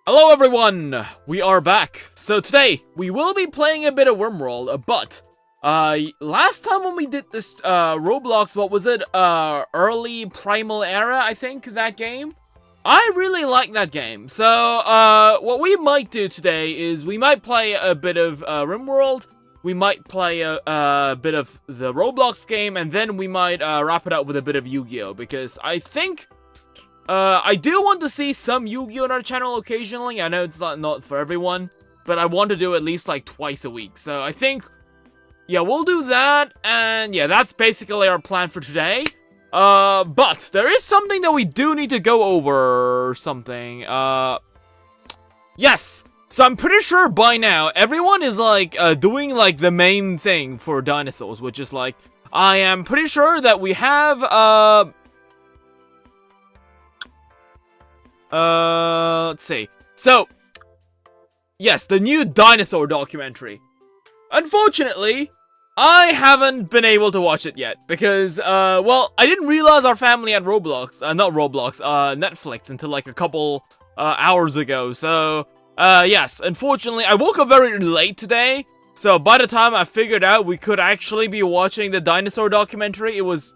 Hello everyone! We are back. So today, we will be playing a bit of Rimworld, but last time when we did this Roblox, what was it? Early Primal Era, I think, that game? I really like that game. So, what we might do today is we might play a bit of Rimworld, we might play a bit of the Roblox game, and then we might wrap it up with a bit of Yu-Gi-Oh! Because I think I do want to see some Yu-Gi-Oh! On our channel occasionally. I know it's not for everyone, but I want to do at least like twice a week. So I think, yeah, we'll do that. And yeah, that's basically our plan for today. But there is something that we do need to go over or something. Yes. So I'm pretty sure by now, everyone is like doing like the main thing for dinosaurs, which is like, I am pretty sure that we have, let's see. So, yes, the new dinosaur documentary. Unfortunately, I haven't been able to watch it yet because, well, I didn't realize our family had Netflix until like a couple hours ago. So, yes, unfortunately, I woke up very late today. So by the time I figured out we could actually be watching the dinosaur documentary, it was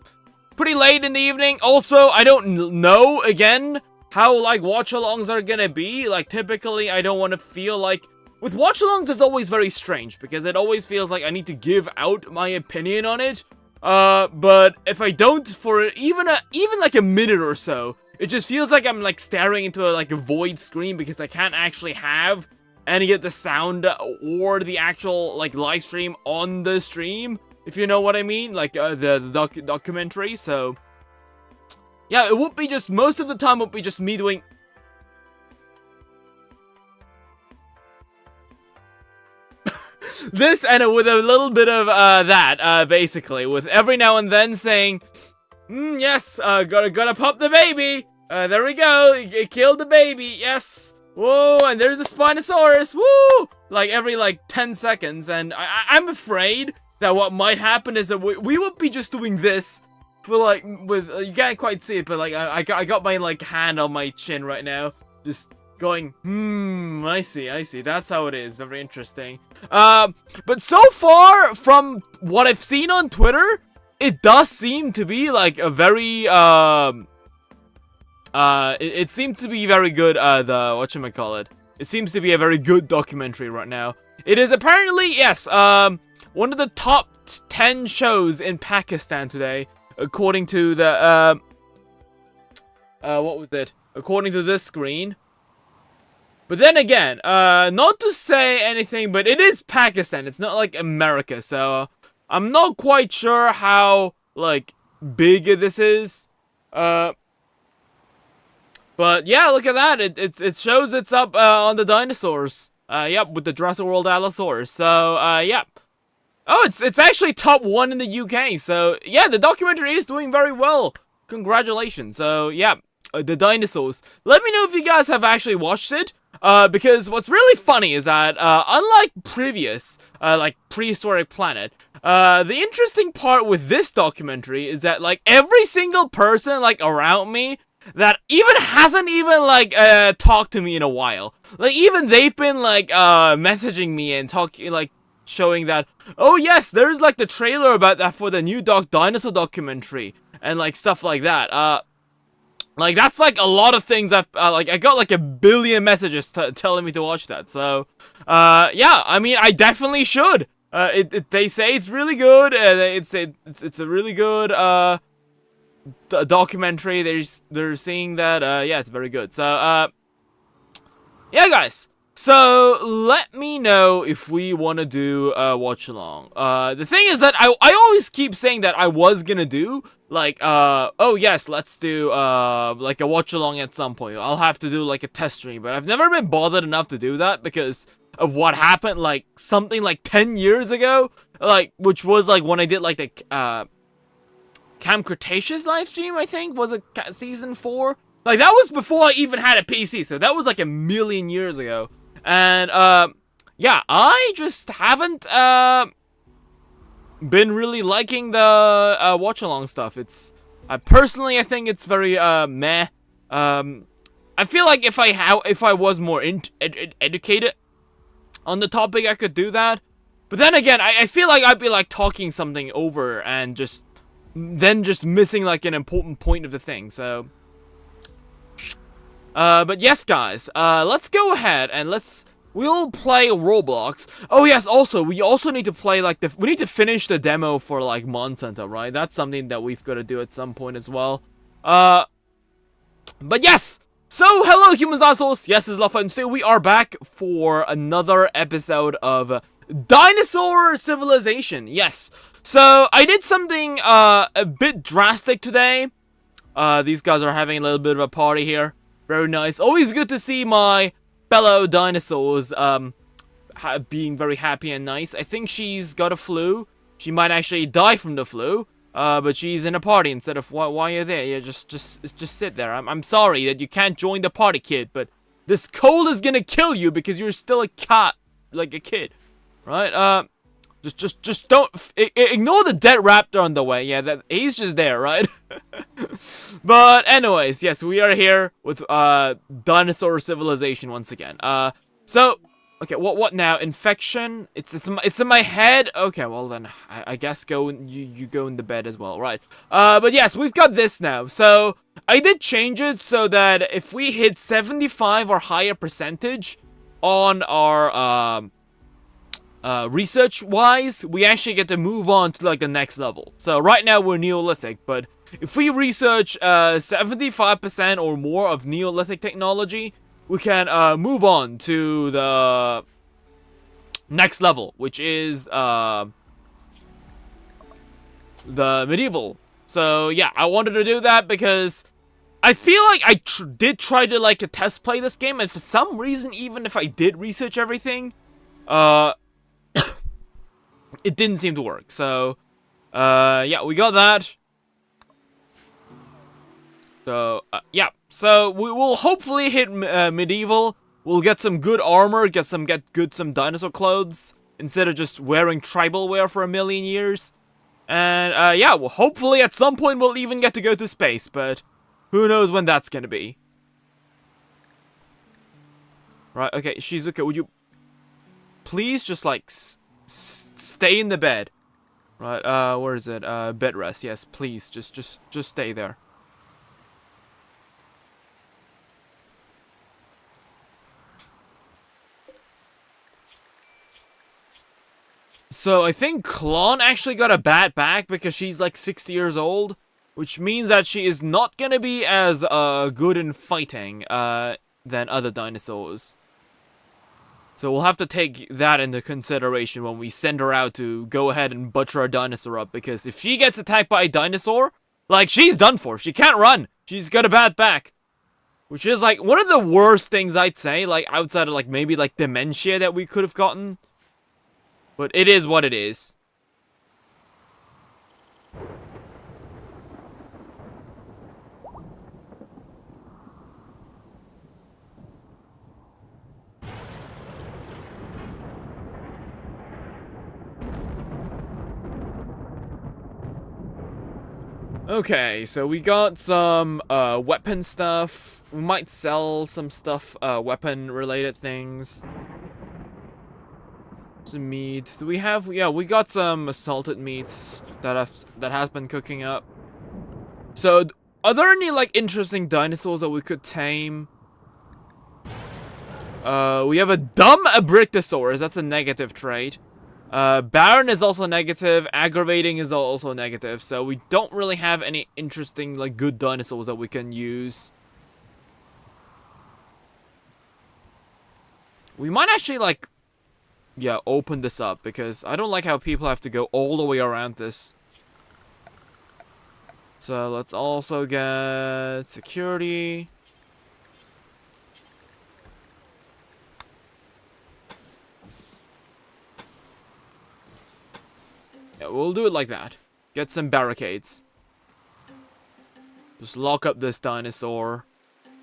pretty late in the evening. Also, I don't know, again, how, like, watch-alongs are gonna be. Like, typically, I don't want to feel like... With watch-alongs, it's always very strange, because it always feels like I need to give out my opinion on it. But if I don't for even like a minute or so, it just feels like I'm, like, staring into, a void screen, because I can't actually have any of the sound or the actual, like, live stream on the stream, if you know what I mean. Like, the documentary, so... Yeah, it would be just, most of the time, it would be just me doing... this, and with a little bit of, that, basically. With every now and then saying, yes, gotta pop the baby. There we go, it killed the baby, yes. Whoa, and there's a Spinosaurus, woo! Like, every, 10 seconds, and I'm afraid that what might happen is that we would be just doing this. For you can't quite see it, but I got my hand on my chin right now, just going, I see, that's how it is, very interesting. But so far, from what I've seen on Twitter, it does seem to be like a very, it seems to be very good, whatchamacallit, it seems to be a very good documentary right now. It is apparently, yes, one of the top 10 shows in Pakistan today. According to the, what was it? According to this screen. But then again, not to say anything, but it is Pakistan. It's not like America, so I'm not quite sure how, big this is. But yeah, look at that. It shows it's up, on the dinosaurs. Yep, with the Jurassic World Dinosaurs. So, yep. Oh, it's actually top 1 in the UK, so yeah, the documentary is doing very well. Congratulations. So yeah, the dinosaurs. Let me know if you guys have actually watched it, because what's really funny is that, unlike previous, Prehistoric Planet, the interesting part with this documentary is that, every single person, around me, that even hasn't even, talked to me in a while. Even they've been, messaging me and talking, showing that, oh yes, there's the trailer about that for the new dinosaur documentary and stuff like that. That's a lot of things. I got a billion messages telling me to watch that. So yeah, I mean, I definitely should. They say it's really good. It's a really good documentary. They're saying that yeah, it's very good. So yeah, guys. So, let me know if we want to do a watch-along. The thing is that I always keep saying that I was gonna do, oh yes, let's do, a watch-along at some point. I'll have to do, a test stream, but I've never been bothered enough to do that because of what happened, something 10 years ago, which was, when I did, the, Camp Cretaceous livestream, I think, was it season 4? That was before I even had a PC, so that was, a million years ago. And, yeah, I just haven't, been really liking the, watch-along stuff. Personally, I think it's very, meh. I feel like if I was more educated on the topic, I could do that. But then again, I feel like I'd be like talking something over and just missing like an important point of the thing. So, but yes, guys, let's go ahead and we'll play Roblox. Oh yes, also we also need to play like we need to finish the demo for like Monsanto, right? That's something that we've got to do at some point as well. But yes. So, hello humans, dinosaurs. Yes, it's Lopho, and today we are back for another episode of Dinosaur Civilization. Yes. So, I did something a bit drastic today. These guys are having a little bit of a party here. Very nice. Always good to see my fellow dinosaurs being very happy and nice. I think she's got a flu. She might actually die from the flu. But she's in a party instead of why you're there. Yeah, just sit there. I'm sorry that you can't join the party, kid. But this cold is gonna kill you because you're still a cat, like a kid, right? Just don't ignore the dead raptor on the way. Yeah, he's just there, right? But anyways, yes, we are here with Dinosaur Civilization once again. So. Okay, what now? Infection? It's in my head. Okay, well then I guess you go in the bed as well, right? But yes, we've got this now. So I did change it so that if we hit 75 or higher percentage on our research wise, we actually get to move on to like the next level. So right now we're Neolithic, but if we research 75% or more of Neolithic technology, we can move on to the next level, which is the medieval. So yeah, I wanted to do that because I feel like I did try to like test play this game, and for some reason, even if I did research everything, it didn't seem to work. So yeah, we got that. So, yeah. So, we will hopefully hit medieval. We'll get some good armor, get some dinosaur clothes, instead of just wearing tribal wear for a million years. And, yeah, well, hopefully at some point we'll even get to go to space, but who knows when that's gonna be. Right, okay, Shizuka, would you please just, like, stay in the bed? Right, where is it? Bed rest, yes, please, just stay there. So, I think Klon actually got a bad back because she's like 60 years old, which means that she is not gonna be as good in fighting than other dinosaurs. So we'll have to take that into consideration when we send her out to go ahead and butcher a dinosaur up, because if she gets attacked by a dinosaur, like, she's done for. She can't run. She's got a bad back. Which is like one of the worst things I'd say, like outside of like maybe like dementia that we could have gotten. But it is what it is. Okay, so we got some weapon stuff. We might sell some stuff, weapon related things. Some meat. Do we have? Yeah, we got some salted meats that has been cooking up. So, are there any like interesting dinosaurs that we could tame? We have a dumb Abrictosaurus. That's a negative trait. Barren is also negative. Aggravating is also negative. So we don't really have any interesting like good dinosaurs that we can use. We might actually like. Yeah, open this up, because I don't like how people have to go all the way around this. So let's also get security. Yeah, we'll do it like that. Get some barricades. Just lock up this dinosaur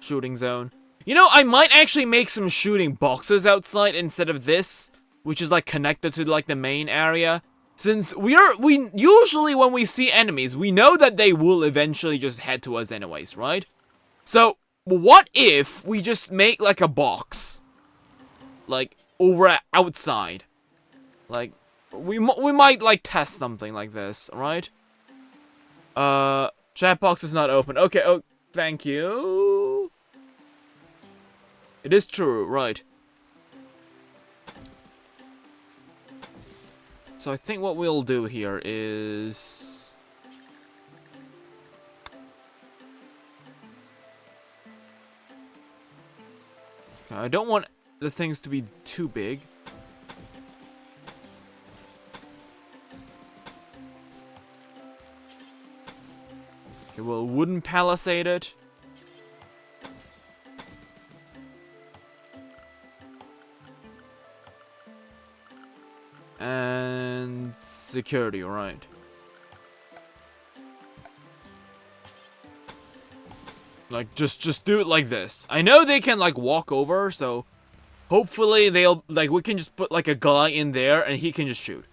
shooting zone. You know, I might actually make some shooting boxes outside instead of this, which is like connected to like the main area. Since we usually when we see enemies, we know that they will eventually just head to us anyways, right? So what if we just make like a box, like over outside, like we might like test something like this, right? Chat box is not open. Okay, oh, thank you. It is true, right? So I think what we'll do here is... Okay, I don't want the things to be too big. Okay, we'll wooden palisade it. And security, right? Like, just do it like this. I know they can, like, walk over, so hopefully they'll, like, we can just put, like, a guy in there and he can just shoot.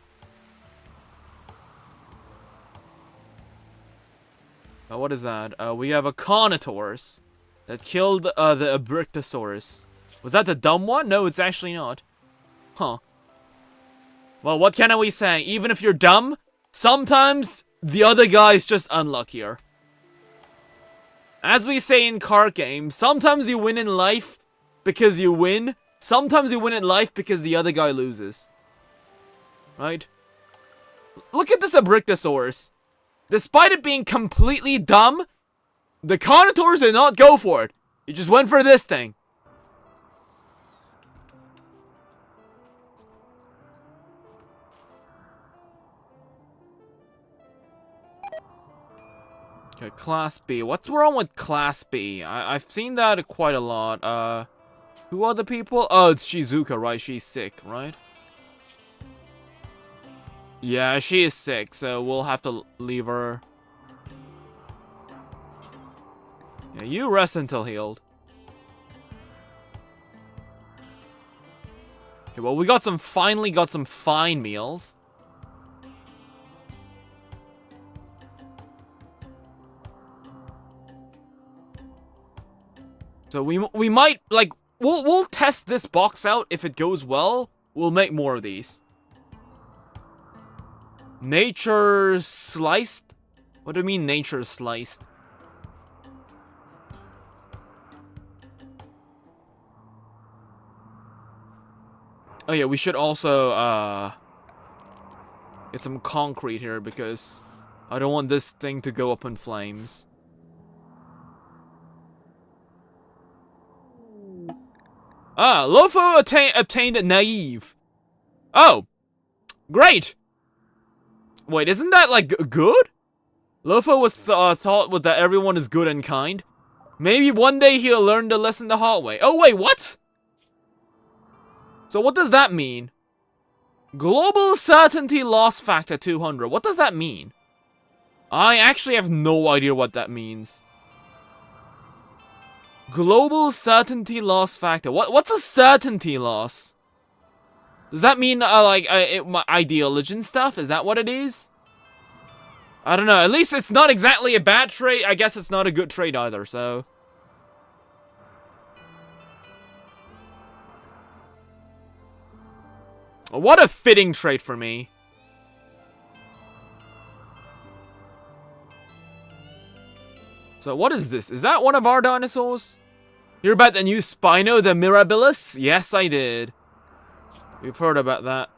What is that? We have a Carnivores that killed, the Abrictosaurus. Was that the dumb one? No, it's actually not. Huh. Well, what can we say? Even if you're dumb, sometimes the other guy's just unluckier. As we say in card games, sometimes you win in life because you win. Sometimes you win in life because the other guy loses. Right? Look at this Abrictosaurus. Despite it being completely dumb, the Carnivores did not go for it. He just went for this thing. Okay, Class B. What's wrong with Class B? I've seen that quite a lot. Who are the people? Oh, it's Shizuka, right? She's sick, right? Yeah, she is sick, so we'll have to leave her. Yeah, you rest until healed. Okay, well, we finally got some fine meals. So we might, like, we'll test this box out. If it goes well, we'll make more of these. Nature sliced? What do you mean nature sliced? Oh yeah, we should also get some concrete here because I don't want this thing to go up in flames. Ah, Lopho obtained naive. Oh, great. Wait, isn't that, like, good? Lopho was thought that everyone is good and kind. Maybe one day he'll learn the lesson the hard way. Oh, wait, what? So what does that mean? Global certainty loss factor 200. What does that mean? I actually have no idea what that means. Global certainty loss factor. What's a certainty loss? Does that mean, like, my ideology stuff? Is that what it is? I don't know. At least it's not exactly a bad trait. I guess it's not a good trait either, so... What a fitting trait for me. So what is this? Is that one of our dinosaurs? Hear about the new Spino, the Mirabilis? Yes, I did. We've heard about that.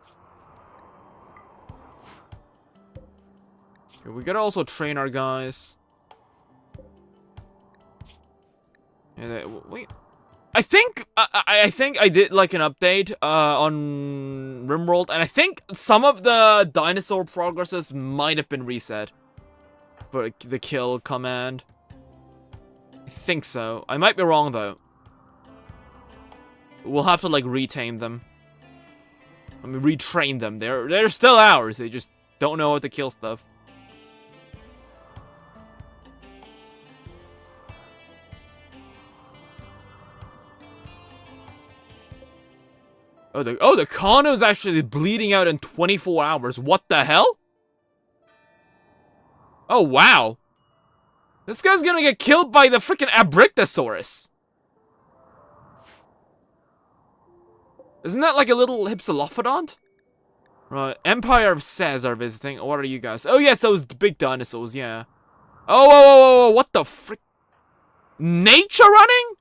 Okay, we gotta also train our guys. And I think I did like an update on Rimworld, and I think some of the dinosaur progresses might have been reset for the kill command. I think so. I might be wrong though. We'll have to like retame them. I mean, retrain them. They're still ours. They just don't know how to kill stuff. Oh, the Kano's actually bleeding out in 24 hours. What the hell? Oh, wow. This guy's gonna get killed by the freaking Abrictosaurus. Isn't that like a little Hypsilophodont? Right, Empire of Says are visiting. What are you guys? Oh yes, those big dinosaurs, yeah. Oh, whoa, whoa, whoa, whoa, what the frick? Nature running?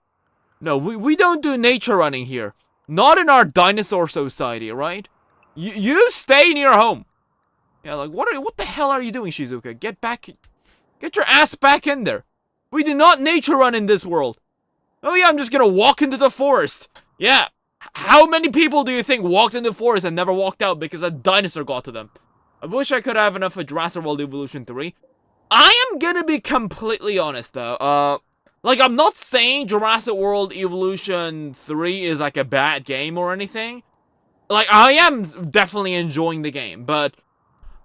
No, we don't do nature running here. Not in our dinosaur society, right? You stay near home. Yeah, like, what the hell are you doing, Shizuka? Get back. Get your ass back in there. We do not nature run in this world. Oh yeah, I'm just gonna walk into the forest. Yeah. How many people do you think walked into the forest and never walked out because a dinosaur got to them? I wish I could have enough for Jurassic World Evolution 3. I am gonna be completely honest though. Like, I'm not saying Jurassic World Evolution 3 is like a bad game or anything. Like, I am definitely enjoying the game, but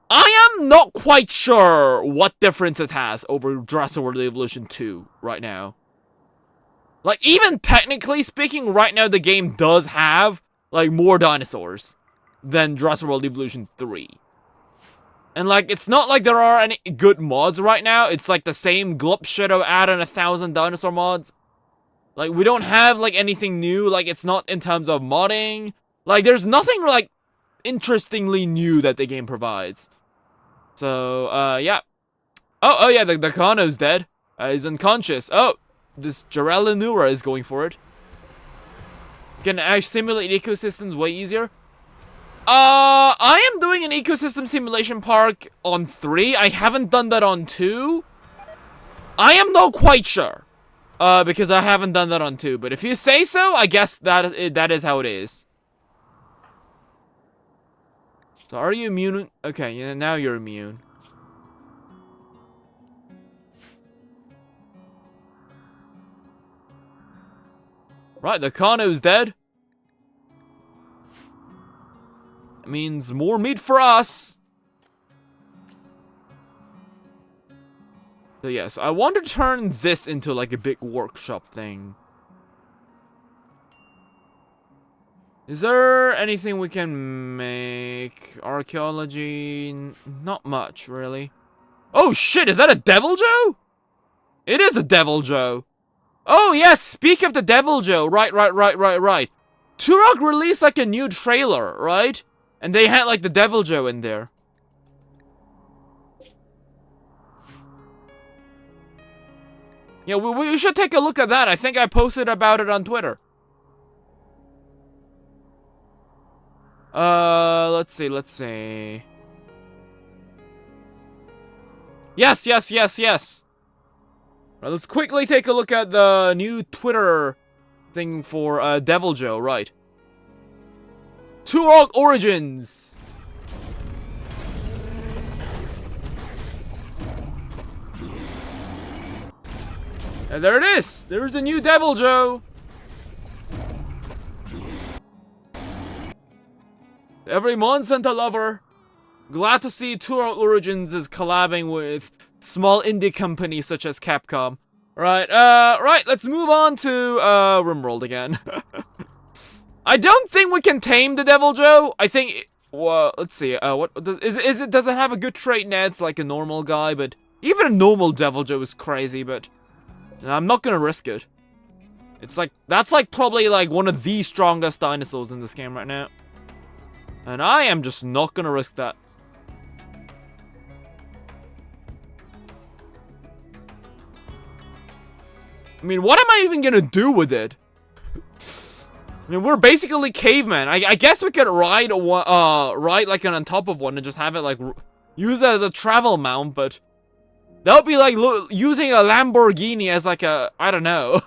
I am not quite sure what difference it has over Jurassic World Evolution 2 right now. Like, even technically speaking, right now the game does have, like, more dinosaurs than Jurassic World Evolution 3. And, like, it's not like there are any good mods right now. It's, like, the same glup shit of adding 1,000 dinosaur mods. Like, we don't have, like, anything new. Like, it's not in terms of modding. Like, there's nothing, like, interestingly new that the game provides. So, yeah. Oh, yeah, the Kano's dead. He's unconscious. Oh. This Jarellanura is going for it. Can I simulate ecosystems way easier? I am doing an ecosystem simulation park on 3. I haven't done that on 2. I am not quite sure. Because I haven't done that on 2. But if you say so, I guess that is how it is. So are you immune? Okay, yeah, now you're immune. Right, the Kano's dead. It means more meat for us. So yes, I want to turn this into like a big workshop thing. Is there anything we can make? Archaeology? Not much, really. Oh shit, is that a Devil Joe? It is a Devil Joe. Oh yes, speak of the Devil Joe. Right. Turok released like a new trailer, right? And they had like the Devil Joe in there. Yeah, we should take a look at that. I think I posted about it on Twitter. Let's see. Yes. Right, let's quickly take a look at the new Twitter thing for Devil Joe, right? Turok Origins! And there it is! There's a new Devil Joe! Every Monsanto lover, glad to see Turok Origins is collabing with small indie companies such as Capcom. Right, let's move on to Rimworld again. I don't think we can tame the Devil Joe. I think, well, let's see, does it have a good trait nets like a normal guy? But even a normal Devil Joe is crazy, but I'm not gonna risk it. It's like, that's like probably like one of the strongest dinosaurs in this game right now. And I am just not gonna risk that. I mean, what am I even gonna do with it? I mean, we're basically cavemen. I guess we could ride like on top of one and just have it like use that as a travel mount, but that would be like using a Lamborghini as like a, I don't know,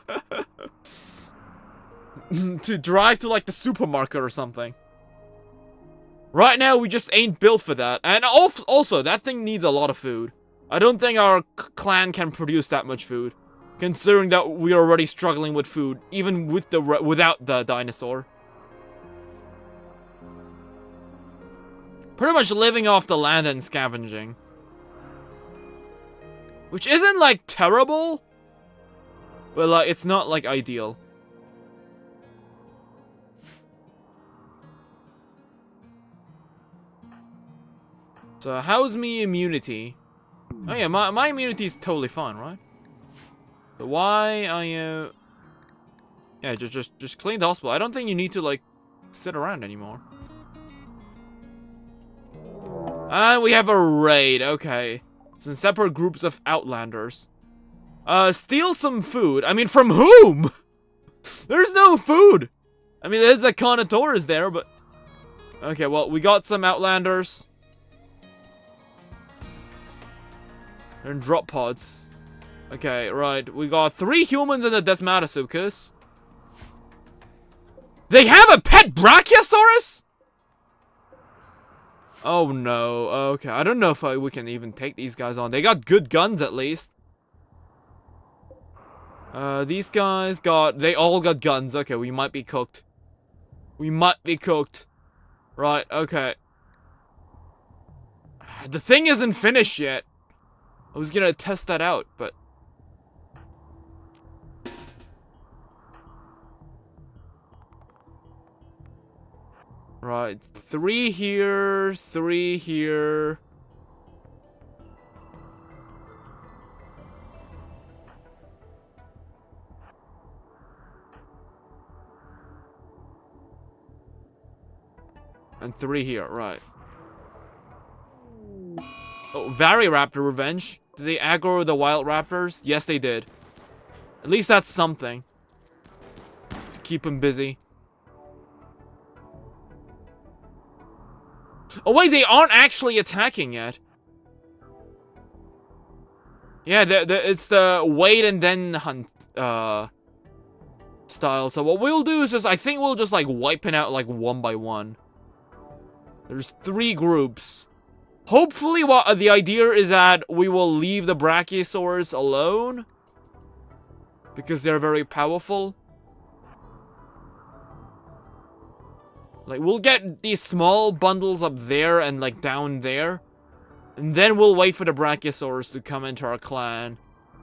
to drive to like the supermarket or something. Right now, we just ain't built for that. And also, that thing needs a lot of food. I don't think our clan can produce that much food, considering that we're already struggling with food, even with without the dinosaur. Pretty much living off the land and scavenging. Which isn't, like, terrible, but, like, it's not, like, ideal. So, how's me immunity? Oh yeah, my immunity is totally fine, right? But why are you... Yeah, just clean the hospital. I don't think you need to, like, sit around anymore. And we have a raid. Okay. Some separate groups of outlanders. Steal some food. I mean, from whom? There's no food. I mean, there's the Carnivores there, but... Okay, well, we got some outlanders. They're in drop pods. Okay, right. We got 3 humans and a Desmatasuchus. They have a pet Brachiosaurus? Oh no. Okay, I don't know if we can even take these guys on. They got good guns at least. These guys got... They all got guns. Okay, we might be cooked. We might be cooked. Right, okay. The thing isn't finished yet. I was gonna test that out, but... Right, 3 here, 3 here. And 3 here, right. Oh, Varyraptor revenge. Did they aggro the wild raptors? Yes, they did. At least that's something. To keep them busy. Oh wait, they aren't actually attacking yet. Yeah, it's the wait and then hunt style. So what we'll do is just, I think we'll just like wipe it out like one by one. There's 3 groups. Hopefully what the idea is that we will leave the Brachiosaurs alone. Because they're very powerful. Like, we'll get these small bundles up there and, like, down there. And then we'll wait for the Brachiosaurs to come into our clan.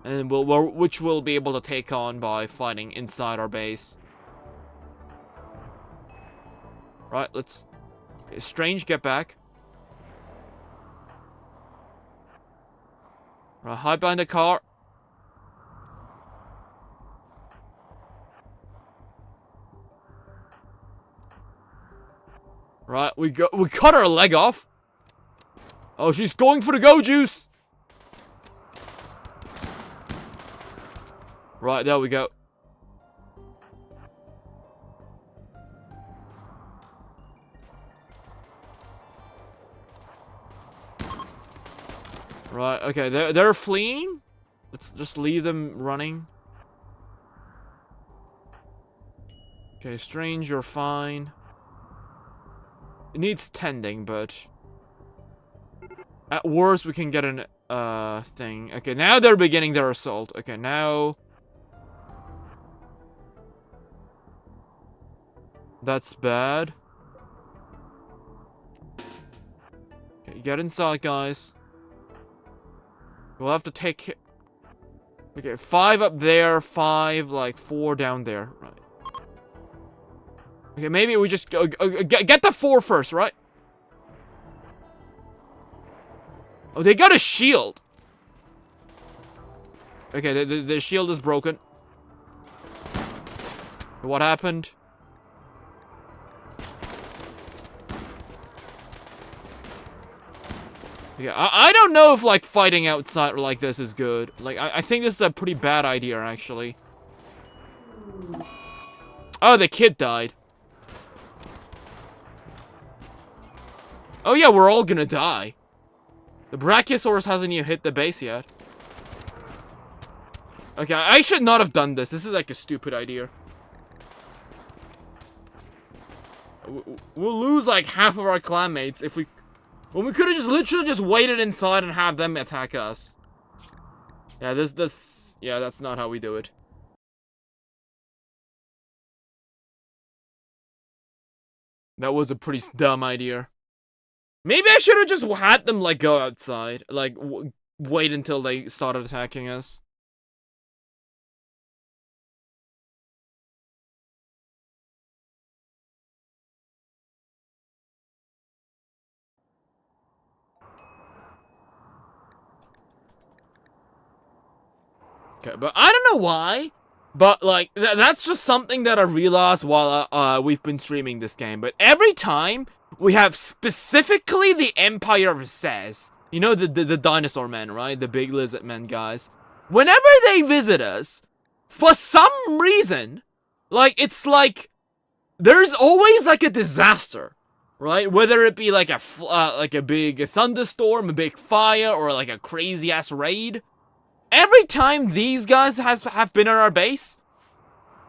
And which we'll be able to take on by fighting inside our base. Right, let's... Strange, get back. Right, hide behind the car. Right, we cut her leg off. Oh, she's going for the go juice. Right, there we go. Right, okay, they're fleeing. Let's just leave them running. Okay, Strange, you're fine. It needs tending, but at worst we can get an thing. Okay, now they're beginning their assault. Okay, now that's bad. Okay, get inside, guys. We'll have to take... Okay, 5 up there, 5, like, 4 down there. Right. Okay, maybe we just get the 4 first, right? Oh, they got a shield. Okay, the shield is broken. What happened? Yeah, I don't know if, like, fighting outside like this is good. Like, I think this is a pretty bad idea, actually. Oh, the kid died. Oh, yeah, we're all gonna die. The Brachiosaurus hasn't even hit the base yet. Okay, I should not have done this. This is, like, a stupid idea. We'll lose, like, half of our clanmates if we... Well, we could have just literally just waited inside and have them attack us. Yeah, yeah, that's not how we do it. That was a pretty dumb idea. Maybe I should have just had them, like, go outside. Like, wait until they started attacking us. Okay, but I don't know why. But, like, that's just something that I realized while we've been streaming this game. But every time we have specifically the Empire of Says, you know, the dinosaur men, right? The big lizard men guys. Whenever they visit us, for some reason, like, it's like, there's always, like, a disaster, right? Whether it be, like, a big thunderstorm, a big fire, or, like, a crazy-ass raid. Every time these guys have been at our base,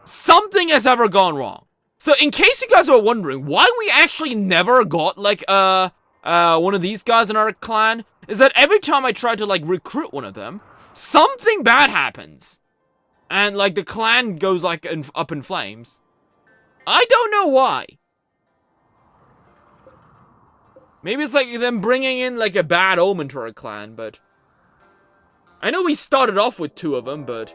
something has ever gone wrong. So in case you guys are wondering why we actually never got like one of these guys in our clan, is that every time I try to like recruit one of them, something bad happens. And like the clan goes like up in flames. I don't know why. Maybe it's like them bringing in like a bad omen to our clan, but I know we started off with 2 of them, but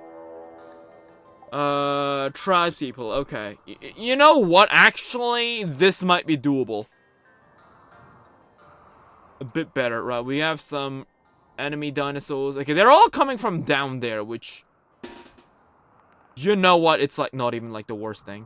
tribespeople, okay. You know what? Actually, this might be doable. A bit better, right? We have some enemy dinosaurs. Okay, they're all coming from down there, which, you know what? It's like not even like the worst thing.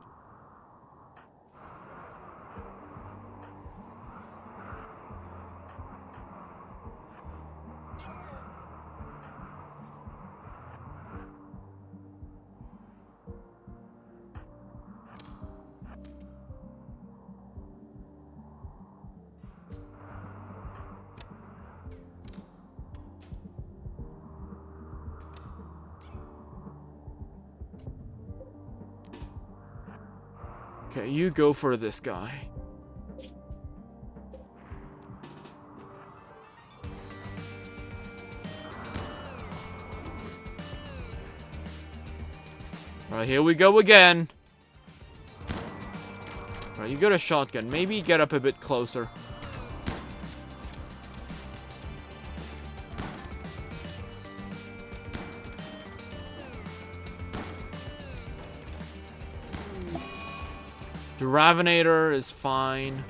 Okay, you go for this guy. Alright, here we go again. Alright, you got a shotgun. Maybe get up a bit closer. The Ravinator is fine.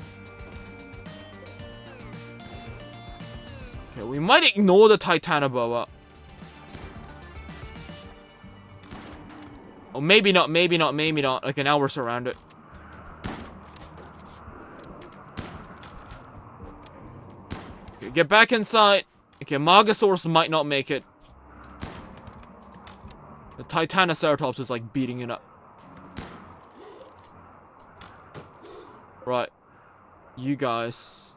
Okay, we might ignore the Titanoboa. Oh, maybe not, maybe not, maybe not. Okay, now we're surrounded. Okay, get back inside. Okay, Mogosaurus might not make it. The Titanoceratops is like beating it up. Right. You guys.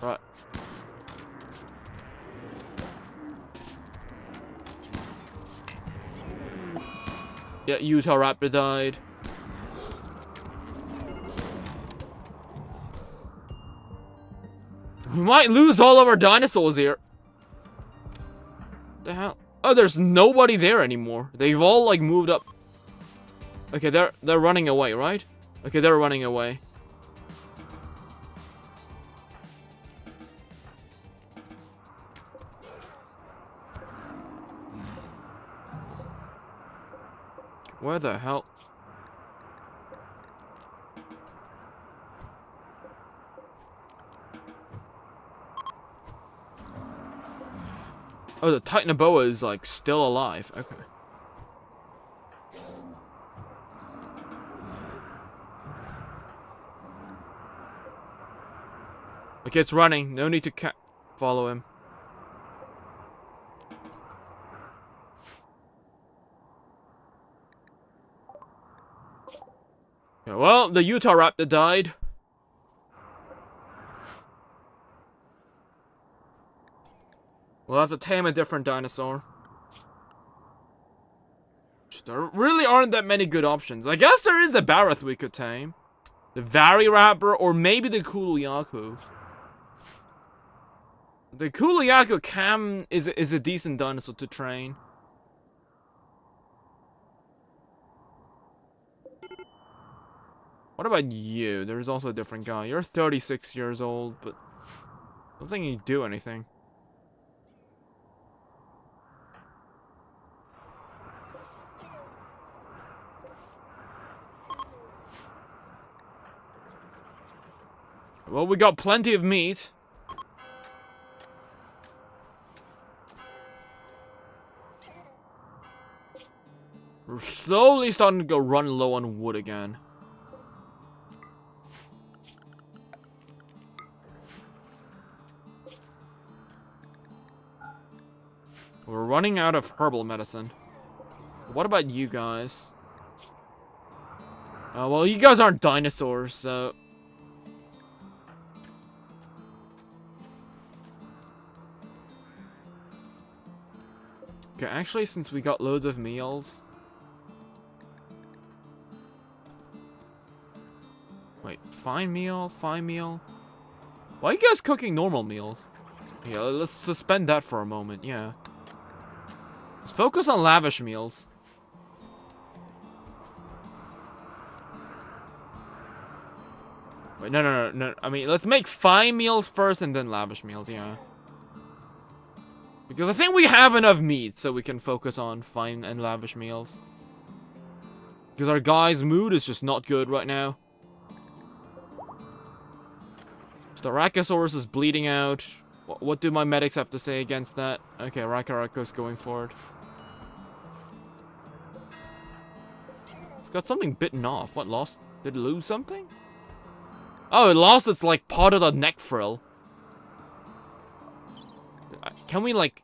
Right. Yeah, Utah Raptor died. We might lose all of our dinosaurs here. The hell? Oh, there's nobody there anymore. They've all like moved up. Okay, they're running away, right? Okay, they're running away. Where the hell? Oh, the Titanoboa is, like, still alive. Okay. Okay, it's running. No need to follow him. Yeah, well, the Utah Raptor died. We'll have to tame a different dinosaur. There really aren't that many good options. I guess there is a Barrath we could tame. The Variraptor, or maybe the Kuluyaku. The Kuluyaku is a decent dinosaur to train. What about you? There's also a different guy. You're 36 years old, but I don't think you do anything. Well, we got plenty of meat. We're slowly starting to go run low on wood again. We're running out of herbal medicine. What about you guys? Well, you guys aren't dinosaurs, so... Okay, actually, since we got loads of meals... Wait, fine meal, fine meal? Why are you guys cooking normal meals? Yeah, let's suspend that for a moment, yeah. Let's focus on lavish meals. Wait, no. I mean, let's make fine meals first and then lavish meals, yeah. Because I think we have enough meat so we can focus on fine and lavish meals. Because our guy's mood is just not good right now. Styracosaurus is bleeding out. What do my medics have to say against that? Okay, Rakarako's going forward. It's got something bitten off. What, lost? Did it lose something? Oh, it lost its, like, part of the neck frill. Can we, like,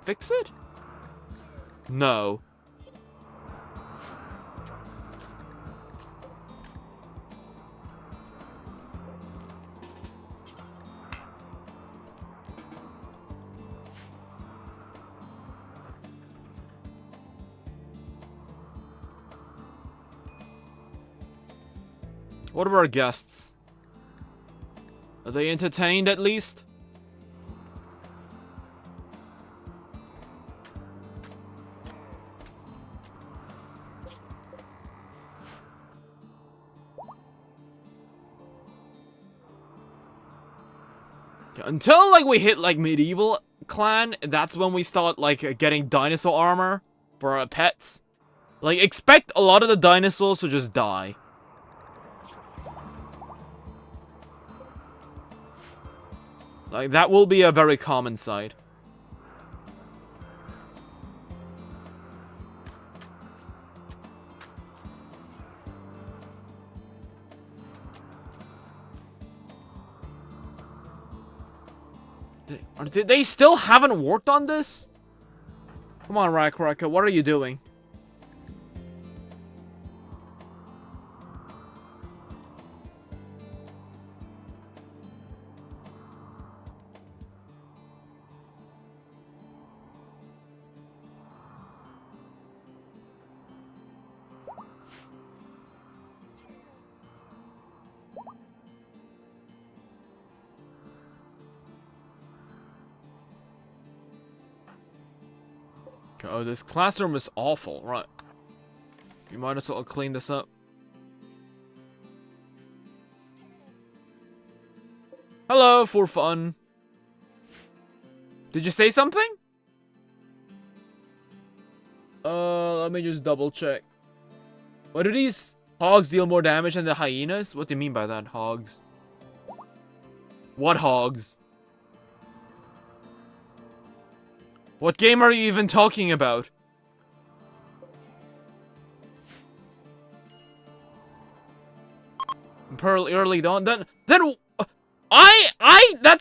fix it? No. What about our guests? Are they entertained at least? Okay, until like we hit like medieval clan, that's when we start like getting dinosaur armor for our pets. Like expect a lot of the dinosaurs to just die. Like, that will be a very common sight. Did they still haven't worked on this? Come on, Rakaraka, what are you doing? Oh, this classroom is awful, right? You might as well clean this up. Hello, for fun. Did you say something? Let me just double check. What do these hogs deal more damage than the hyenas? What do you mean by that, hogs? What hogs? What game are you even talking about? Pearl early dawn. Then that's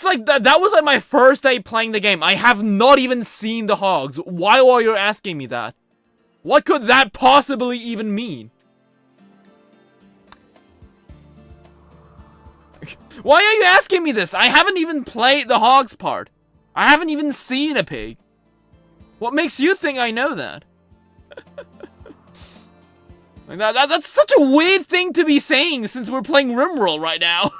like that was like my first day playing the game. I have not even seen the hogs. Why are you asking me that? What could that possibly even mean? Why are you asking me this? I haven't even played the hogs part. I haven't even seen a pig. What makes you think I know that? Like that's such a weird thing to be saying since we're playing Rimworld right now.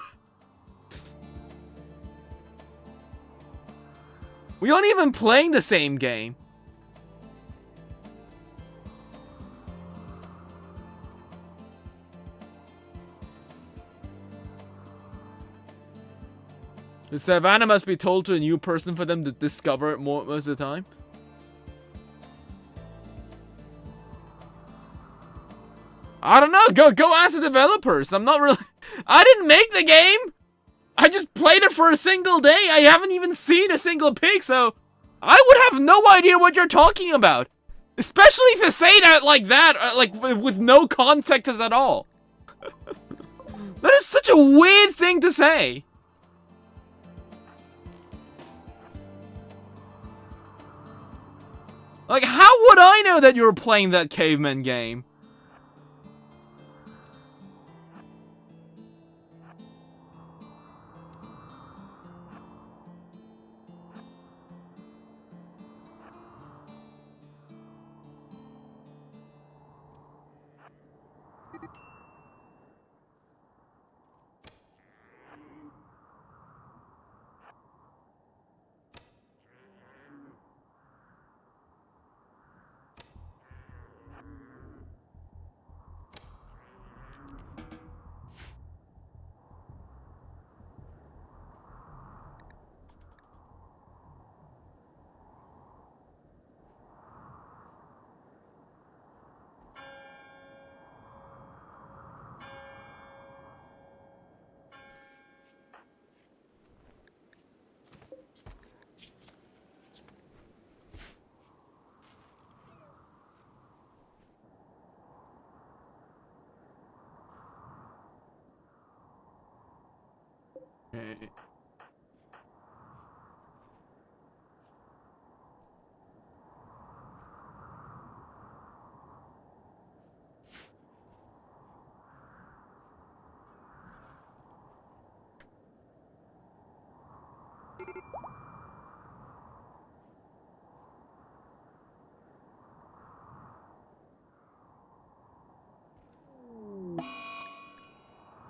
We aren't even playing the same game. The savannah must be told to a new person for them to discover it most of the time. I don't know. Go ask the developers. I'm not really... I didn't make the game. I just played it for a single day. I haven't even seen a single pig, so... I would have no idea what you're talking about. Especially if you say that like that, like with no context at all. That is such a weird thing to say. Like, how would I know that you were playing that caveman game? Okay.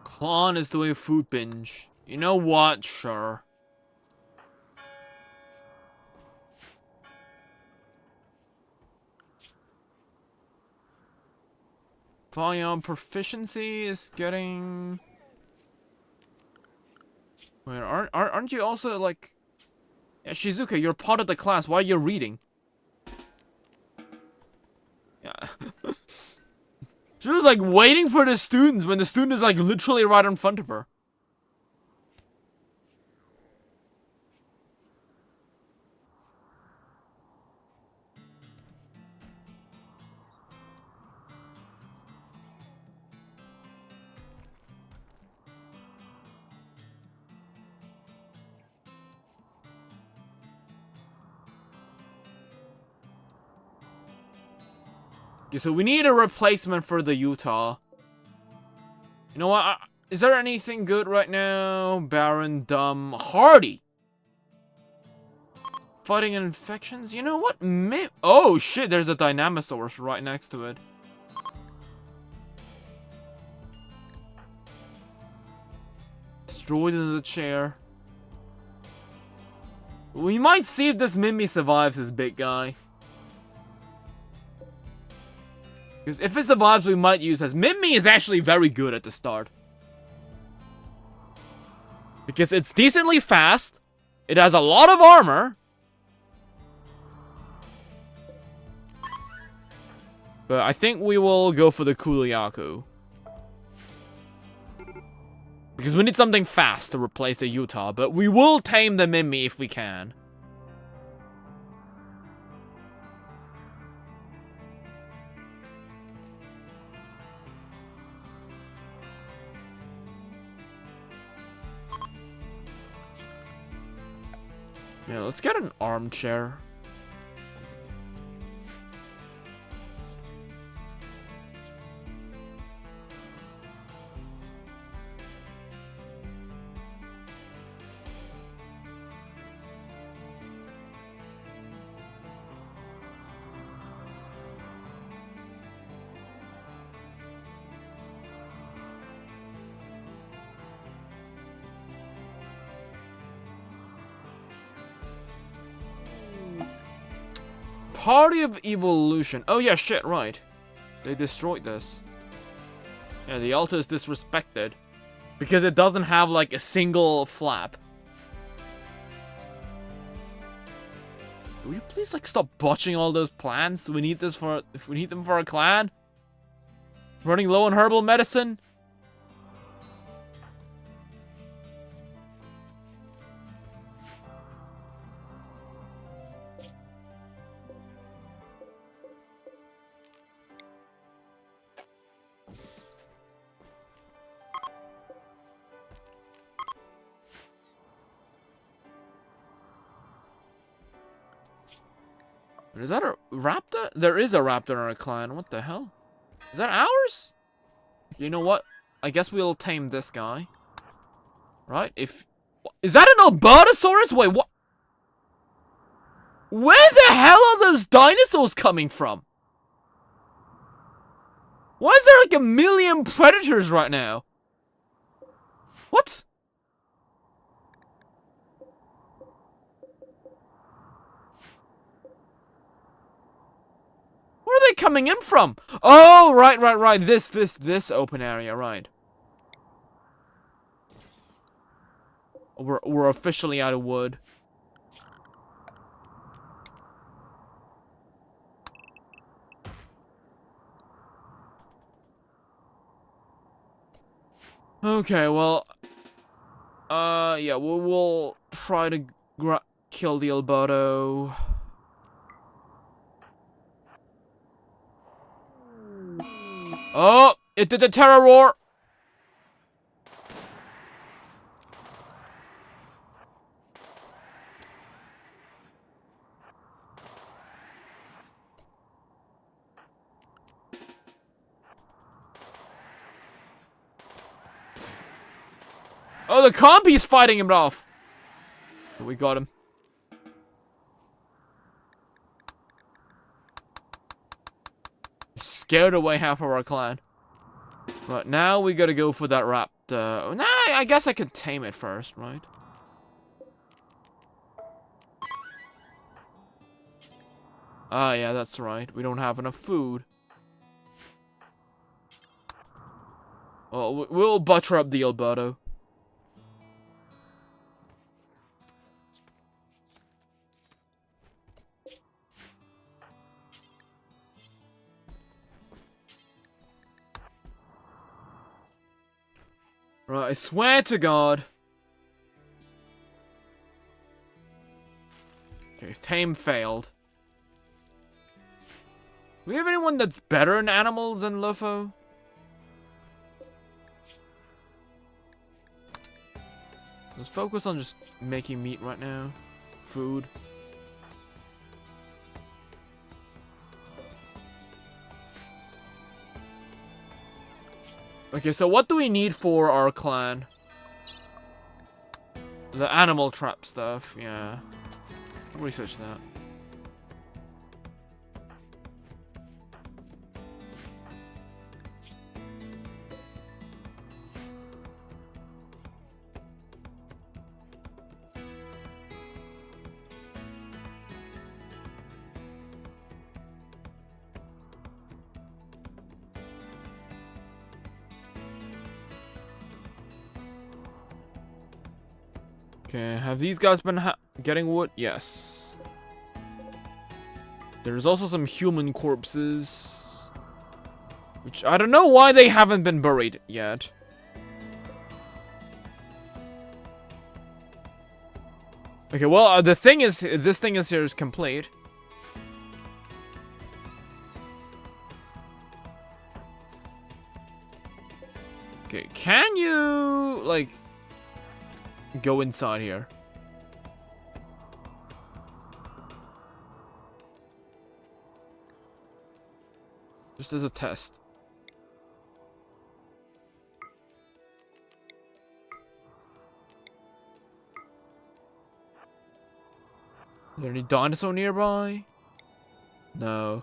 Klon is doing a food binge. You know what? Sure. Volume proficiency is getting... Wait, aren't you also like... Yeah, Shizuka, you're part of the class. Why are you reading? Yeah. She was like waiting for the students when the student is like literally right in front of her. Okay, so we need a replacement for the Utah. You know what? Is there anything good right now? Baron, Dumb, Hardy. Fighting infections? You know what? Oh shit, there's a Dinosaurs right next to it. Destroyed into the chair. We might see if this Mimi survives this big guy. Because if it survives, we might use as Mimi is actually very good at the start. Because it's decently fast. It has a lot of armor. But I think we will go for the Kuliaku. Because we need something fast to replace the Utah. But we will tame the Mimi if we can. Yeah, let's get an armchair. Party of Evolution. Oh yeah, shit, right. They destroyed this. Yeah, the altar is disrespected. Because it doesn't have like a single flap. Will you please like stop botching all those plants? We need this for if we need them for our clan. Running low on herbal medicine. Is that a raptor? There is a raptor in our clan. What the hell? Is that ours? You know what? I guess we'll tame this guy. Right? Is that an Albertosaurus? Wait, what? Where the hell are those dinosaurs coming from? Why is there like a million predators right now? What? Where are they coming in from? Oh, right. This open area, right. We're officially out of wood. Okay, well, yeah, we'll try to kill the Alberto. Oh, it did the terror roar. Oh, the compy's fighting him off. We got him. Scared away half of our clan. But now we gotta go for that raptor. Nah, I guess I could tame it first, right? Ah, yeah, that's right. We don't have enough food. Well, we'll butcher up the Alberto. Right, I swear to God. Okay, tame failed. Do we have anyone that's better in animals than Lopho? Let's focus on just making meat right now. Food. Okay, so what do we need for our clan? The animal trap stuff, yeah. I'll research that. Okay, have these guys been getting wood? Yes. There's also some human corpses. Which, I don't know why they haven't been buried yet. Okay, well, the thing is, this thing is here is complete. Okay, can you, like, go inside here? Just as a test. Is there any dinosaur nearby? No.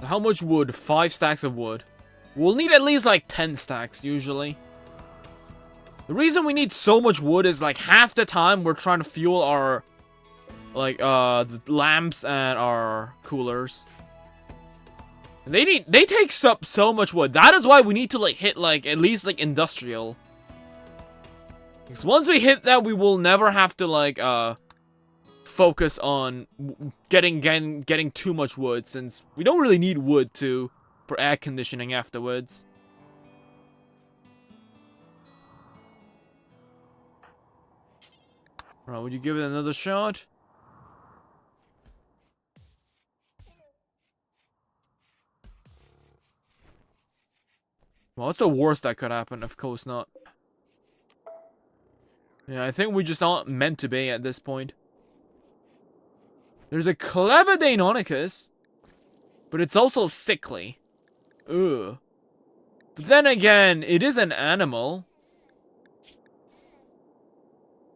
How much wood? 5 stacks of wood. We'll need at least like 10 stacks usually. The reason we need so much wood is like half the time we're trying to fuel our like the lamps and our coolers. And they take up so much wood. That is why we need to like hit like at least like industrial. Because once we hit that, we will never have to like focus on getting too much wood, since we don't really need wood for air conditioning afterwards. Alright, would you give it another shot? Well, what's the worst that could happen? Of course not. Yeah, I think we just aren't meant to be at this point. There's a clever Deinonychus, but it's also sickly. Ugh. But then again, it is an animal.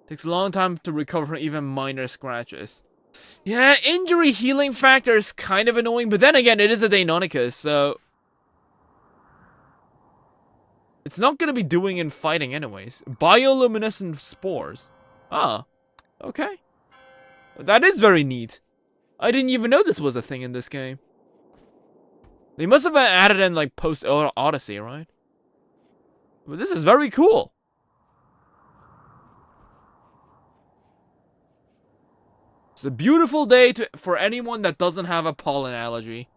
Takes a long time to recover from even minor scratches. Yeah, injury healing factor is kind of annoying, but then again, it is a Deinonychus, so it's not going to be doing in fighting anyways. Bioluminescent spores. Ah, okay. That is very neat. I didn't even know this was a thing in this game. They must have added in like post-Odyssey, right? But this is very cool. It's a beautiful day for anyone that doesn't have a pollen allergy.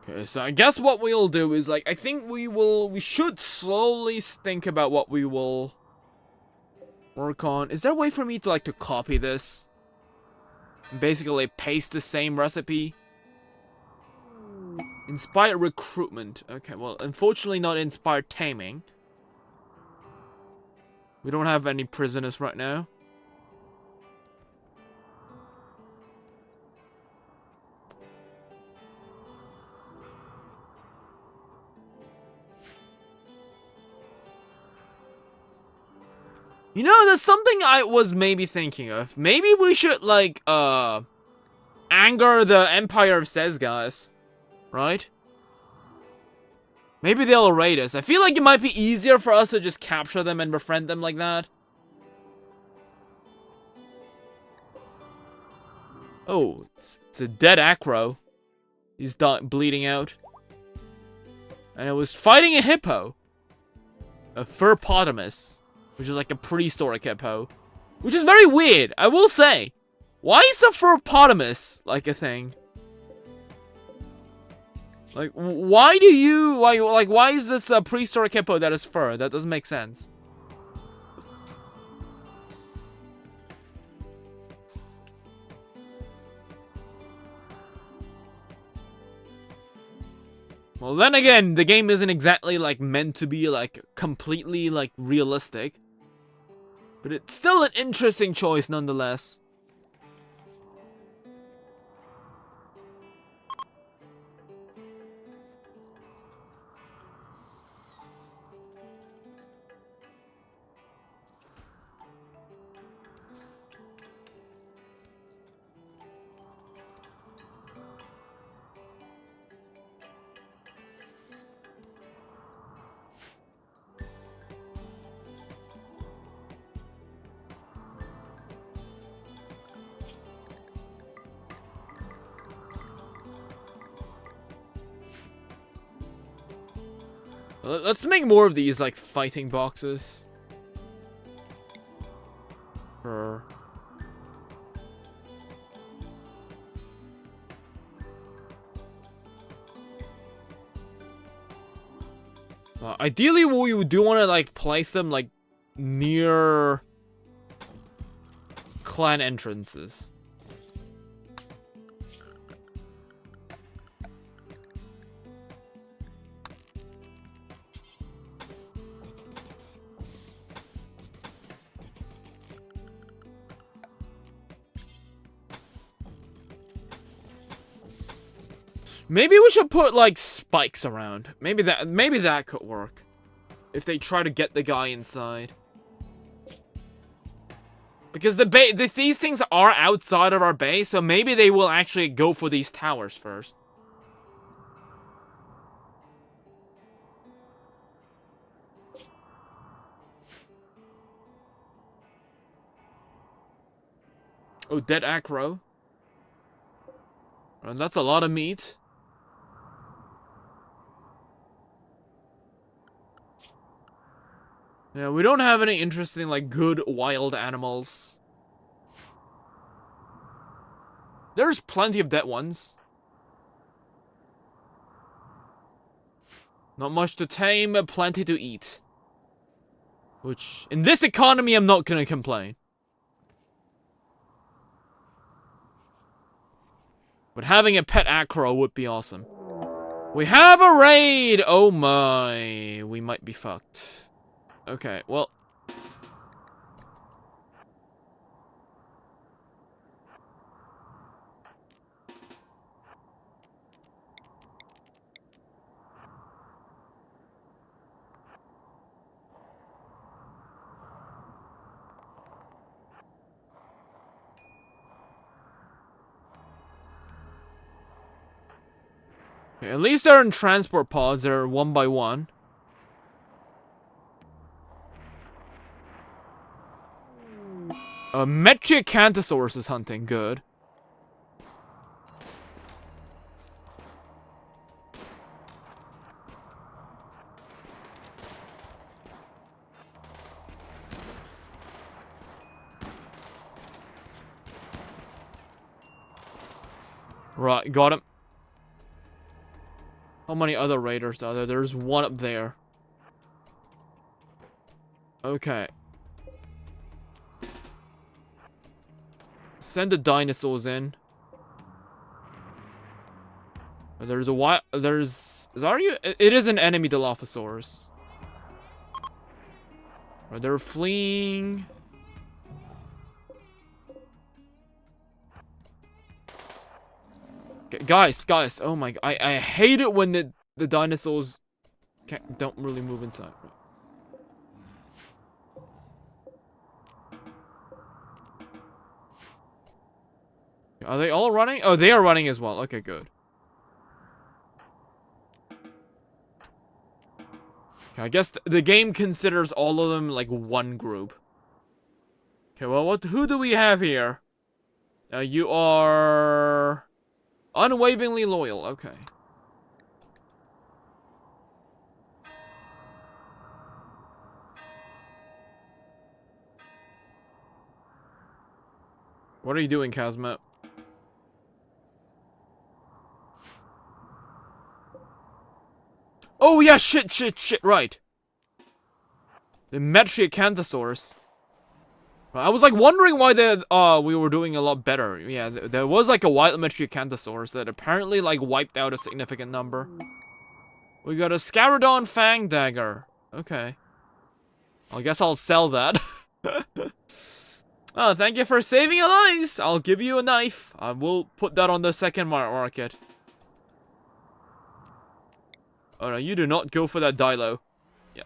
Okay, so I guess what we'll do is, like, I think we should slowly think about what we will work on. Is there a way for me to, like, to copy this? And basically paste the same recipe? Inspired recruitment. Okay, well, unfortunately not inspired taming. We don't have any prisoners right now. You know, there's something I was maybe thinking of. Maybe we should, like, anger the Empire of Sesgas, right? Maybe they'll raid us. I feel like it might be easier for us to just capture them and befriend them like that. Oh, it's a dead acro. He's bleeding out. And it was fighting a hippo. A furpotamus. Which is like a prehistoric hippo. Which is very weird, I will say. Why is the furpotamus like a thing? Like, why is this a prehistoric hippo that is fur? That doesn't make sense. Well, then again, the game isn't exactly, like, meant to be, like, completely, like, realistic. But it's still an interesting choice, nonetheless. Let's make more of these, like, fighting boxes. Ideally, we do want to, like, place them, like, near clan entrances. Maybe we should put like spikes around. Maybe that could work. If they try to get the guy inside. Because these things are outside of our base, so maybe they will actually go for these towers first. Oh, dead acro. And that's a lot of meat. Yeah, we don't have any interesting, like, good wild animals. There's plenty of dead ones. Not much to tame, but plenty to eat. Which, in this economy, I'm not gonna complain. But having a pet acro would be awesome. We have a raid! Oh my. We might be fucked. Okay, well. Okay, at least they're in transport pods. They're one by one. Metriacanthrosaurus is hunting. Good. Right, got him. How many other raiders are there? There's one up there. Okay. Send the dinosaurs in. There's a what? There's... It is an enemy, the Lophosaurus. They're fleeing. Okay, guys. Oh my... I hate it when the dinosaurs don't really move inside. Are they all running? Oh, they are running as well. Okay, good. Okay, I guess the game considers all of them like one group. Okay, well, who do we have here? You are unwaveringly loyal. Okay. What are you doing, Kazma? Oh yeah, shit, right. The Metriacanthrosaurus. I was like wondering why we were doing a lot better. Yeah, there was like a wild Metriacanthrosaurus that apparently like wiped out a significant number. We got a Scarodon Fang Dagger. Okay. I guess I'll sell that. Oh, thank you for saving our lives. I'll give you a knife. I will put that on the second market. Oh no, you do not go for that Dilo. Yeah.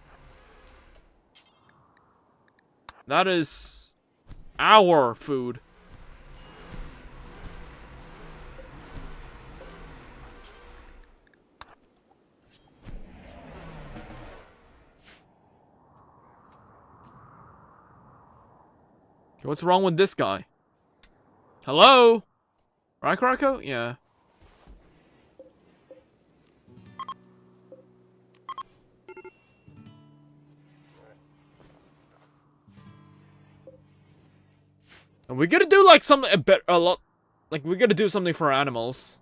That is our food. Okay, what's wrong with this guy? Hello? Right, Krako? Yeah. And we gotta do like something a lot, like we gotta do something for animals.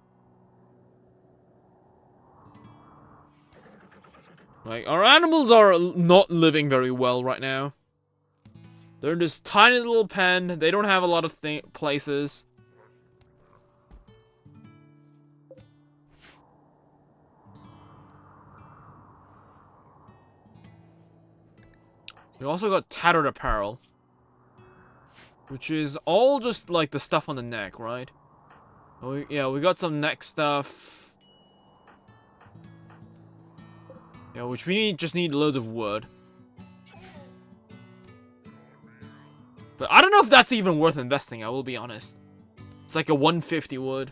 Like our animals are not living very well right now. They're in this tiny little pen. They don't have a lot of places. We also got tattered apparel. Which is all just like the stuff on the neck, right? Yeah, we got some neck stuff. Yeah, which we just need loads of wood. But I don't know if that's even worth investing, I will be honest. It's like a 150 wood.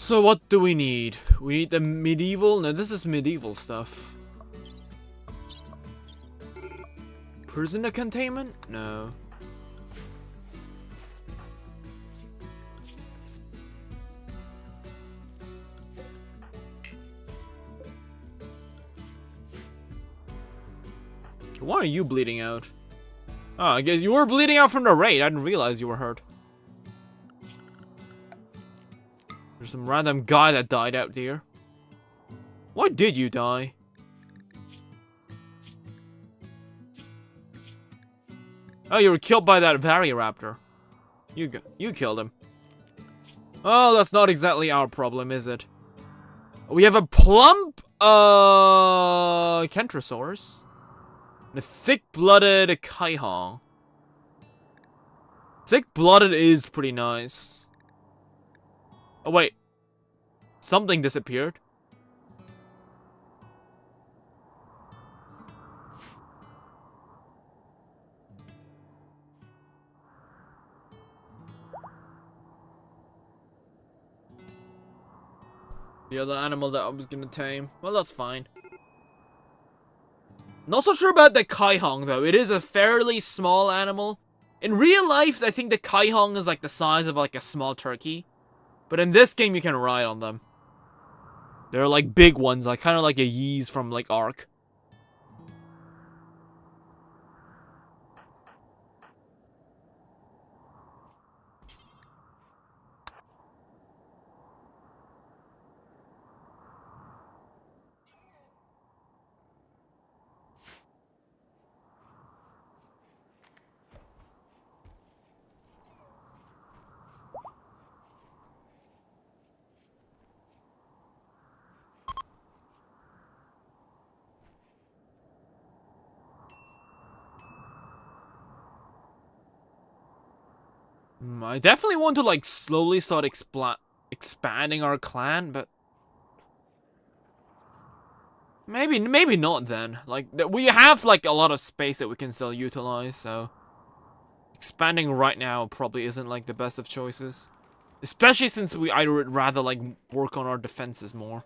So what do we need? We need the medieval? No, this is medieval stuff. Prisoner containment? No. Why are you bleeding out? Oh, I guess you were bleeding out from the raid. I didn't realize you were hurt. There's some random guy that died out there. Why did you die? Oh, you were killed by that Varyraptor. You killed him. Oh, that's not exactly our problem, is it? We have a plump, Kentrosaurus. And a thick-blooded Kaihong. Thick-blooded is pretty nice. Oh, wait. Something disappeared. The other animal that I was gonna tame. Well, that's fine. Not so sure about the Kaihong, though. It is a fairly small animal. In real life, I think the Kaihong is like the size of like a small turkey. But in this game, you can ride on them. They're like big ones, like kind of like a Yeez from like Ark. I definitely want to like slowly start expanding our clan, but maybe not then. Like we have like a lot of space that we can still utilize, so expanding right now probably isn't like the best of choices, especially since I would rather like work on our defenses more.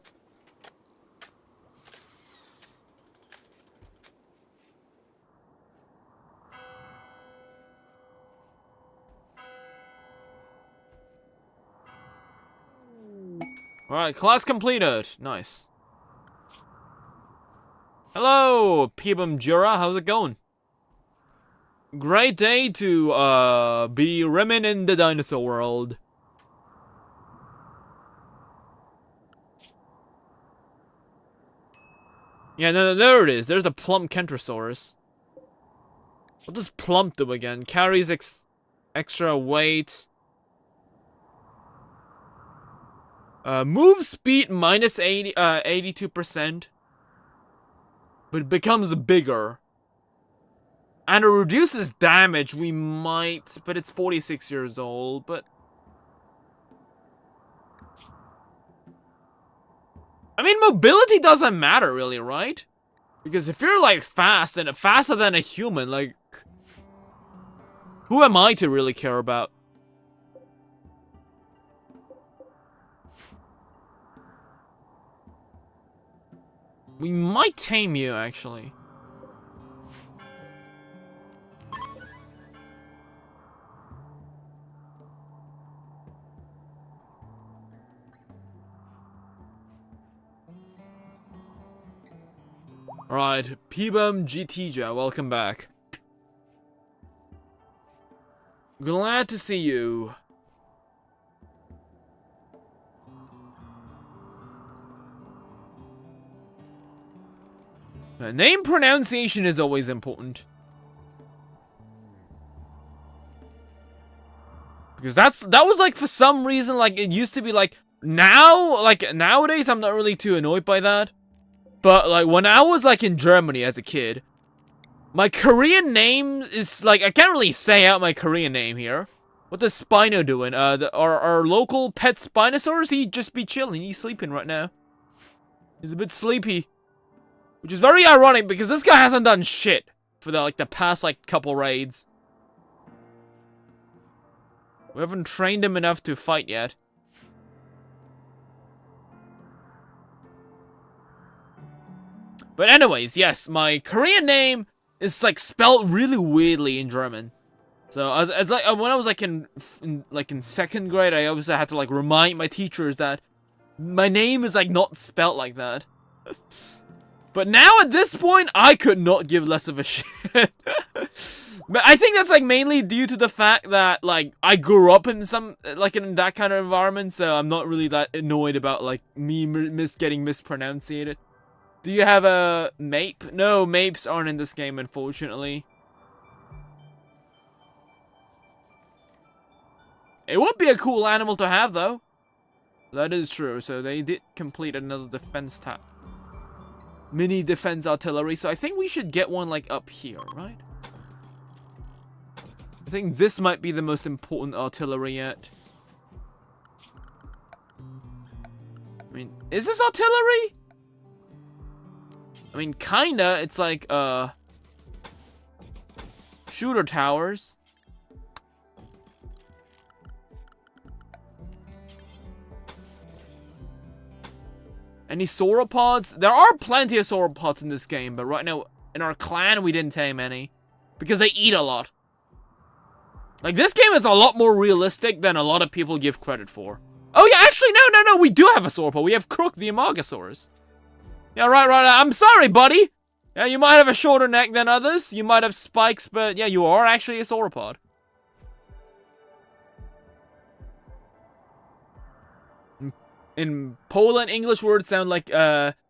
Alright, class completed. Nice. Hello, Pibum Jura. How's it going? Great day to be rimming in the dinosaur world. Yeah, no, there it is. There's the plump Kentrosaurus. What does plump do again? Carries extra weight. Move speed minus 82%. But it becomes bigger. And it reduces damage, we might, but it's 46 years old, but... I mean, mobility doesn't matter really, right? Because if you're like fast and faster than a human, like... who am I to really care about? We might tame you, actually. Alright, Pibum GTja, welcome back. Glad to see you. Name pronunciation is always important. Because that was like, for some reason, like, it used to be like, now, like, nowadays I'm not really too annoyed by that. But like, when I was like in Germany as a kid, my Korean name is like, I can't really say out my Korean name here. What is Spino doing? Our local pet Spinosaurus, he'd just be chilling. He's sleeping right now. He's a bit sleepy. Which is very ironic because this guy hasn't done shit for the past like couple raids. We haven't trained him enough to fight yet. But anyways, yes, my Korean name is like spelled really weirdly in German. So as like when I was like in second grade, I always had to like remind my teachers that my name is like not spelled like that. But now at this point, I could not give less of a shit. But I think that's like mainly due to the fact that like I grew up in some like in that kind of environment, so I'm not really that annoyed about like me getting mispronounced. Do you have a Mape? No, Mapes aren't in this game, unfortunately. It would be a cool animal to have, though. That is true. So they did complete another defense tab. Mini defense artillery. So I think we should get one like up here, right? I think this might be the most important artillery yet. I mean, is this artillery? I mean, kinda. It's like, shooter towers. Any sauropods? There are plenty of sauropods in this game, but right now, in our clan, we didn't tame any. Because they eat a lot. Like, this game is a lot more realistic than a lot of people give credit for. Oh yeah, actually, no, we do have a sauropod. We have Crook the Amogasaurus. Yeah, right, I'm sorry, buddy. Yeah, you might have a shorter neck than others. You might have spikes, but yeah, you are actually a sauropod. In Poland, English words sound like,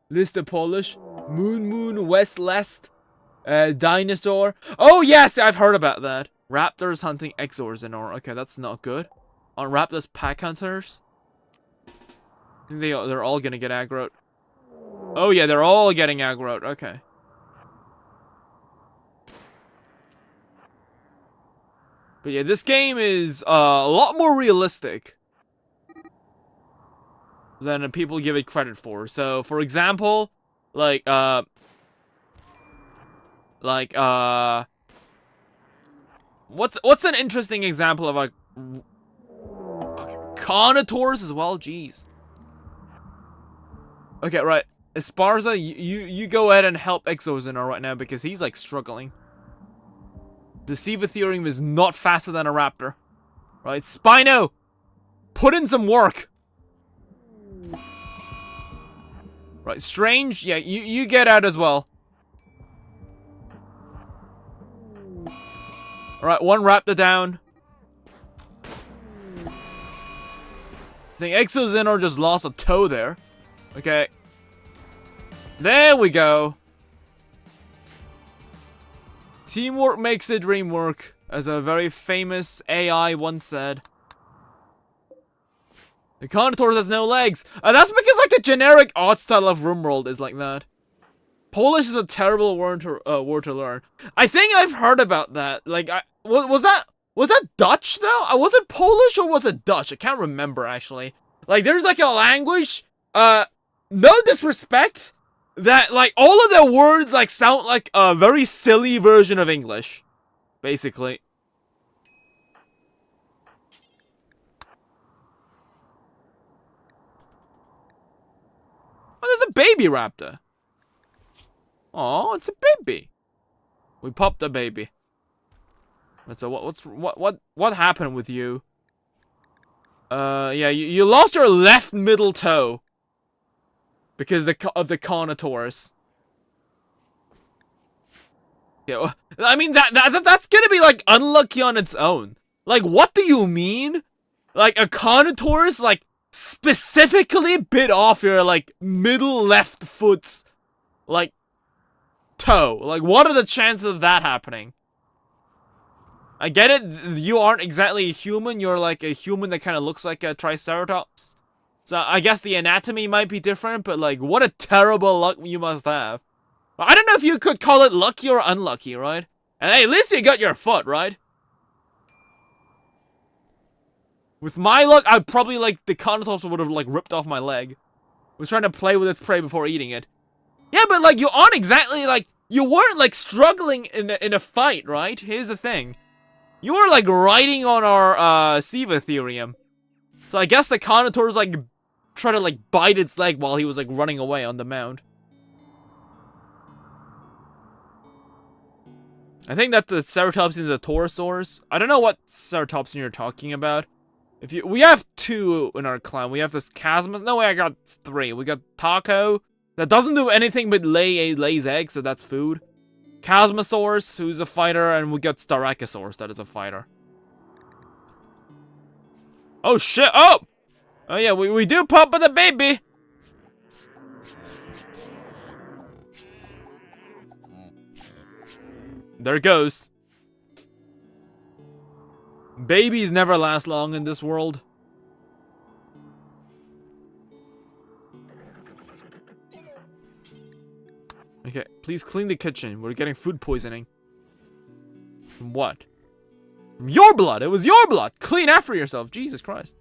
list of Polish. Moon, west, dinosaur. Oh, yes, I've heard about that. Raptors hunting Exorzanor. Okay, that's not good. On Raptors pack hunters. I think they're all gonna get aggroed. Oh, yeah, they're all getting aggroed. Okay. But yeah, this game is, a lot more realistic than people give it credit for. So, for example, what's an interesting example of Carnivores as well? Jeez. Okay, right. Esparza, you go ahead and help Exorzanor right now because he's like struggling. The Sevatherium is not faster than a raptor. Right, Spino! Put in some work! Right, Strange, yeah, you get out as well. Alright, one raptor down. I think Exorzanor just lost a toe there. Okay. There we go. Teamwork makes the dream work, as a very famous AI once said. The Carnivores has no legs. That's because like the generic art style of Rimworld is like that. Polish is a terrible word to learn. I think I've heard about that. Like, was that Dutch though? Was it Polish or was it Dutch? I can't remember actually. Like, there's like a language. No disrespect. That like all of their words like sound like a very silly version of English, basically. Oh, there's a baby raptor. Oh, it's a baby. We popped a baby. So what happened with you? Yeah, you lost your left middle toe because of the Carnivores. Yeah, I mean that's gonna be like unlucky on its own. Like, what do you mean? Like a Carnivores like specifically bit off your like middle left foot's like toe. Like, what are the chances of that happening? I get it, you aren't exactly a human, you're like a human that kind of looks like a triceratops. So I guess the anatomy might be different, but like, what a terrible luck you must have. I don't know if you could call it lucky or unlucky, right? And hey, at least you got your foot, right? With my luck, I'd probably like, the Carnivores would have like ripped off my leg. Was trying to play with its prey before eating it. Yeah, but like, you aren't exactly like, you weren't like struggling in a fight, right? Here's the thing. You were like riding on our Siva theorem. So I guess the Carnivores like try to like bite its leg while he was like running away on the mound. I think that the Ceratopsian is a Torosaurus. I don't know what Ceratopsian you're talking about. We have 2 in our clan. We have this Chasmus. No way, I got 3. We got Taco. That doesn't do anything but lays eggs, so that's food. Chasmosaurus, who's a fighter, and we got Styracosaurus, that is a fighter. Oh shit! Oh! Oh yeah, we do pop with a baby! There it goes. Babies never last long in this world. Okay, please clean the kitchen. We're getting food poisoning. From what? From your blood! It was your blood! Clean after yourself! Jesus Christ.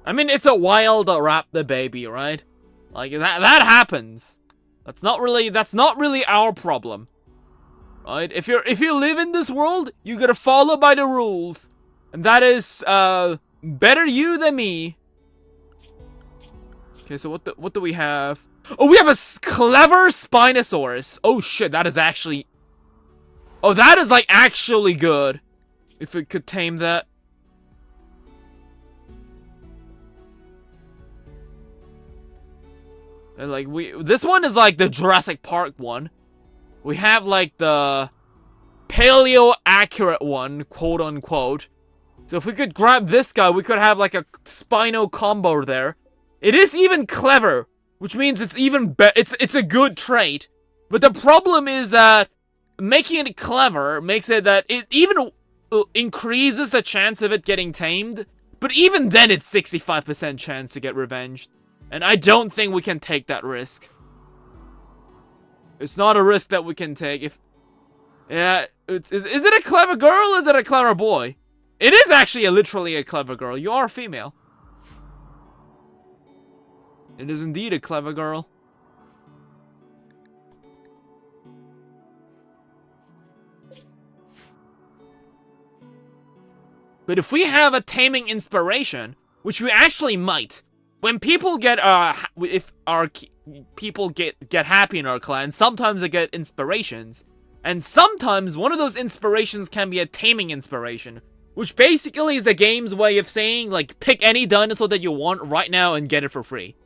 I mean, it's a wild raptor baby, right? Like, that happens. That's not really our problem. Right? If you live in this world, you gotta follow by the rules. And that is, better you than me. Okay, so what do we have? Oh, we have a clever Spinosaurus. Oh shit, that is actually... Oh, that is like actually good. If it could tame that. And like this one is like the Jurassic Park one. We have like the paleo accurate one, quote unquote. So if we could grab this guy, we could have like a Spino combo there. It is even clever, which means it's even better. It's a good trait. But the problem is that making it clever makes it that it even increases the chance of it getting tamed. But even then, it's 65% chance to get revenged. And I don't think we can take that risk. It's not a risk that we can take. Is it a clever girl or is it a clever boy? It is actually literally a clever girl. You are female. It is indeed a clever girl. But if we have a taming inspiration, which we actually might, when people get if our people get happy in our clan, sometimes they get inspirations, and sometimes one of those inspirations can be a taming inspiration, which basically is the game's way of saying like pick any dinosaur that you want right now and get it for free.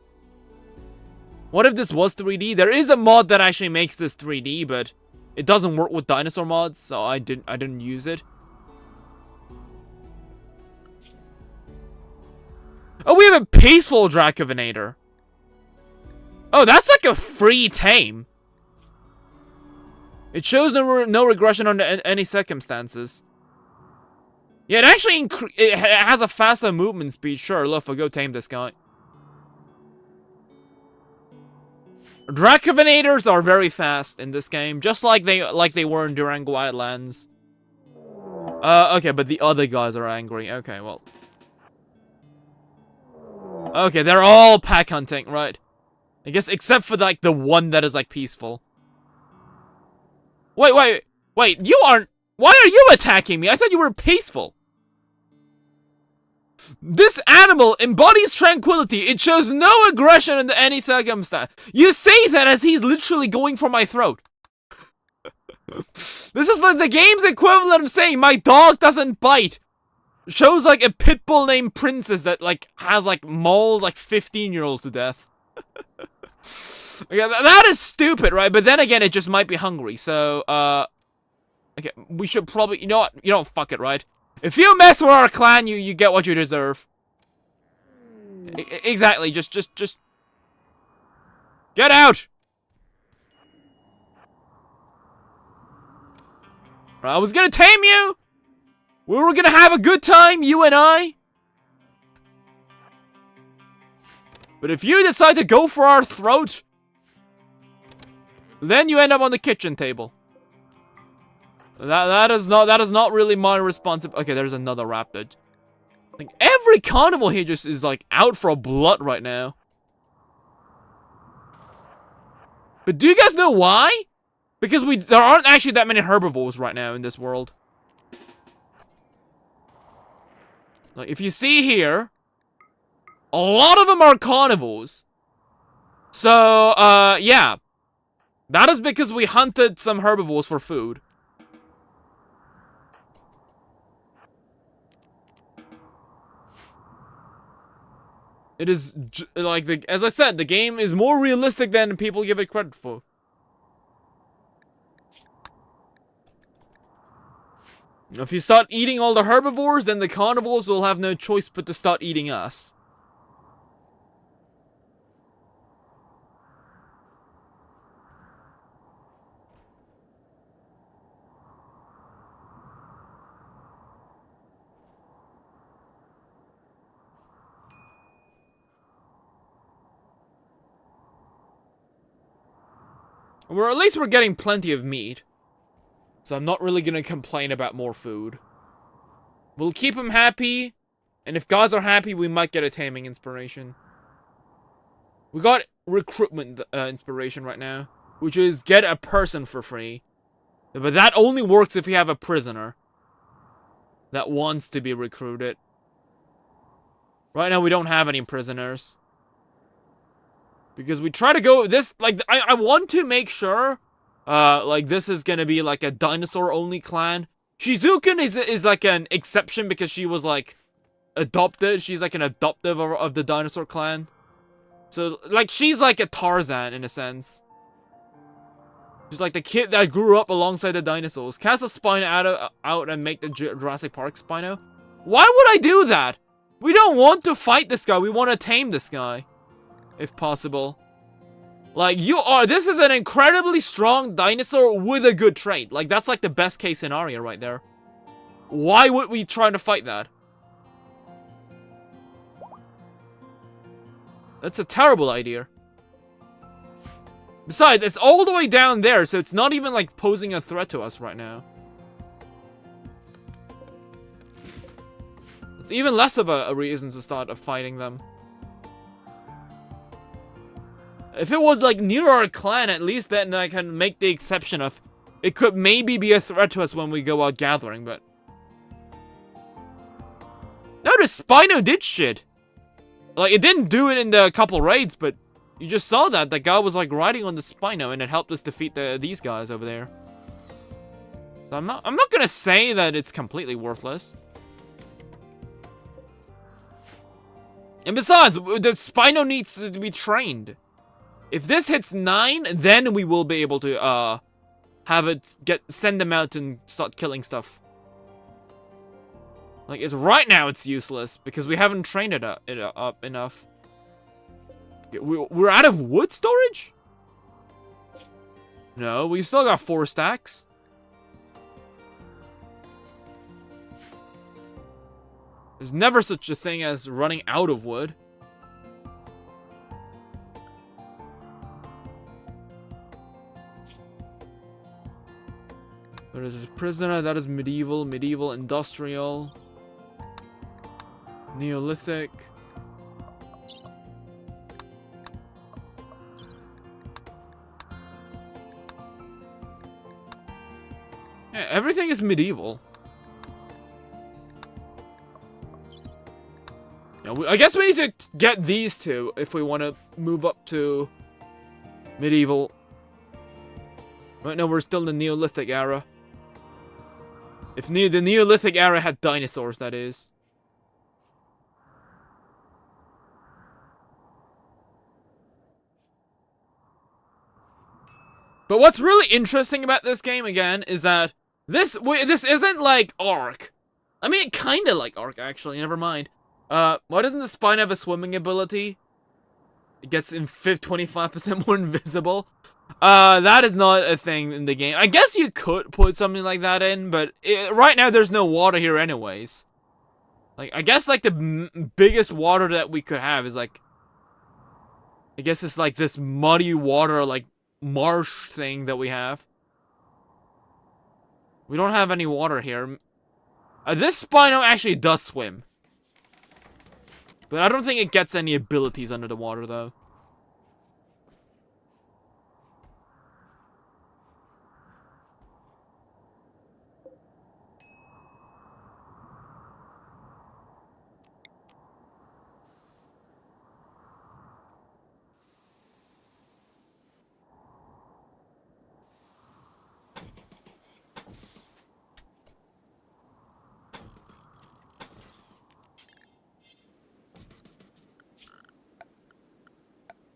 What if this was 3D? There is a mod that actually makes this 3D, but it doesn't work with dinosaur mods, so I didn't use it. Oh, we have a peaceful Dracovinator. Oh, that's like a free tame. It shows no regression under any circumstances. Yeah, it actually it has a faster movement speed. Sure, Lopho, go tame this guy. Dracovinators are very fast in this game, just like they were in Durango Wildlands. Okay, but the other guys are angry. Okay, well. Okay, they're all pack hunting, right? I guess except for like the one that is like peaceful. Wait, you aren't... Why are you attacking me? I thought you were peaceful. This animal embodies tranquility. It shows no aggression under any circumstance. You say that as he's literally going for my throat. This is like the game's equivalent of saying my dog doesn't bite. Shows like a pit bull named Princess that like has like mauled like 15-year-olds to death. Yeah, that is stupid, right? But then again, it just might be hungry. So, Okay, we should probably... You know what? You don't fuck it, right? If you mess with our clan, you get what you deserve. Exactly. Just... Get out! I was gonna tame you! We were gonna have a good time, you and I! But if you decide to go for our throat, then you end up on the kitchen table. That is not really my responsibility. Okay, there's another raptor. Like every carnival here just is like out for blood right now. But do you guys know why? Because there aren't actually that many herbivores right now in this world. Like if you see here, a lot of them are carnivores. So, yeah. That is because we hunted some herbivores for food. It is, like, as I said, the game is more realistic than people give it credit for. If you start eating all the herbivores, then the carnivores will have no choice but to start eating us. Or at least we're getting plenty of meat. So I'm not really gonna complain about more food. We'll keep them happy. And if gods are happy, we might get a taming inspiration. We got recruitment inspiration right now. Which is get a person for free. But that only works if you have a prisoner that wants to be recruited. Right now we don't have any prisoners. Because we try to go this, like, I want to make sure, like, this is gonna be, like, a dinosaur-only clan. Shizuken is, like, an exception because she was, like, adopted. She's, like, an adoptive of the dinosaur clan. So, like, she's, like, a Tarzan, in a sense. She's, like, the kid that grew up alongside the dinosaurs. Cast a Spino out and make the Jurassic Park Spino. Why would I do that? We don't want to fight this guy. We want to tame this guy. If possible. Like, this is an incredibly strong dinosaur with a good trait. Like, that's like the best case scenario right there. Why would we try to fight that? That's a terrible idea. Besides, it's all the way down there, so it's not even like posing a threat to us right now. It's even less of a reason to start fighting them. If it was, like, near our clan, at least then I can make the exception of... It could maybe be a threat to us when we go out gathering, but... No, the Spino did shit! Like, it didn't do it in the couple raids, but... You just saw that. The guy was, like, riding on the Spino, and it helped us defeat these guys over there. So I'm not gonna say that it's completely worthless. And besides, the Spino needs to be trained. If this hits 9, then we will be able to, have it send them out and start killing stuff. Like, right now it's useless, because we haven't trained it up enough. We're out of wood storage? No, we still got 4 stacks. There's never such a thing as running out of wood. There is a prisoner, that is medieval, industrial, Neolithic. Yeah, everything is medieval. Yeah, I guess we need to get these two if we want to move up to medieval. Right now we're still in the Neolithic era. If the Neolithic era had dinosaurs, that is. But what's really interesting about this game, again, is that This isn't like Ark. I mean, kinda like Ark, actually, never mind. Why doesn't the Spine have a swimming ability? It gets 25% more invisible. That is not a thing in the game. I guess you could put something like that in, but right now there's no water here anyways. Like, I guess, like, the biggest water that we could have is, like, I guess it's, like, this muddy water, like, marsh thing that we have. We don't have any water here. This Spino actually does swim. But I don't think it gets any abilities under the water, though.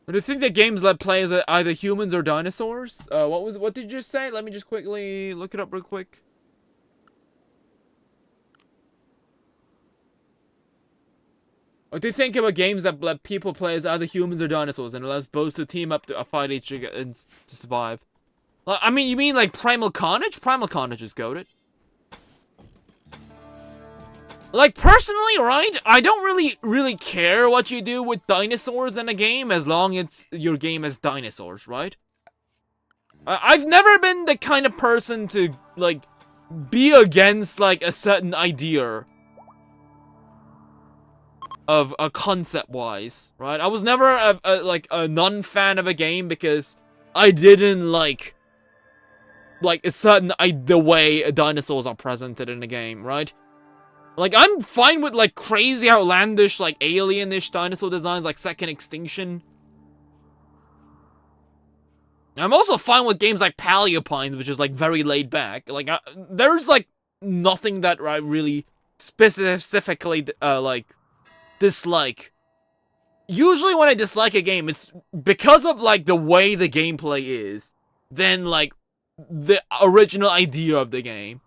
Do you think that games let play as either humans or dinosaurs? What did you just say? Let me just quickly look it up real quick. What do you think about games that let people play as either humans or dinosaurs and allows both to team up to fight each other and to survive? I mean, you mean like Primal Carnage? Primal Carnage is goated. Like, personally, right? I don't really care what you do with dinosaurs in a game as long as your game has dinosaurs, right? I've never been the kind of person to, like, be against, like, a certain idea of a concept-wise, right? I was never, a non-fan of a game because I didn't like a certain, the way dinosaurs are presented in a game, right? Like, I'm fine with, like, crazy, outlandish, like, alien-ish dinosaur designs, like Second Extinction. I'm also fine with games like Paleopines, which is, like, very laid back. Like, there's, like, nothing that I really specifically, like, dislike. Usually when I dislike a game, it's because of, like, the way the gameplay is, than, like, the original idea of the game.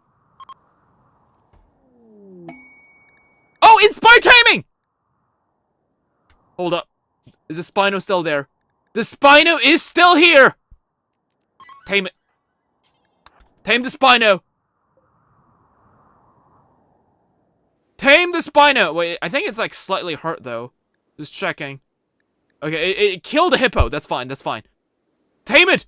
Oh, Inspire Taming! Hold up. Is the Spino still there? The Spino is still here! Tame it. Tame the Spino. Tame the Spino! Wait, I think it's like slightly hurt though. Just checking. Okay, it killed a hippo. That's fine, that's fine. Tame it!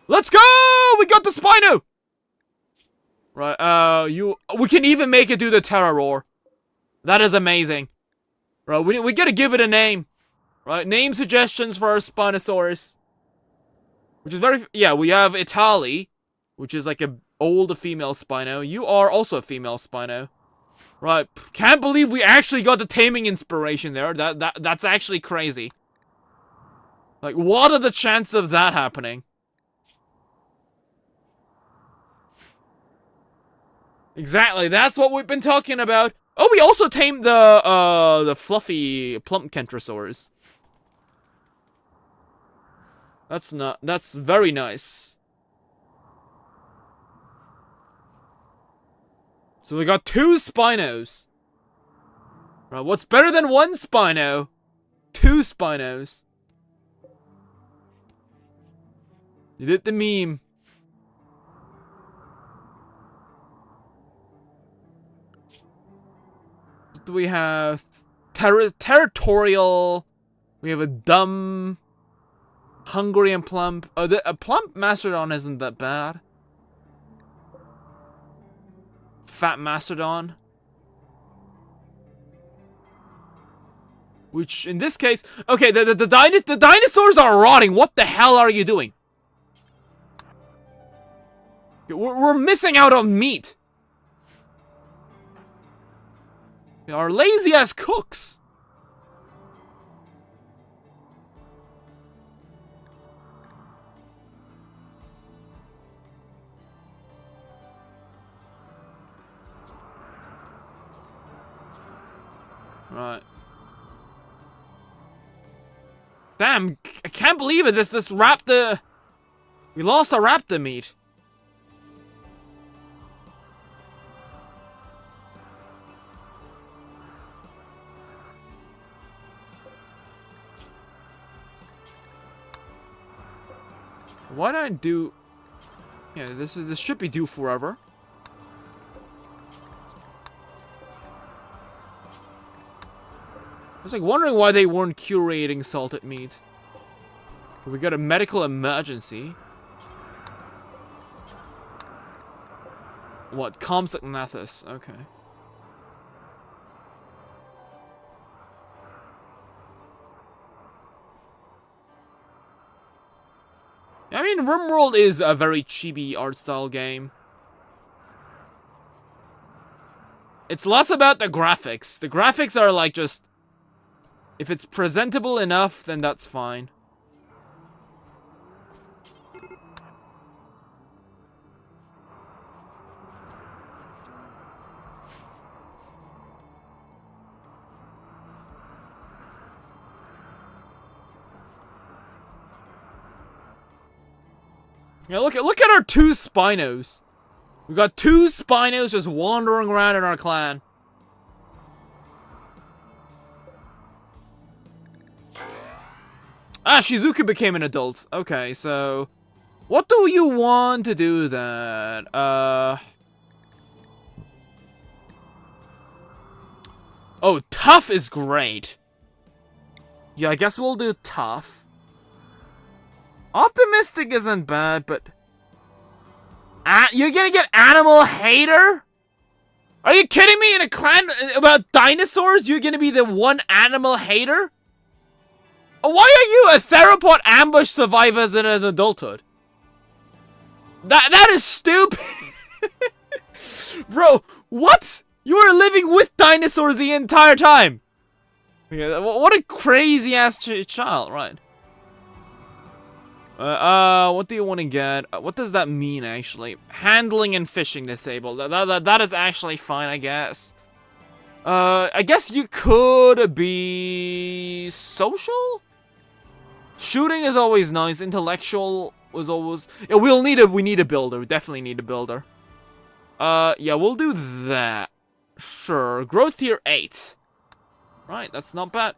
Let's go! We got the Spino! Right, we can even make it do the Terror Roar. That is amazing. Right, we gotta give it a name. Right, name suggestions for our Spinosaurus. Which is very, yeah, we have Itali, which is like a old female Spino. You are also a female Spino. Right, can't believe we actually got the taming inspiration there. That's actually crazy. Like, what are the chances of that happening? Exactly, that's what we've been talking about. Oh, we also tamed the fluffy plump Kentrosaurs. That's very nice. So we got 2 Spinos. Right, what's better than 1 Spino? 2 Spinos. You did the meme. Do we have territorial? We have a dumb, hungry, and plump. Oh, a plump mastodon isn't that bad. Fat mastodon, which in this case, okay, the dinosaurs are rotting. What the hell are you doing? We're missing out on meat. They are lazy as cooks. Right. Damn, I can't believe it. This raptor. We lost our raptor meat. Why don't I do... Yeah, this should be due forever. I was like wondering why they weren't curating salted meat. But we got a medical emergency. What? Compsognathus. Okay. I mean, Rimworld is a very chibi art style game. It's less about the graphics. The graphics are like just... If it's presentable enough, then that's fine. Yeah, look at our 2 Spinos. We got 2 Spinos just wandering around in our clan. Ah, Shizuka became an adult. Okay, so... What do you want to do then? Oh, tough is great. Yeah, I guess we'll do tough. Optimistic isn't bad, but... you're gonna get Animal Hater? Are you kidding me? In a clan about dinosaurs, you're gonna be the one Animal Hater? Why are you a theropod ambush survivor in an adulthood? That is stupid. Bro, what? You were living with dinosaurs the entire time. Yeah, what a crazy ass child, right? What do you want to get? What does that mean, actually? Handling and fishing disabled. That is actually fine, I guess. I guess you could be... social? Shooting is always nice. Intellectual was always... Yeah, we need a builder. We definitely need a builder. Yeah, we'll do that. Sure. Growth tier 8. Right, that's not bad.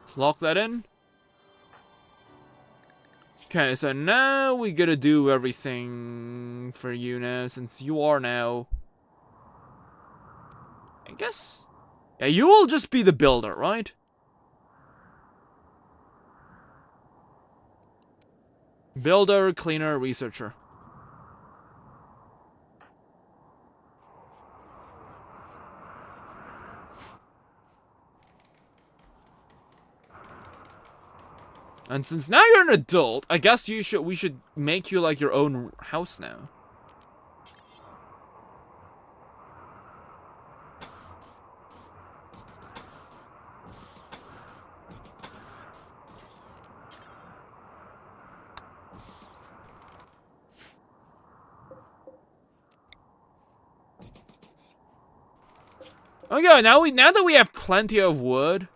Let's lock that in. Okay, so now we gotta do everything for you now, since you are now... I guess... Yeah, you will just be the builder, right? Builder, cleaner, researcher. And since now you're an adult, I guess we should make you like your own house now. Okay, now that we have plenty of wood.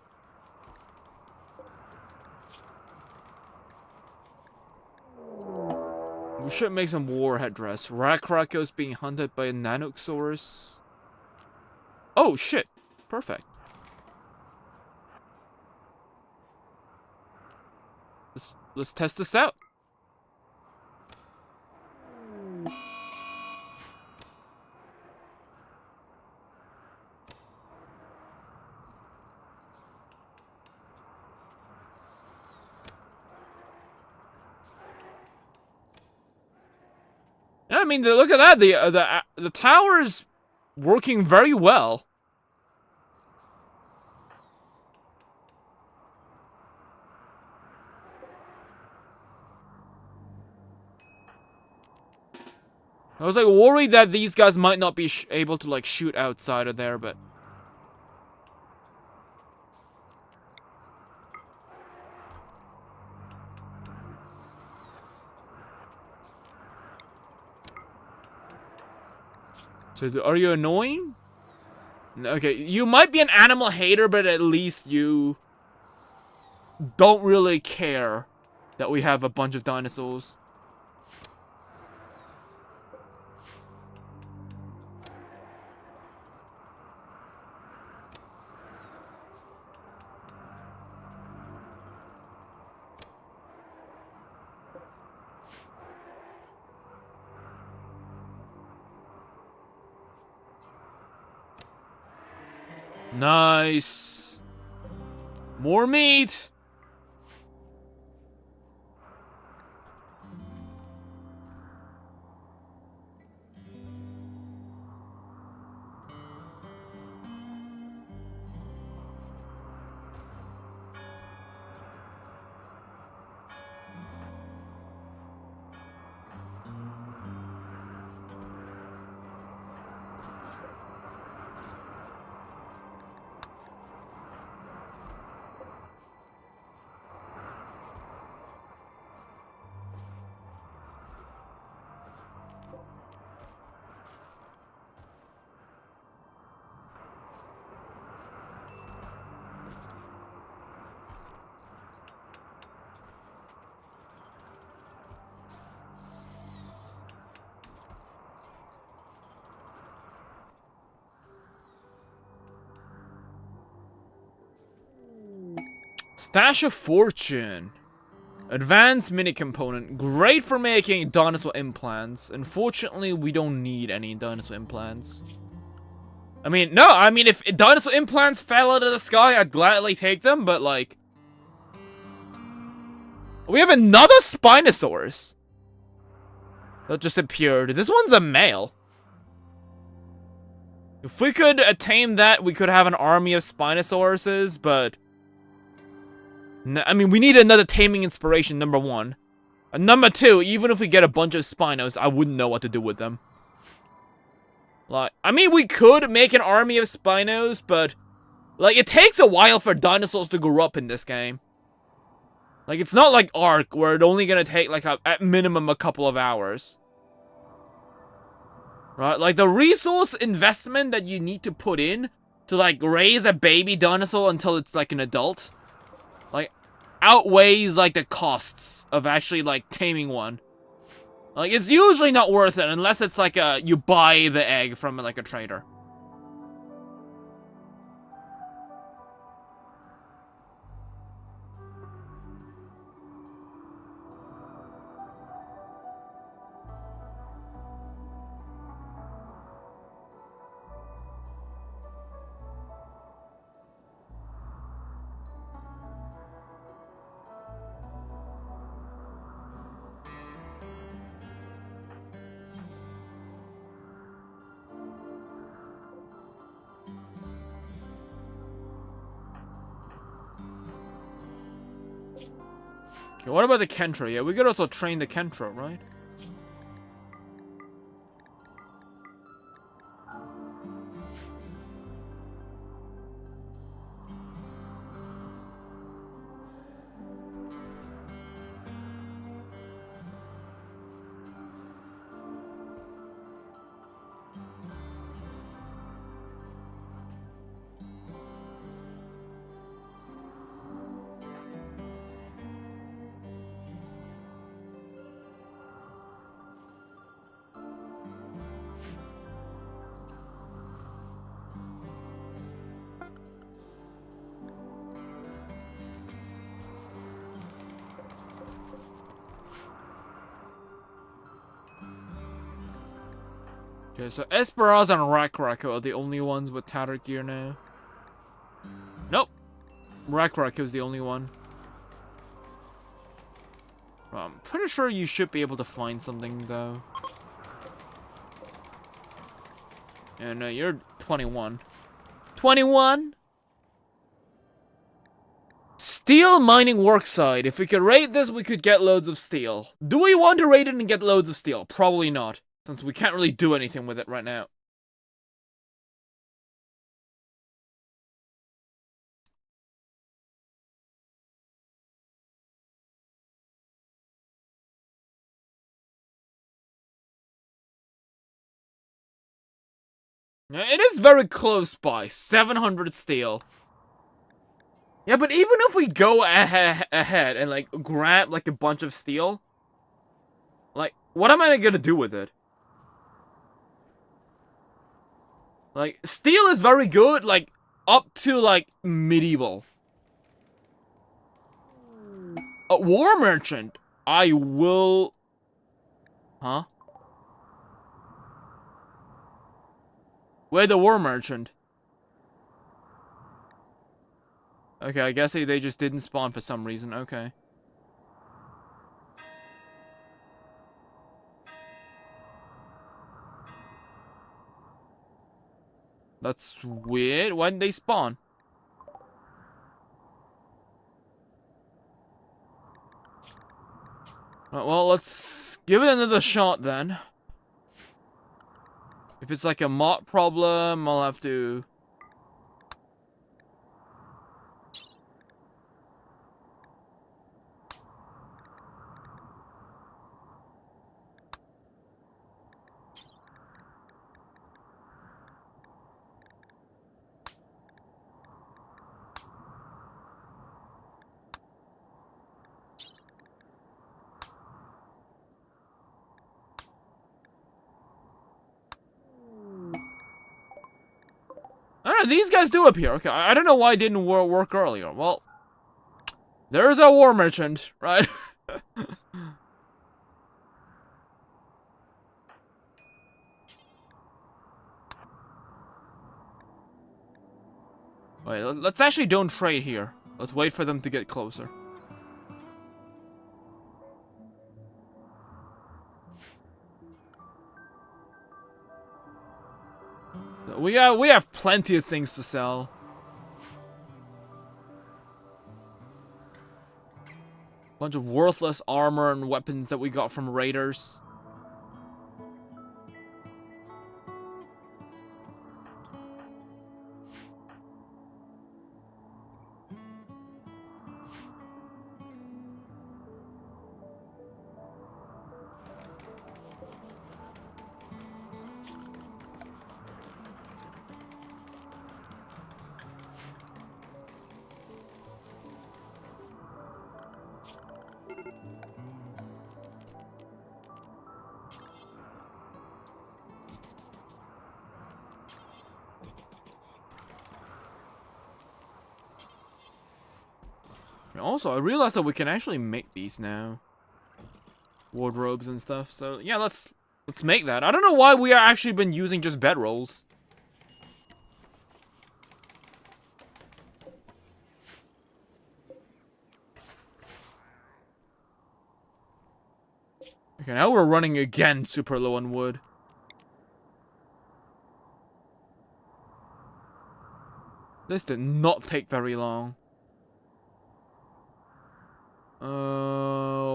We should make some warhead dress. Rakrakos being hunted by a Nanosaurus. Oh shit. Perfect. Let's test this out. I mean, look at that. The tower is working very well. I was like worried that these guys might not be able to like shoot outside of there, but. So, are you annoying? Okay, you might be an animal hater, but at least you don't really care that we have a bunch of dinosaurs. Nice. More meat. Stash of Fortune. Advanced mini component. Great for making dinosaur implants. Unfortunately, we don't need any dinosaur implants. I mean, no, I mean, if dinosaur implants fell out of the sky, I'd gladly take them, but like... We have another Spinosaurus that just appeared. This one's a male. If we could attain that, we could have an army of Spinosauruses, but... No, I mean, we need another taming inspiration, number one. And number two, even if we get a bunch of Spinos, I wouldn't know what to do with them. Like, I mean, we could make an army of Spinos, but... Like, it takes a while for dinosaurs to grow up in this game. Like, it's not like Ark, where it's only gonna take, like, at minimum a couple of hours. Right? Like, the resource investment that you need to put in to, like, raise a baby dinosaur until it's, like, an adult... Like, outweighs, like, the costs of actually, like, taming one. Like, it's usually not worth it unless it's, like, you buy the egg from, like, a trader. Okay, what about the Kentro? Yeah, we could also train the Kentro, right? Okay, so Esperaz and Rakrako are the only ones with tattered gear now. Nope. Rakrako is the only one. Well, I'm pretty sure you should be able to find something, though. And you're 21. 21? Steel mining worksite. If we could raid this, we could get loads of steel. Do we want to raid it and get loads of steel? Probably not, since we can't really do anything with it right now. It is very close by. 700 steel. Yeah, but even if we go ahead and, like, grab, like, a bunch of steel, like, what am I gonna do with it? Like, steel is very good, like, up to, like, medieval. A war merchant. I will... Huh? Where the war merchant? Okay, I guess they just didn't spawn for some reason. Okay. That's weird. Why didn't they spawn? Well, let's give it another shot then. If it's like a mod problem, I'll have to... I don't know, these guys do appear. Okay, I don't know why it didn't work earlier. Well, there's a war merchant, right? Wait, let's actually don't trade here. Let's wait for them to get closer. We have plenty of things to sell. Bunch of worthless armor and weapons that we got from raiders. Also, I realized that we can actually make these now. Wardrobes and stuff. So, yeah, let's make that. I don't know why we are actually been using just bedrolls. Okay, now we're running again super low on wood. This did not take very long.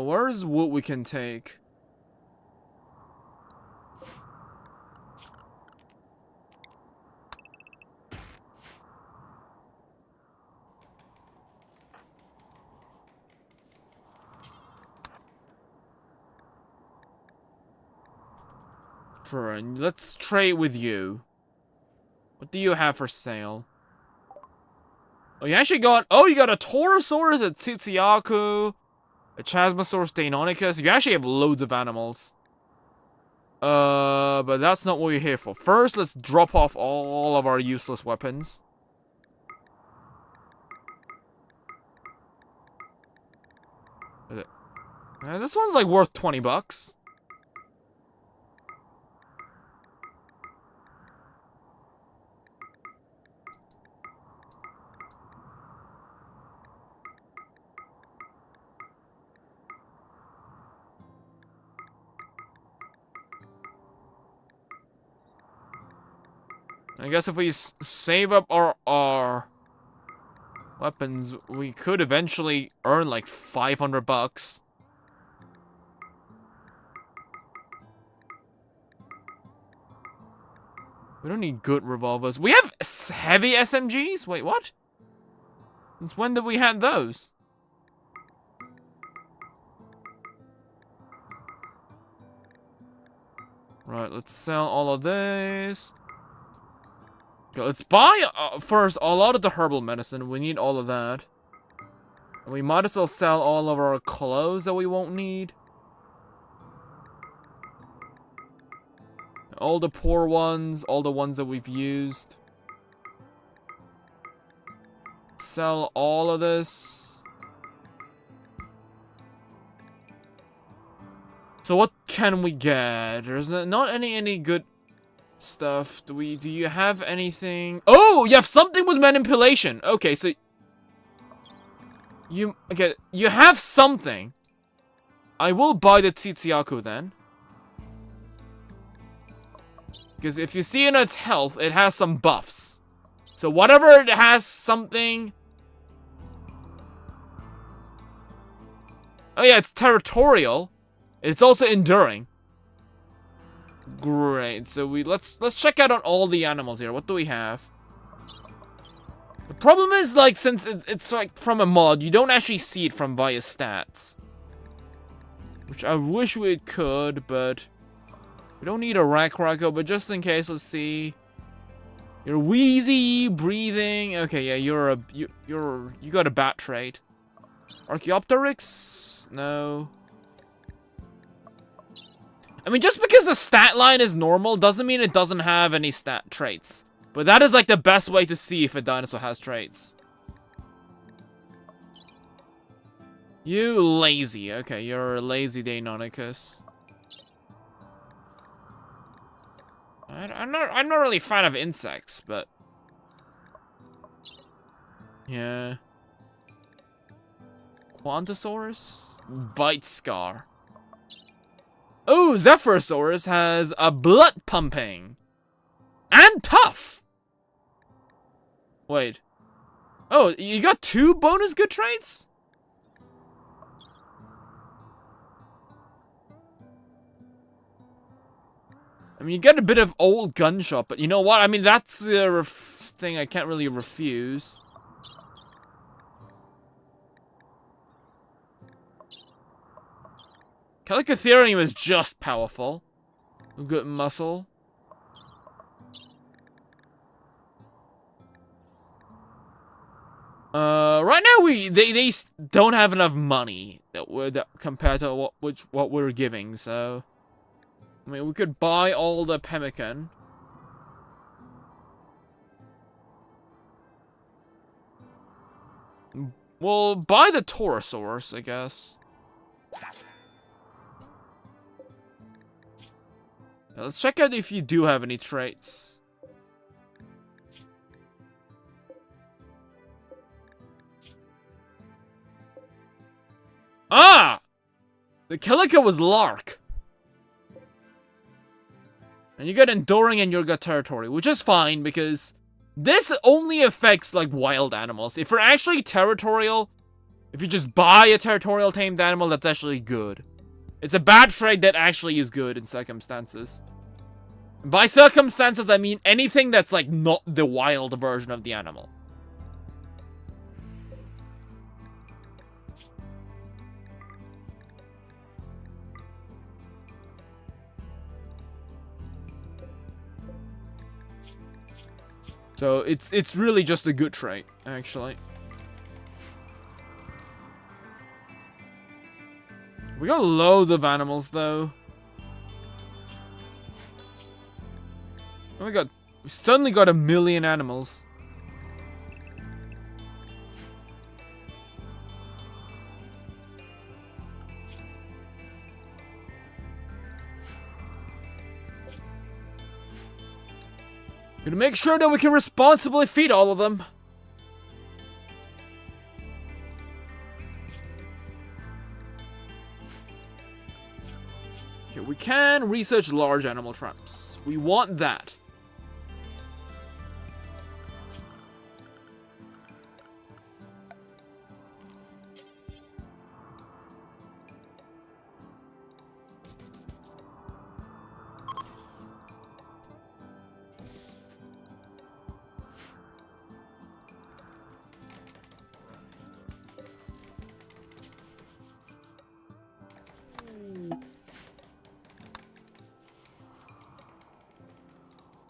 Where's wood we can take? Let's trade with you. What do you have for sale? Oh, you actually got... Oh, you got a Taurosaurus, a Tsitsiaku, a Chasmosaurus Deinonychus. You actually have loads of animals. But that's not what we're here for. First, let's drop off all of our useless weapons. This one's like worth 20 bucks. I guess if we save up our weapons, we could eventually earn like 500 bucks. We don't need good revolvers. We have heavy SMGs? Wait, what? Since when did we have those? Right, let's sell all of this. Okay, let's buy first a lot of the herbal medicine. We need all of that. We might as well sell all of our clothes that we won't need. All the poor ones, all the ones that we've used. Sell all of this. So what can we get? There's not any good stuff. Do you have anything? Oh, you have something with manipulation. Okay, so you have something. I will buy the Tsitsiaku then. Because if you see in its health, it has some buffs. So whatever it has something. Oh yeah, it's territorial. It's also enduring. Great. So let's check out on all the animals here. What do we have? The problem is, like, since it's like from a mod, you don't actually see it from via stats. Which I wish we could, but we don't need a Rakrako, but just in case, let's see. You're wheezy, breathing. Okay, yeah, you got a bat trait. Archaeopteryx? No. I mean, just because the stat line is normal doesn't mean it doesn't have any stat traits. But that is like the best way to see if a dinosaur has traits. You lazy. Okay, you're a lazy Deinonychus. I'm not really a fan of insects, but yeah. Quantosaurus? Bite Scar. Oh, Zephyrosaurus has a blood pumping. And tough. Wait. Oh, you got 2 bonus good traits? I mean, you get a bit of old gunshot, but you know what? I mean, that's a thing I can't really refuse. Calicotherium is just powerful. Good muscle. Right now they don't have enough money compared to what we're giving, so I mean we could buy all the pemmican. We'll buy the Taurosaurus, I guess. Now, let's check out if you do have any traits. Ah! The Calico was Lark. And you got Enduring and you got Territory, which is fine because this only affects like wild animals. If you're actually territorial, if you just buy a territorial tamed animal, that's actually good. It's a bad trait that actually is good in circumstances. By circumstances, I mean anything that's like not the wild version of the animal. So it's really just a good trait, actually. We got loads of animals though. Oh my god, we suddenly got 1 million animals. Gonna make sure that we can responsibly feed all of them. Okay, we can research large animal traps. We want that.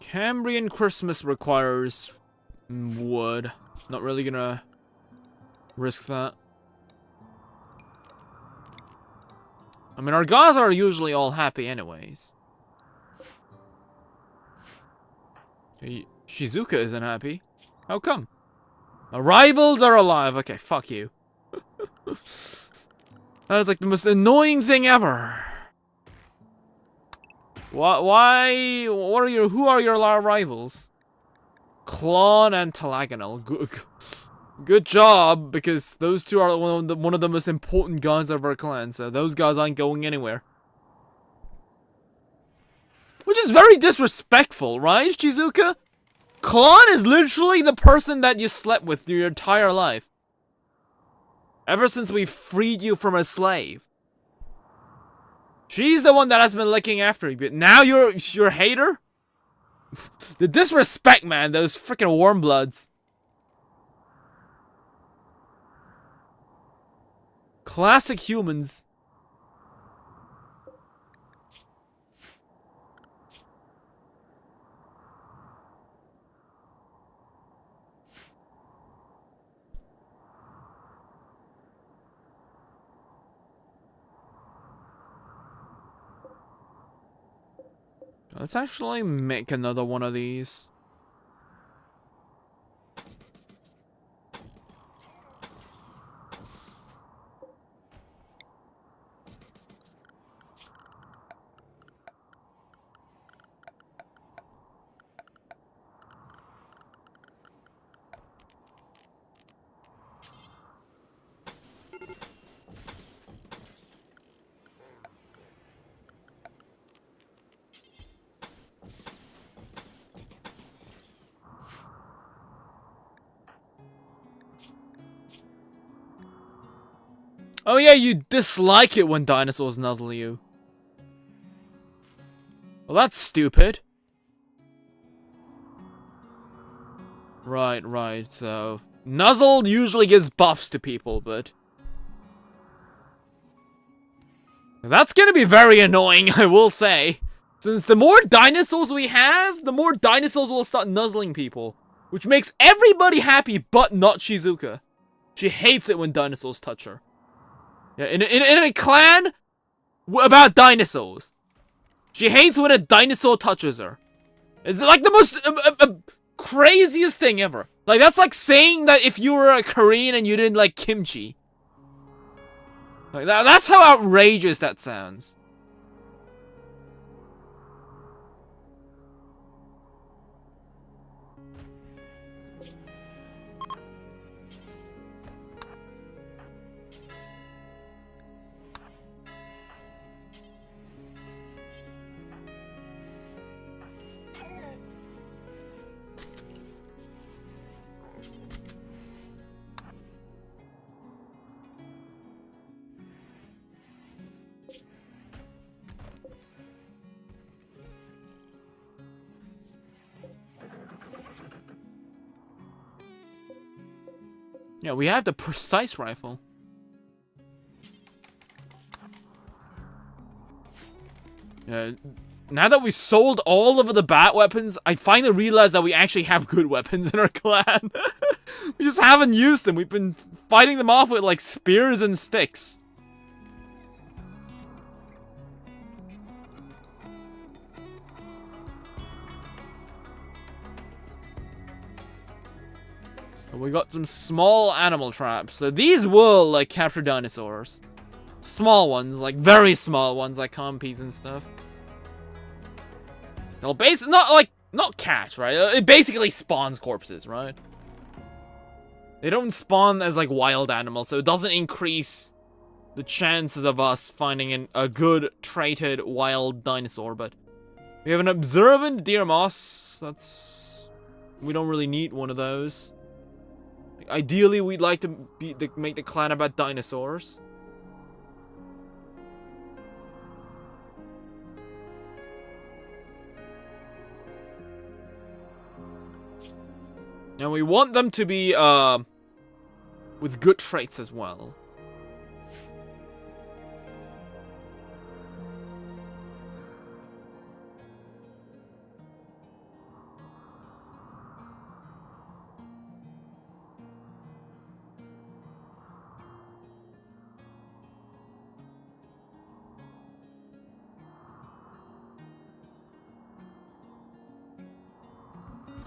Cambrian Christmas requires wood. Not really gonna risk that. I mean, our guys are usually all happy anyways. Shizuka isn't happy. How come? Our rivals are alive. Okay, fuck you. That is like the most annoying thing ever. Why? What are your? Who are your rivals? Klon and Talagonal. Good job, because those two are one of the most important guys of our clan. So those guys aren't going anywhere. Which is very disrespectful, right, Shizuka? Klon is literally the person that you slept with through your entire life. Ever since we freed you from a slave. She's the one that has been looking after you, but now you're a hater? The disrespect, man, those freaking warm bloods. Classic humans. Let's actually make another one of these. Oh yeah, you dislike it when dinosaurs nuzzle you. Well, that's stupid. Right, so... Nuzzle usually gives buffs to people, but... That's gonna be very annoying, I will say. Since the more dinosaurs we have, the more dinosaurs will start nuzzling people. Which makes everybody happy, but not Shizuka. She hates it when dinosaurs touch her. Yeah, in a clan about dinosaurs. She hates when a dinosaur touches her. It's like the most craziest thing ever. Like, that's like saying that if you were a Korean and you didn't like kimchi. Like, that's how outrageous that sounds. Yeah, we have the precise rifle. Yeah, now that we sold all of the bad weapons, I finally realized that we actually have good weapons in our clan. We just haven't used them. We've been fighting them off with, like, spears and sticks. We got some small animal traps. So these will, like, capture dinosaurs. Small ones, like, very small ones, like compies and stuff. They'll not catch, right? It basically spawns corpses, right? They don't spawn as, like, wild animals, so it doesn't increase the chances of us finding a good, traded, wild dinosaur, but... We have an observant deer moss. That's... We don't really need one of those. Ideally, we'd like to make the clan about dinosaurs. And we want them to be, with good traits as well.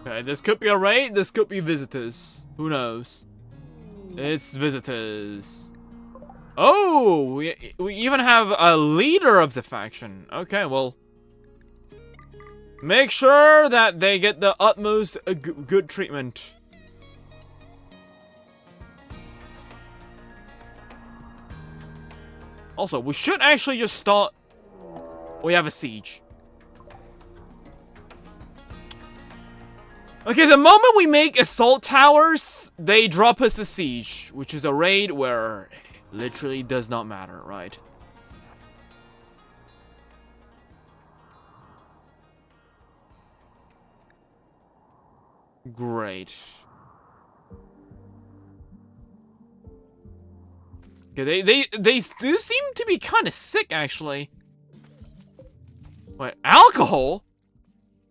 Okay, this could be a raid, this could be visitors. Who knows? It's visitors. Oh, we even have a leader of the faction. Okay, well. Make sure that they get the utmost good treatment. Also, we should actually just start. We have a siege. Okay, the moment we make assault towers, they drop us a siege, which is a raid where it literally does not matter, right? Great. Okay, they do seem to be kind of sick, actually. Wait, alcohol?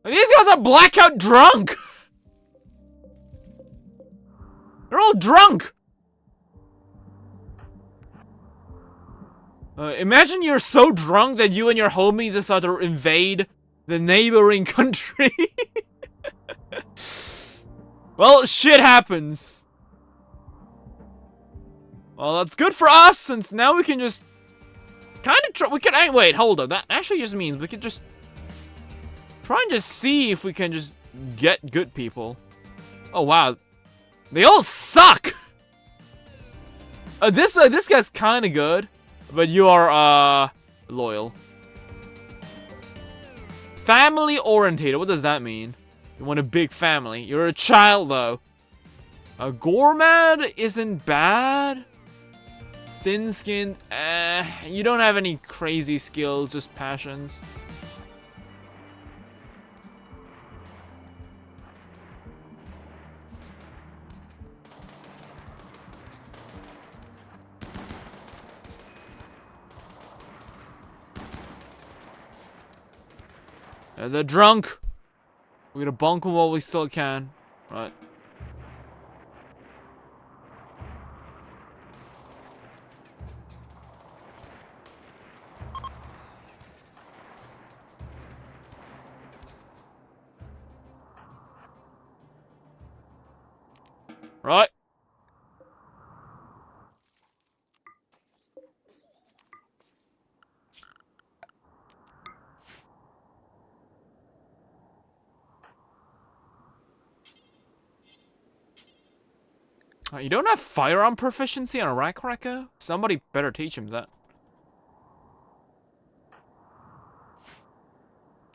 These guys are blackout drunk! They're all drunk! Imagine you're so drunk that you and your homies decide to invade the neighboring country. Well, shit happens. Well, that's good for us, since now we can just kind of try. We can wait, hold on. That actually just means we can just try and just see if we can just get good people. Oh wow, they all suck. This guy's kind of good, but you are loyal. Family orientated. What does that mean? You want a big family. You're a child though. A gourmand isn't bad. Thin-skinned, you don't have any crazy skills, just passions. They're drunk. We're gonna bonk them while we still can. Right. Right. You don't have firearm proficiency on a rack wrecker? Somebody better teach him that.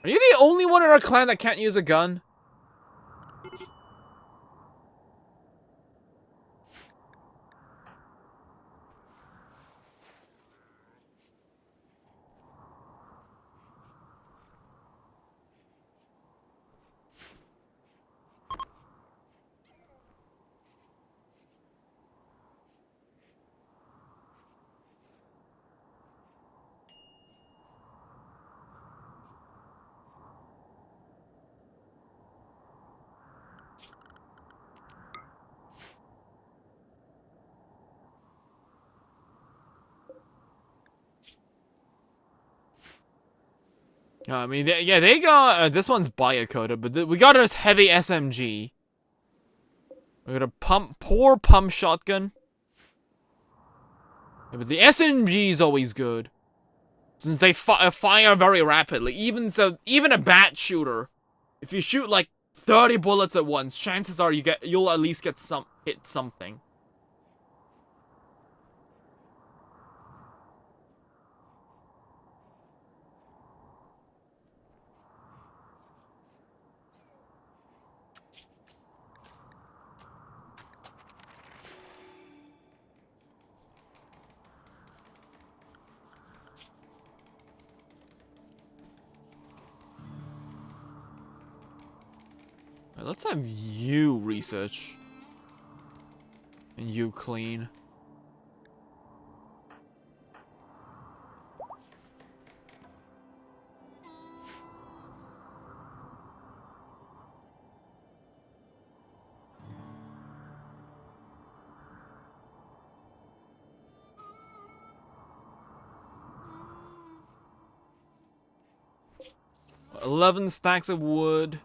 Are you the only one in our clan that can't use a gun? I mean, they got this one's biocoded, but we got this heavy SMG. We got a poor pump shotgun. Yeah, but the SMG is always good, since they fire very rapidly. Even a bat shooter, if you shoot like 30 bullets at once, chances are you'll at least hit something. Let's have you research. And you clean. $11 stacks of wood.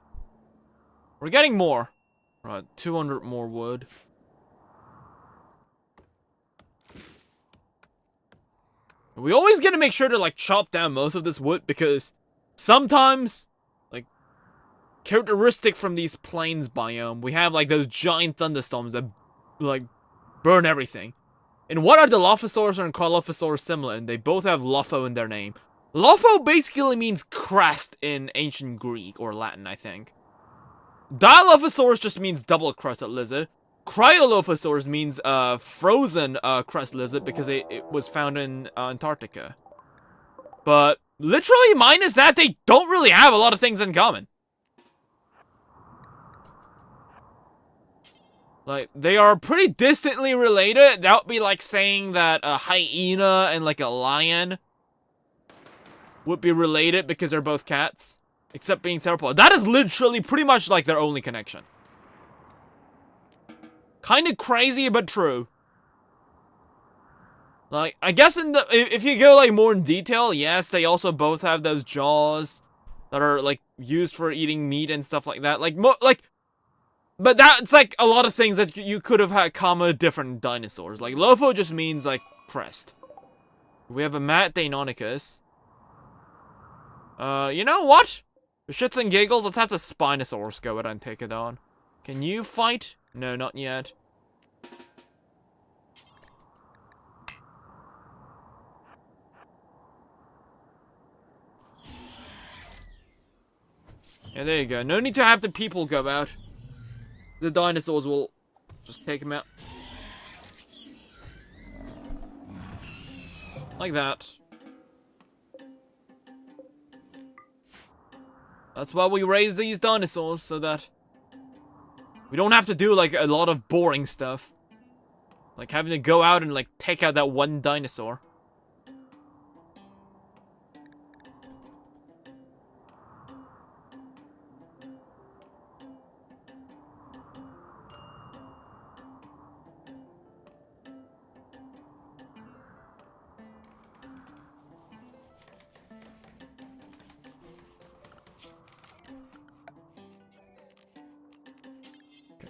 We're getting more. Right, 200 more wood. We always gotta make sure to, like, chop down most of this wood because sometimes, like, characteristic from these plains biome, we have, like, those giant thunderstorms that, like, burn everything. And what are the Lophosaurs and Carnivores similar? And they both have Lopho in their name. Lopho basically means crest in ancient Greek or Latin, I think. Dilophosaurus just means double-crested lizard. Cryolophosaurus means frozen crest lizard because it was found in Antarctica. But literally minus that, they don't really have a lot of things in common. Like, they are pretty distantly related. That would be like saying that a hyena and like a lion would be related because they're both cats. Except being theropod. That is literally pretty much like their only connection. Kind of crazy, but true. Like, I guess if you go like more in detail, yes, they also both have those jaws that are like used for eating meat and stuff like that. But that's like a lot of things that you could have had common with different dinosaurs. Like Lopho just means like crest. We have a Mat Deinonychus. You know what? For shits and giggles, let's have the Spinosaurus go ahead and take it on. Can you fight? No, not yet. Yeah, there you go. No need to have the people go out. The dinosaurs will just take him out. Like that. That's why we raise these dinosaurs, so that we don't have to do, like, a lot of boring stuff. Like, having to go out and, like, take out that one dinosaur.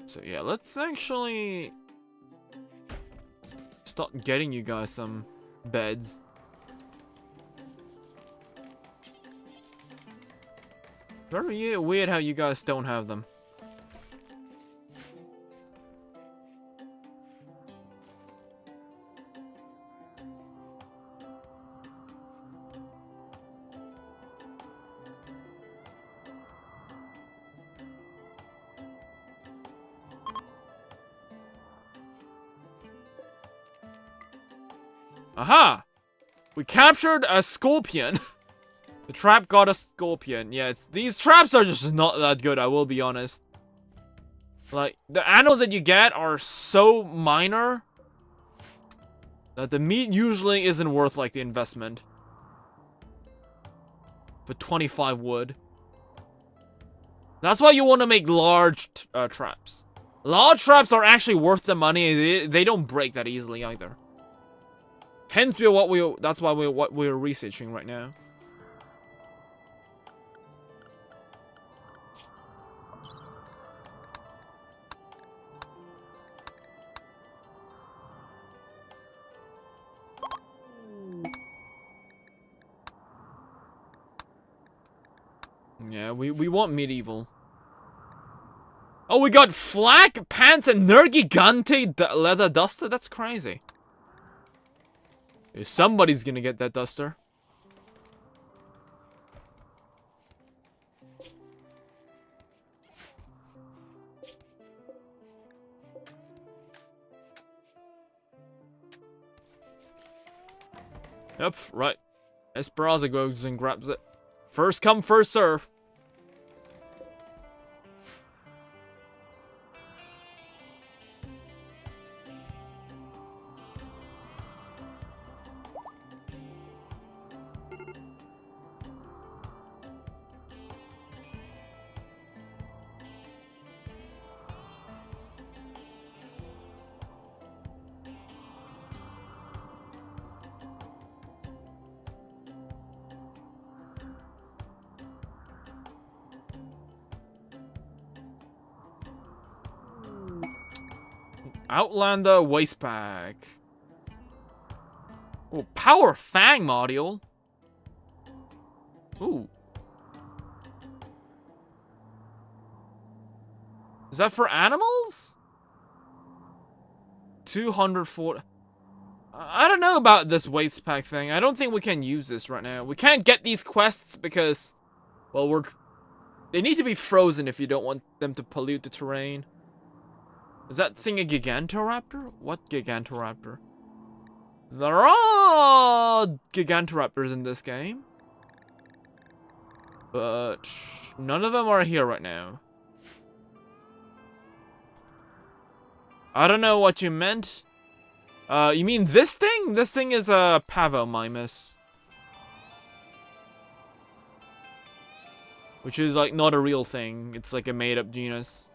So yeah, let's actually start getting you guys some beds. Very weird how you guys don't have them. Aha! We captured a scorpion. The trap got a scorpion. Yeah, these traps are just not that good, I will be honest. Like, the animals that you get are so minor that the meat usually isn't worth, like, the investment. For 25 wood. That's why you want to make large traps. Large traps are actually worth the money. They don't break that easily either. Hence, that's why what we're researching right now. Yeah, we want medieval. Oh, we got flak pants and Nergigante leather duster? That's crazy. Somebody's gonna get that duster. Yep, right. Esperanza goes and grabs it. First come, first serve. Outlander waste pack. Oh, power fang module. Ooh. Is that for animals? 240. I don't know about this waste pack thing. I don't think we can use this right now. We can't get these quests because, well, they need to be frozen if you don't want them to pollute the terrain. Is that thing a Gigantoraptor? What Gigantoraptor? There are Gigantoraptors in this game. But none of them are here right now. I don't know what you meant. You mean this thing? This thing is a Pavomimus. Which is like not a real thing. It's like a made-up genus.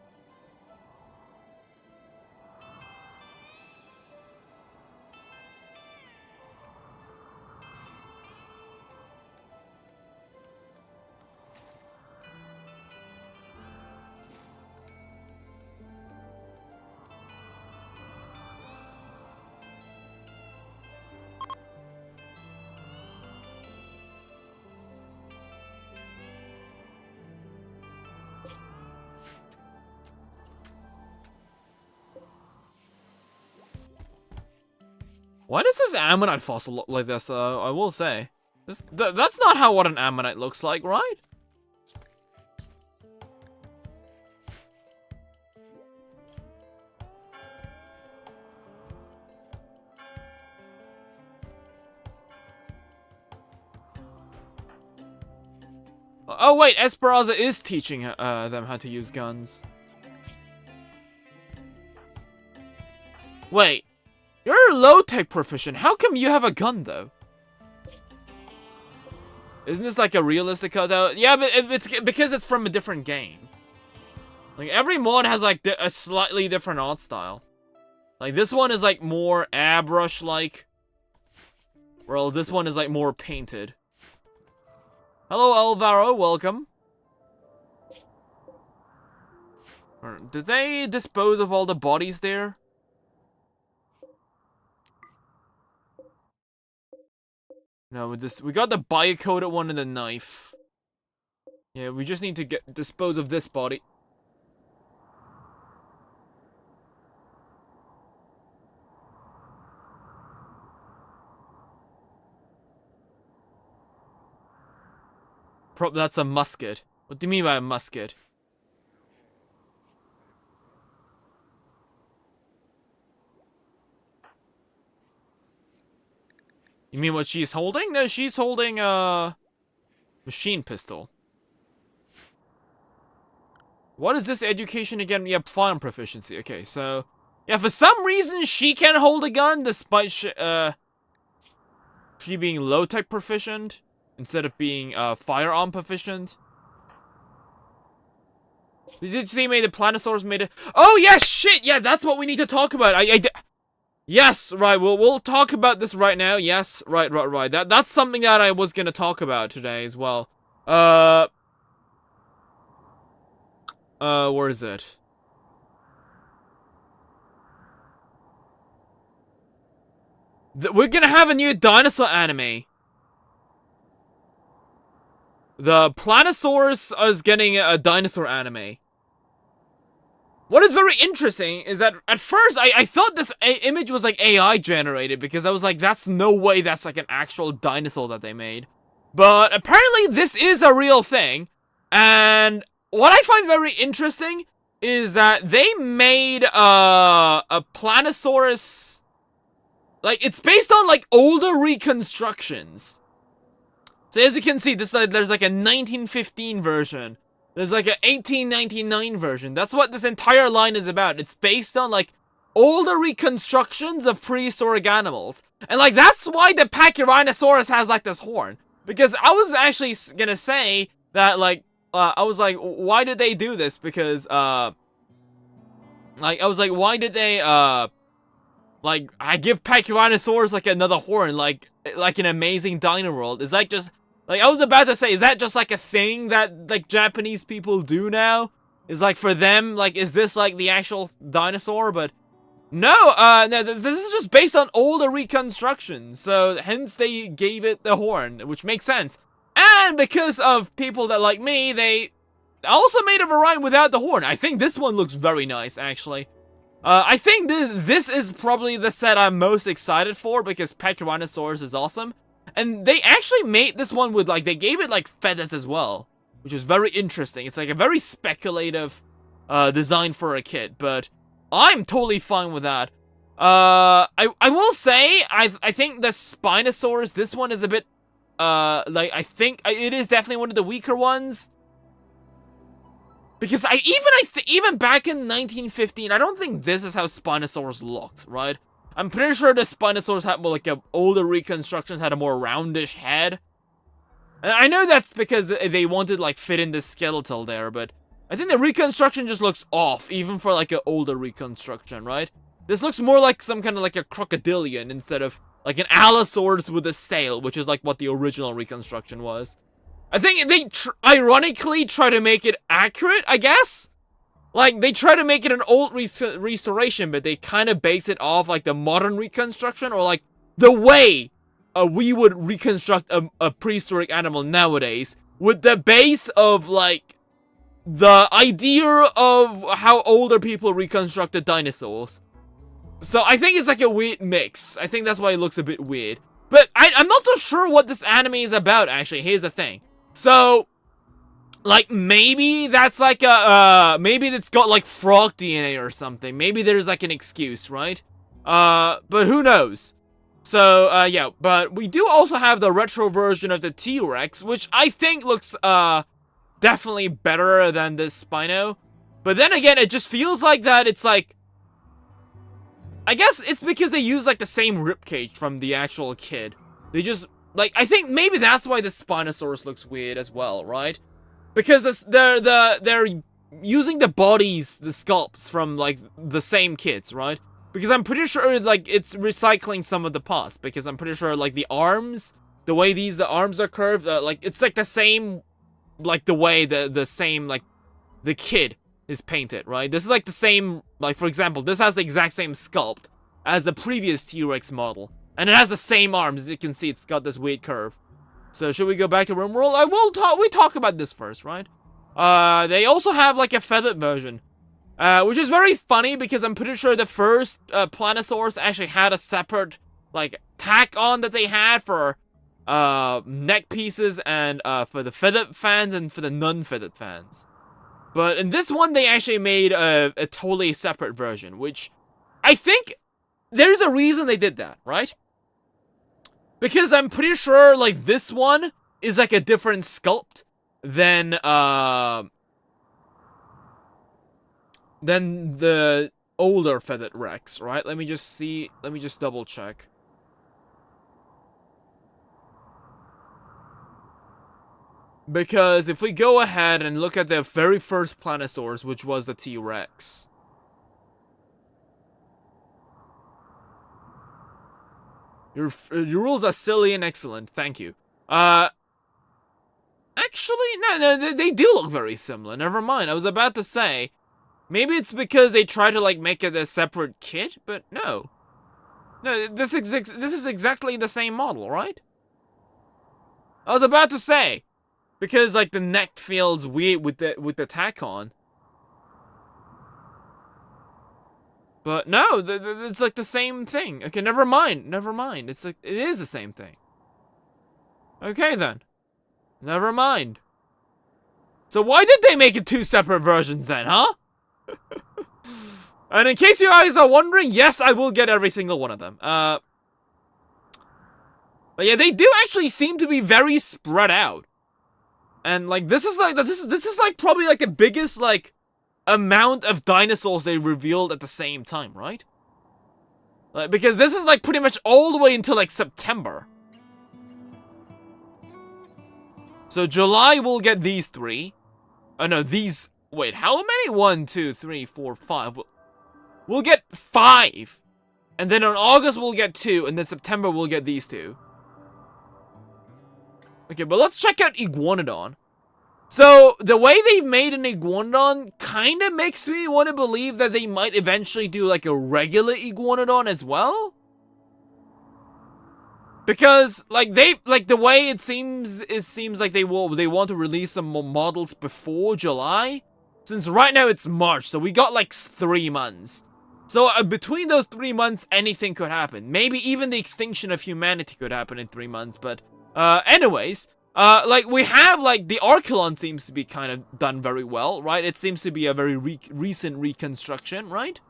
Why does this ammonite fossil look like this, I will say? That's not how what an ammonite looks like, right? Oh wait, Esperanza is teaching them how to use guns. Wait. You're low-tech proficient. How come you have a gun, though? Isn't this like a realistic cutout? Yeah, but it's because it's from a different game. Like, every mod has, like, a slightly different art style. Like, this one is, like, more airbrush-like. While this one is, like, more painted. Hello, Alvaro. Welcome. Did they dispose of all the bodies there? No, we got the biocoded one and the knife. Yeah, we just need to dispose of this body. That's a musket. What do you mean by a musket? You mean what she's holding? No, she's holding a machine pistol. What is this education again? Yeah, firearm proficiency. Okay, so yeah, for some reason she can hold a gun despite she being low-tech proficient instead of being firearm proficient. Did you see the Planosaurs made it? Oh yeah, shit. Yeah, that's what we need to talk about. Yes, right, we'll talk about this right now. Yes, right. That's something that I was gonna talk about today as well. Where is it? We're gonna have a new dinosaur anime. The Planosaurus is getting a dinosaur anime. What is very interesting is that at first I thought this image was like AI generated because I was like, that's no way that's like an actual dinosaur that they made. But apparently this is a real thing. And what I find very interesting is that they made a Planosaurus. Like, it's based on like older reconstructions. So as you can see, there's like a 1915 version. There's like an 1899 version. That's what this entire line is about. It's based on like older reconstructions of prehistoric animals. And like that's why the Pachyrhinosaurus has like this horn. Because I was actually gonna say that like, I was like, why did they do this? Because, like, I was like, why did they, like, I give Pachyrhinosaurus like another horn, like an amazing Dino World. Is that just... Like, I was about to say, is that just, like, a thing that, like, Japanese people do now? Is, like, for them, like, is this, like, the actual dinosaur? But No, this is just based on older reconstructions, so hence they gave it the horn, which makes sense. And because of people that like me, they also made a variant without the horn. I think this one looks very nice, actually. I think this is probably the set I'm most excited for, because Pet Tyrannosaurus is awesome. And they actually made this one with, like, they gave it, like, feathers as well, which is very interesting. It's, like, a very speculative design for a kid, but I'm totally fine with that. I will say, I think the Spinosaurus, this one is a bit, like, I think it is definitely one of the weaker ones. Because even back in 1915, I don't think this is how Spinosaurus looked, right? I'm pretty sure the Spinosaurus had more, like, older reconstructions had a more roundish head. And I know that's because they wanted, like, fit in the skeletal there, but I think the reconstruction just looks off, even for, like, an older reconstruction, right? This looks more like some kind of, like, a crocodilian instead of, like, an Allosaurus with a sail, which is, like, what the original reconstruction was. I think they ironically try to make it accurate, I guess? Like, they try to make it an old restoration, but they kind of base it off, like, the modern reconstruction, or, like, the way we would reconstruct a prehistoric animal nowadays, with the base of, like, the idea of how older people reconstructed dinosaurs. So I think it's, like, a weird mix. I think that's why it looks a bit weird. But I'm not so sure what this anime is about, actually. Here's the thing. So, like, maybe that's like maybe it's got, like, frog DNA or something. Maybe there's, like, an excuse, right? But who knows? So, yeah, but we do also have the retro version of the T-Rex, which I think looks, definitely better than this Spino. But then again, it just feels like that it's, like, I guess it's because they use, like, the same ribcage from the actual kid. They just, like, I think maybe that's why the Spinosaurus looks weird as well, right? Because they're using the bodies, the sculpts from, like, the same kids, right? Because I'm pretty sure, like, it's recycling some of the parts. Because I'm pretty sure, like, the arms, the way the arms are curved, like, it's, like, the same, like, the way the same, like, the kid is painted, right? This is, like, the same, like, for example, this has the exact same sculpt as the previous T-Rex model. And it has the same arms, as you can see, it's got this weird curve. So, should we go back to Rimworld? We talk about this first, right? They also have, like, a feathered version. Which is very funny, because I'm pretty sure the first, Planosaurus actually had a separate, like, tack on that they had for, neck pieces and, for the feathered fans and for the non-feathered fans. But in this one, they actually made a totally separate version, which I think there's a reason they did that, right? Because I'm pretty sure, like, this one is, like, a different sculpt than the older feathered Rex, right? Let me just double check. Because if we go ahead and look at the very first Planosaurus, which was the T-Rex. Your rules are silly and excellent, thank you. Actually, no, they do look very similar, never mind. I was about to say, maybe it's because they try to, like, make it a separate kit, but no. No, this is exactly the same model, right? I was about to say, because, like, the neck feels weird with the tack on. But no, it's like the same thing. Okay, never mind. It's like, it is the same thing. Okay then. Never mind. So why did they make it two separate versions then, huh? And in case you guys are wondering, yes, I will get every single one of them. But yeah, they do actually seem to be very spread out. And, like, this is like probably, like, the biggest, like, amount of dinosaurs they revealed at the same time, right? Like, because this is, like, pretty much all the way until, like, September. So July we'll get these three. Oh no, these, wait, how many? 1, 2, 3, 4, 5. We'll get 5. And then on August we'll get 2, and then September we'll get these 2. Okay, but let's check out Iguanodon. So, the way they've made an Iguanodon kind of makes me want to believe that they might eventually do, like, a regular Iguanodon as well? Because, like, the way it seems like they want to release some more models before July. Since right now it's March, so we got, like, 3 months. So, between those 3 months, anything could happen. Maybe even the extinction of humanity could happen in 3 months, but, anyways... like, we have, like, the Archelon seems to be kind of done very well, right? It seems to be a very recent reconstruction, right?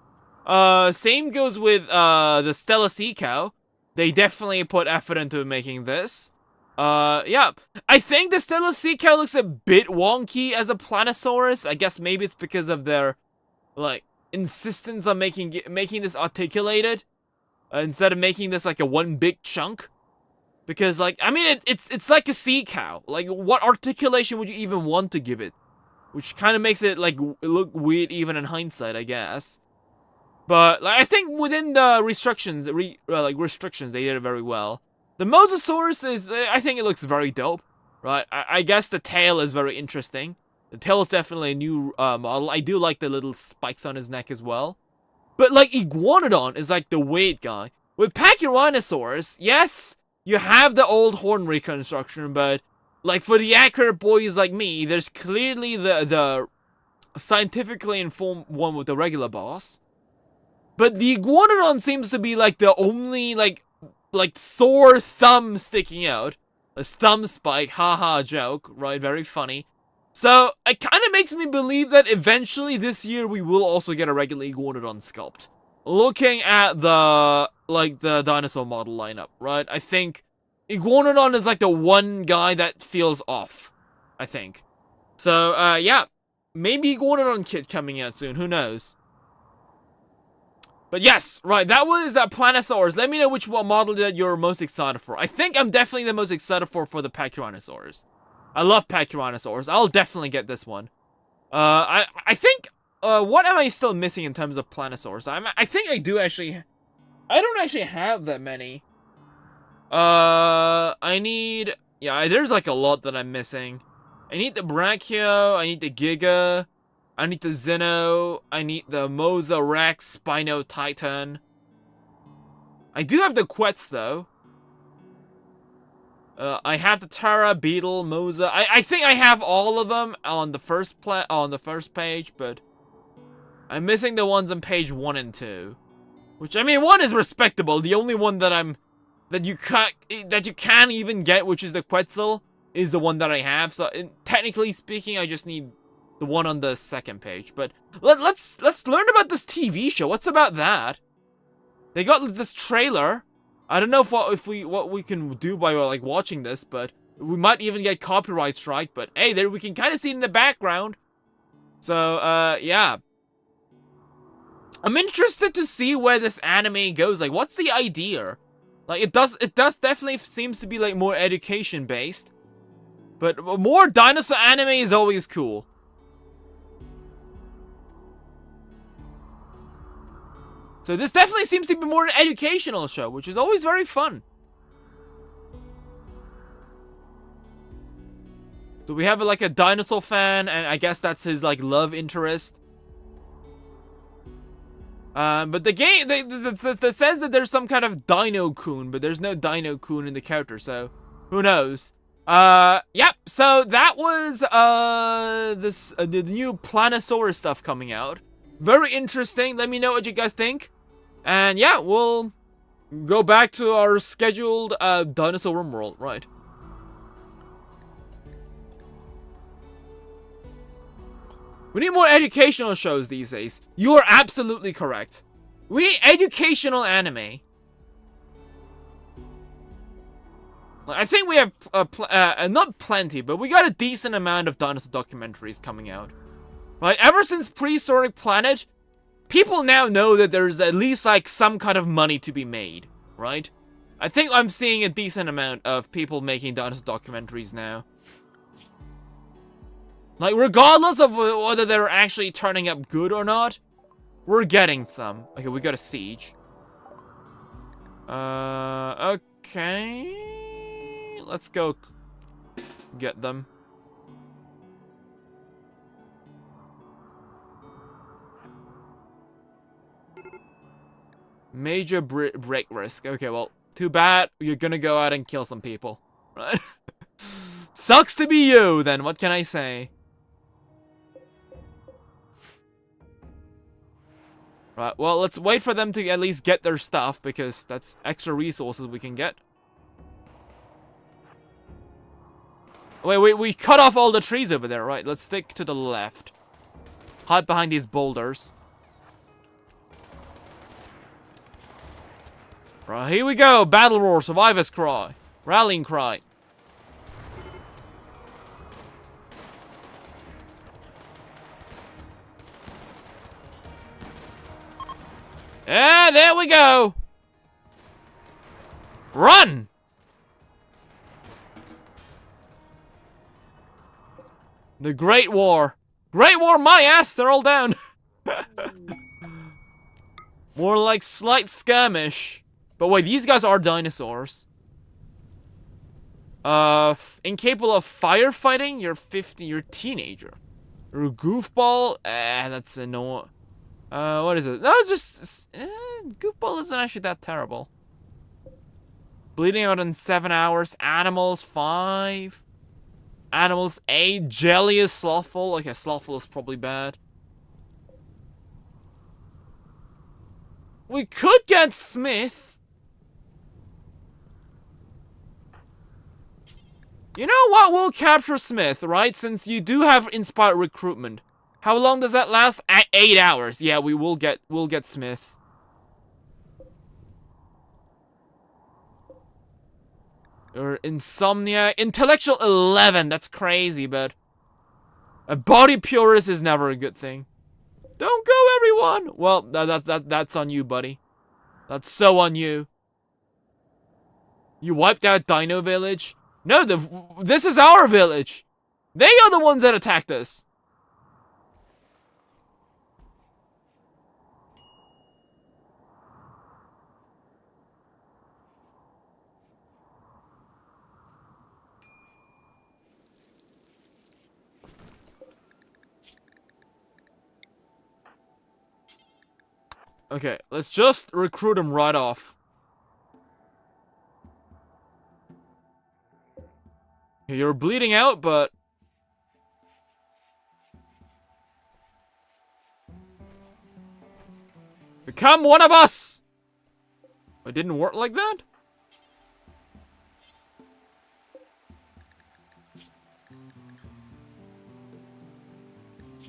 Same goes with, the Stella Sea Cow. They definitely put effort into making this. Yeah. I think the Stella Sea Cow looks a bit wonky as a Planosaurus. I guess maybe it's because of their, like, insistence on making this articulated. Instead of making this, like, a one big chunk. Because, like, I mean, it's like a sea cow. Like, what articulation would you even want to give it? Which kind of makes it, like, look weird even in hindsight, I guess. But, like, I think within the restrictions, they did it very well. The Mosasaurus is, I think it looks very dope, right? I guess the tail is very interesting. The tail is definitely a new model. I do like the little spikes on his neck as well. But, like, Iguanodon is, like, the weird guy. With Pachyrhinosaurus, yes... You have the old horn reconstruction, but, like, for the accurate boys like me, there's clearly the scientifically informed one with the regular boss. But the Iguanodon seems to be, like, the only, like sore thumb sticking out. A thumb spike, haha joke, right? Very funny. So, it kind of makes me believe that eventually this year we will also get a regular Iguanodon sculpt. Looking at the dinosaur model lineup, right? I think Iguanodon is like the one guy that feels off, I think. So, yeah. Maybe Iguanodon kit coming out soon, who knows? But yes, right, that was Planosaurs. Let me know which model that you're most excited for. I think I'm definitely the most excited for the Pachyrhinosaurs. I love Pachyrhinosaurs. I'll definitely get this one. I think... what am I still missing in terms of Planosaurs? I think I do actually... I don't actually have that many. I need... Yeah, there's like a lot that I'm missing. I need the Brachio, I need the Giga, I need the Zeno, I need the Mosa Rex Spino Titan. I do have the Quetz though. I have the Tara, Beetle, Mosa. I think I have all of them on the first page, but... I'm missing the ones on page 1 and 2. Which, I mean, 1 is respectable. The only one that you can't even get, which is the Quetzal, is the one that I have. So, technically speaking, I just need the one on the 2nd page. But, let's learn about this TV show. What's about that? They got this trailer. I don't know what we can do by, like, watching this, but we might even get copyright strike. But, hey, there we can kind of see it in the background. So, yeah. I'm interested to see where this anime goes. Like, what's the idea? Like, it does definitely seems to be, like, more education-based. But more dinosaur anime is always cool. So this definitely seems to be more an educational show, which is always very fun. So we have, like, a dinosaur fan, and I guess that's his, like, love interest. But the game, that says that there's some kind of Dino-kun, but there's no Dino-kun in the character, so who knows? Yep, so that was, the new Planosaurus stuff coming out. Very interesting, let me know what you guys think. And yeah, we'll go back to our scheduled, Dinosaur Rimworld, right. We need more educational shows these days. You are absolutely correct. We need educational anime. I think we have, not plenty, but we got a decent amount of dinosaur documentaries coming out. Right, ever since Prehistoric Planet, people now know that there's at least, like, some kind of money to be made, right? I think I'm seeing a decent amount of people making dinosaur documentaries now. Like, regardless of whether they're actually turning up good or not, we're getting some. Okay, we got a siege. Okay. Let's go get them. Major break risk. Okay, well, too bad. You're gonna go out and kill some people. Right? Sucks to be you, then. What can I say? Right, well, let's wait for them to at least get their stuff, because that's extra resources we can get. Wait, we cut off all the trees over there, right? Let's stick to the left. Hide behind these boulders. Right, here we go. Battle roar, survivor's cry. Rallying cry. Yeah, there we go. Run! The Great War. Great War, my ass, they're all down. More like slight skirmish. But wait, these guys are dinosaurs. Incapable of firefighting? You're 50, you're a teenager. You're a goofball? That's annoying. What is it? No, just... goofball isn't actually that terrible. Bleeding out in 7 hours. Animals, 5. Animals, 8. Jelly is slothful. Okay, slothful is probably bad. We could get Smith. You know what? We'll capture Smith, right? Since you do have inspired recruitment. How long does that last? 8 hours. Yeah, we'll get Smith. Or insomnia. Intellectual 11. That's crazy, but a body purist is never a good thing. Don't go, everyone. Well, that's on you, buddy. That's so on you. You wiped out Dino Village? No, this is our village. They are the ones that attacked us. Okay, let's just recruit him right off. You're bleeding out, but... become one of us! It didn't work like that?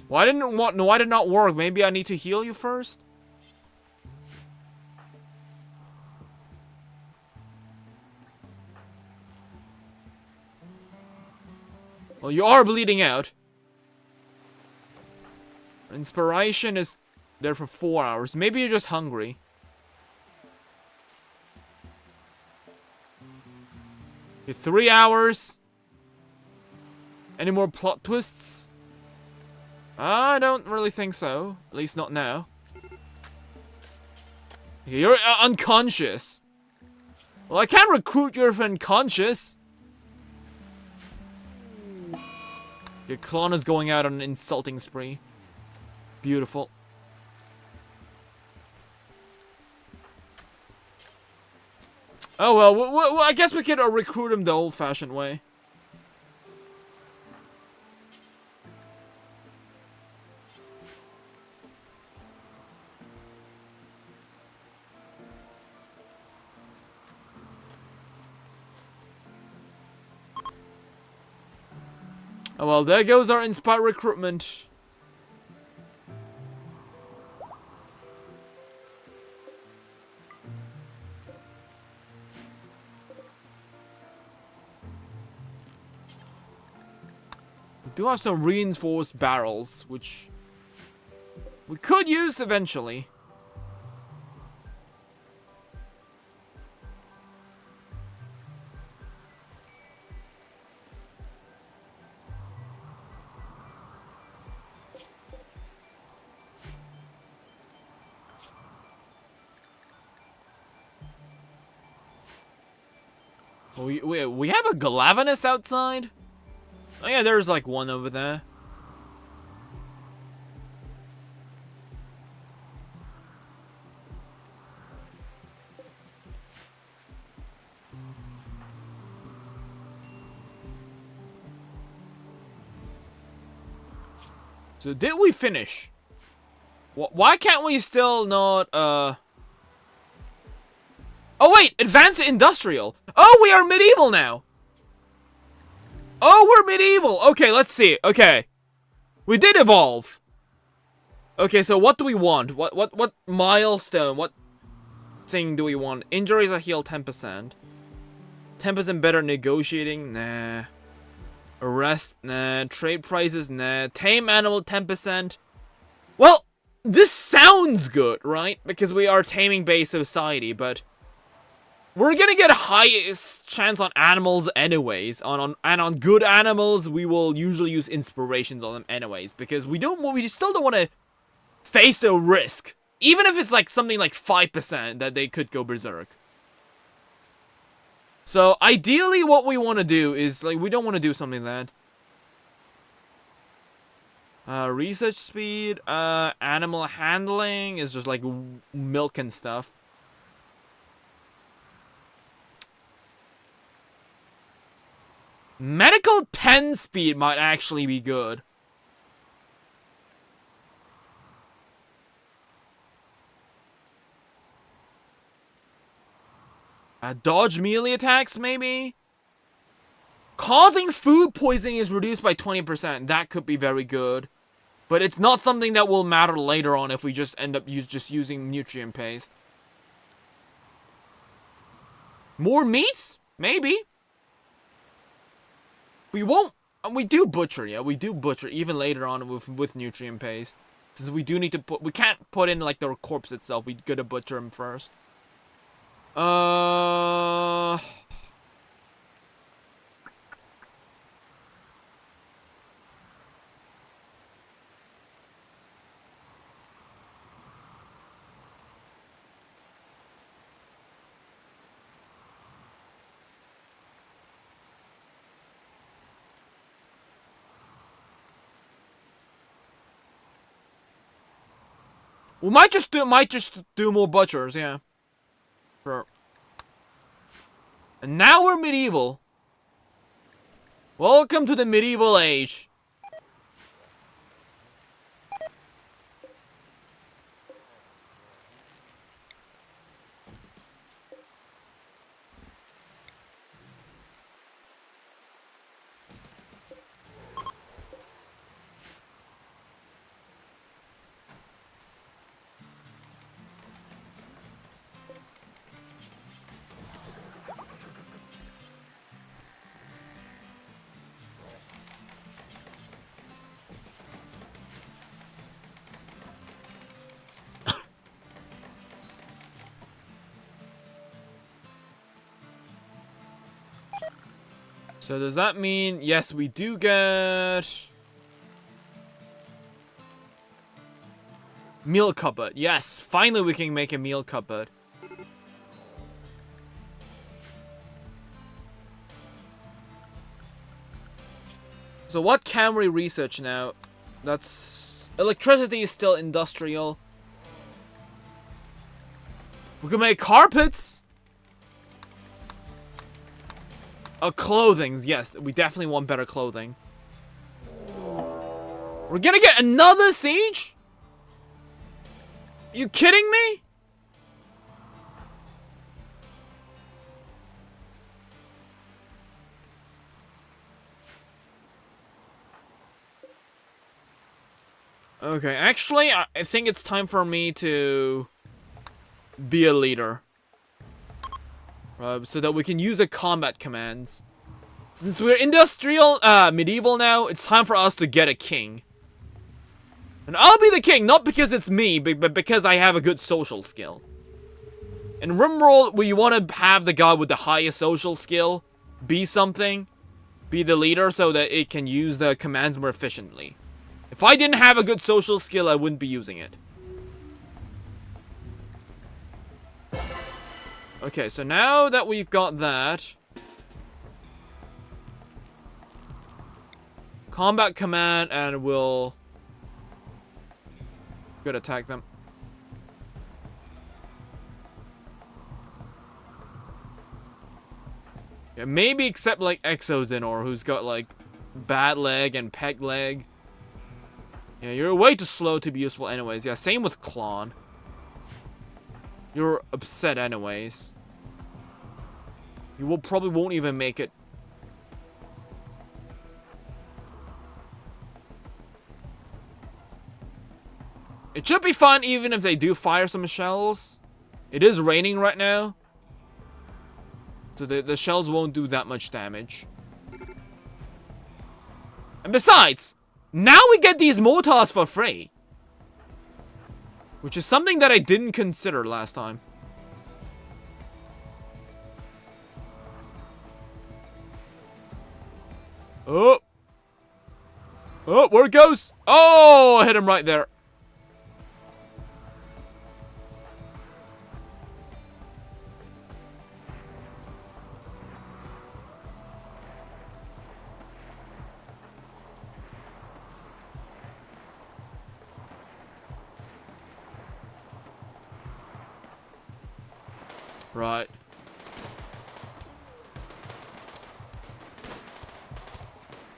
Why did it not work? Maybe I need to heal you first? Well, you are bleeding out. Inspiration is there for 4 hours. Maybe you're just hungry. Okay, 3 hours. Any more plot twists? I don't really think so. At least not now. Okay, you're unconscious. Well, I can't recruit you if you're unconscious. Your clone is going out on an insulting spree. Beautiful. Oh well, I guess we could recruit him the old-fashioned way. Oh well, there goes our inspired recruitment. We do have some reinforced barrels, which we could use eventually. We have a Galavanus outside? Oh yeah, there's like one over there. So did we finish? Why can't we still not, Oh wait, advanced industrial. Oh, we are medieval now. Oh, we're medieval. Okay, let's see. Okay. We did evolve. Okay, so what do we want? What milestone? What thing do we want? Injuries are healed 10%. 10% better negotiating? Nah. Arrest? Nah. Trade prices? Nah. Tame animal 10%. Well, this sounds good, right? Because we are taming-based society, but we're gonna get highest chance on animals anyways. And on good animals, we will usually use inspirations on them anyways, because we still don't want to face a risk, even if it's like something like 5% that they could go berserk. So ideally, what we want to do is like we don't want to do something that. Research speed, animal handling is just like milk and stuff. Medical 10 speed might actually be good. Dodge melee attacks, maybe? Causing food poisoning is reduced by 20%. That could be very good. But it's not something that will matter later on if we just end up using nutrient paste. More meats? Maybe. We won't. We do butcher, yeah. We do butcher even later on with nutrient paste. Since we do need to put. We can't put in like the corpse itself. We gotta butcher him first. We might just do more butchers, yeah. Sure. And now we're medieval. Welcome to the medieval age. So does that mean, yes, we do get meal cupboard. Yes, finally we can make a meal cupboard. So what can we research now? That's electricity is still industrial. We can make carpets. Clothing, yes, we definitely want better clothing. We're gonna get another siege? You kidding me? Okay, actually, I think it's time for me to be a leader. So that we can use the combat commands. Since we're industrial, medieval now, it's time for us to get a king. And I'll be the king, not because it's me, but because I have a good social skill. In Rimworld, we want to have the guy with the highest social skill be something, be the leader, so that it can use the commands more efficiently. If I didn't have a good social skill, I wouldn't be using it. Okay, so now that we've got that, combat command, and we'll good attack them. Yeah, maybe except like Exozinor, who's got like bad leg and peg leg. Yeah, you're way too slow to be useful anyways. Yeah, same with Klon. You're upset anyways. You probably won't even make it. It should be fun even if they do fire some shells. It is raining right now. So the shells won't do that much damage. And besides, now we get these mortars for free. Which is something that I didn't consider last time. Oh! Oh, where it goes? Oh, I hit him right there. Right.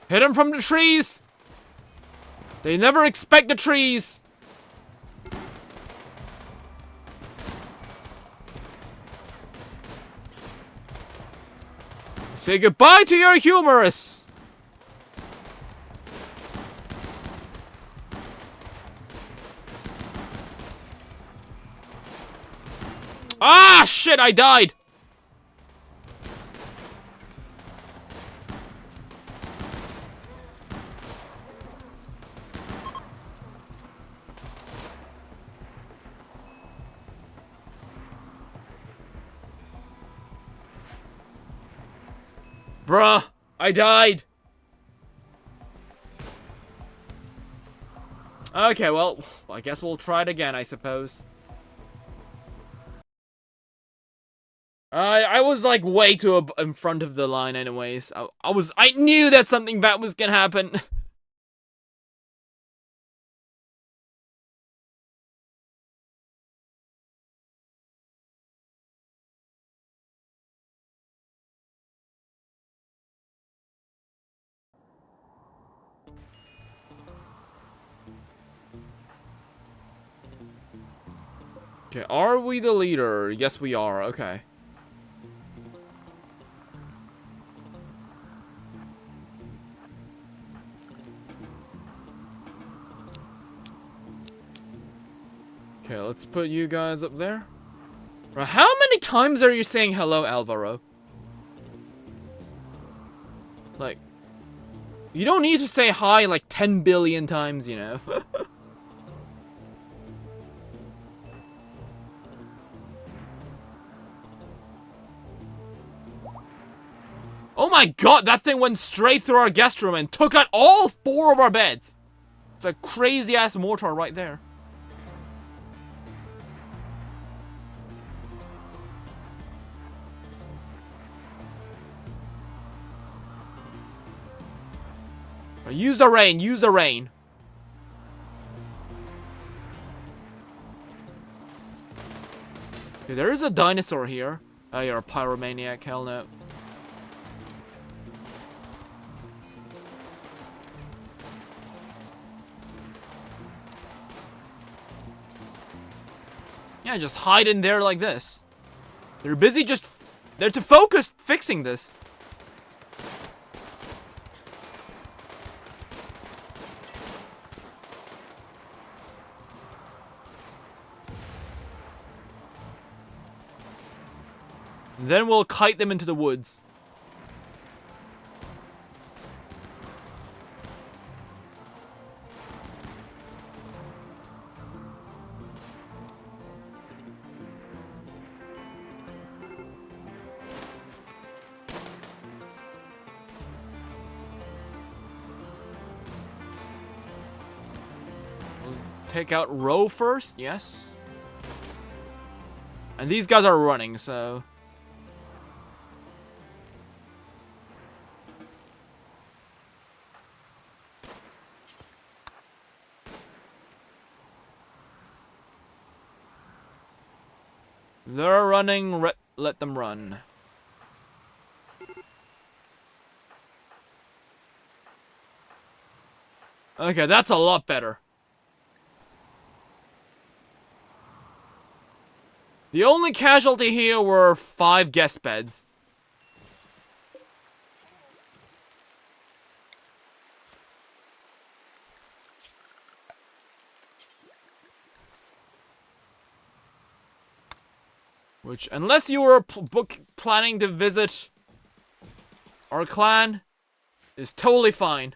Hit him from the trees! They never expect the trees! Say goodbye to your humorous! Ah, shit, I died! Bruh, I died! Okay, well, I guess we'll try it again, I suppose. I was like way too in front of the line anyways. I knew that something bad was gonna happen. Okay, are we the leader? Yes, we are. Okay. Okay, let's put you guys up there. Right, how many times are you saying hello, Alvaro? Like, you don't need to say hi like 10 billion times, you know? Oh my god, that thing went straight through our guest room and took out all 4 of our beds. It's a crazy ass mortar right there. Use the rain, use the rain. Okay, there is a dinosaur here. Oh, you're a pyromaniac, hell no. Yeah, just hide in there like this. They're busy they're to focus fixing this. Then we'll kite them into the woods. We'll take out Row first, yes. And these guys are running, so... They're running, let them run. Okay, that's a lot better. The only casualty here were 5 guest beds. Which, unless you were planning to visit our clan, is totally fine.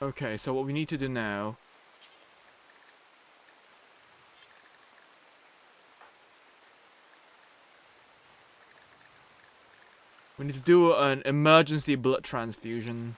Okay, so what we need to do now... We need to do an emergency blood transfusion.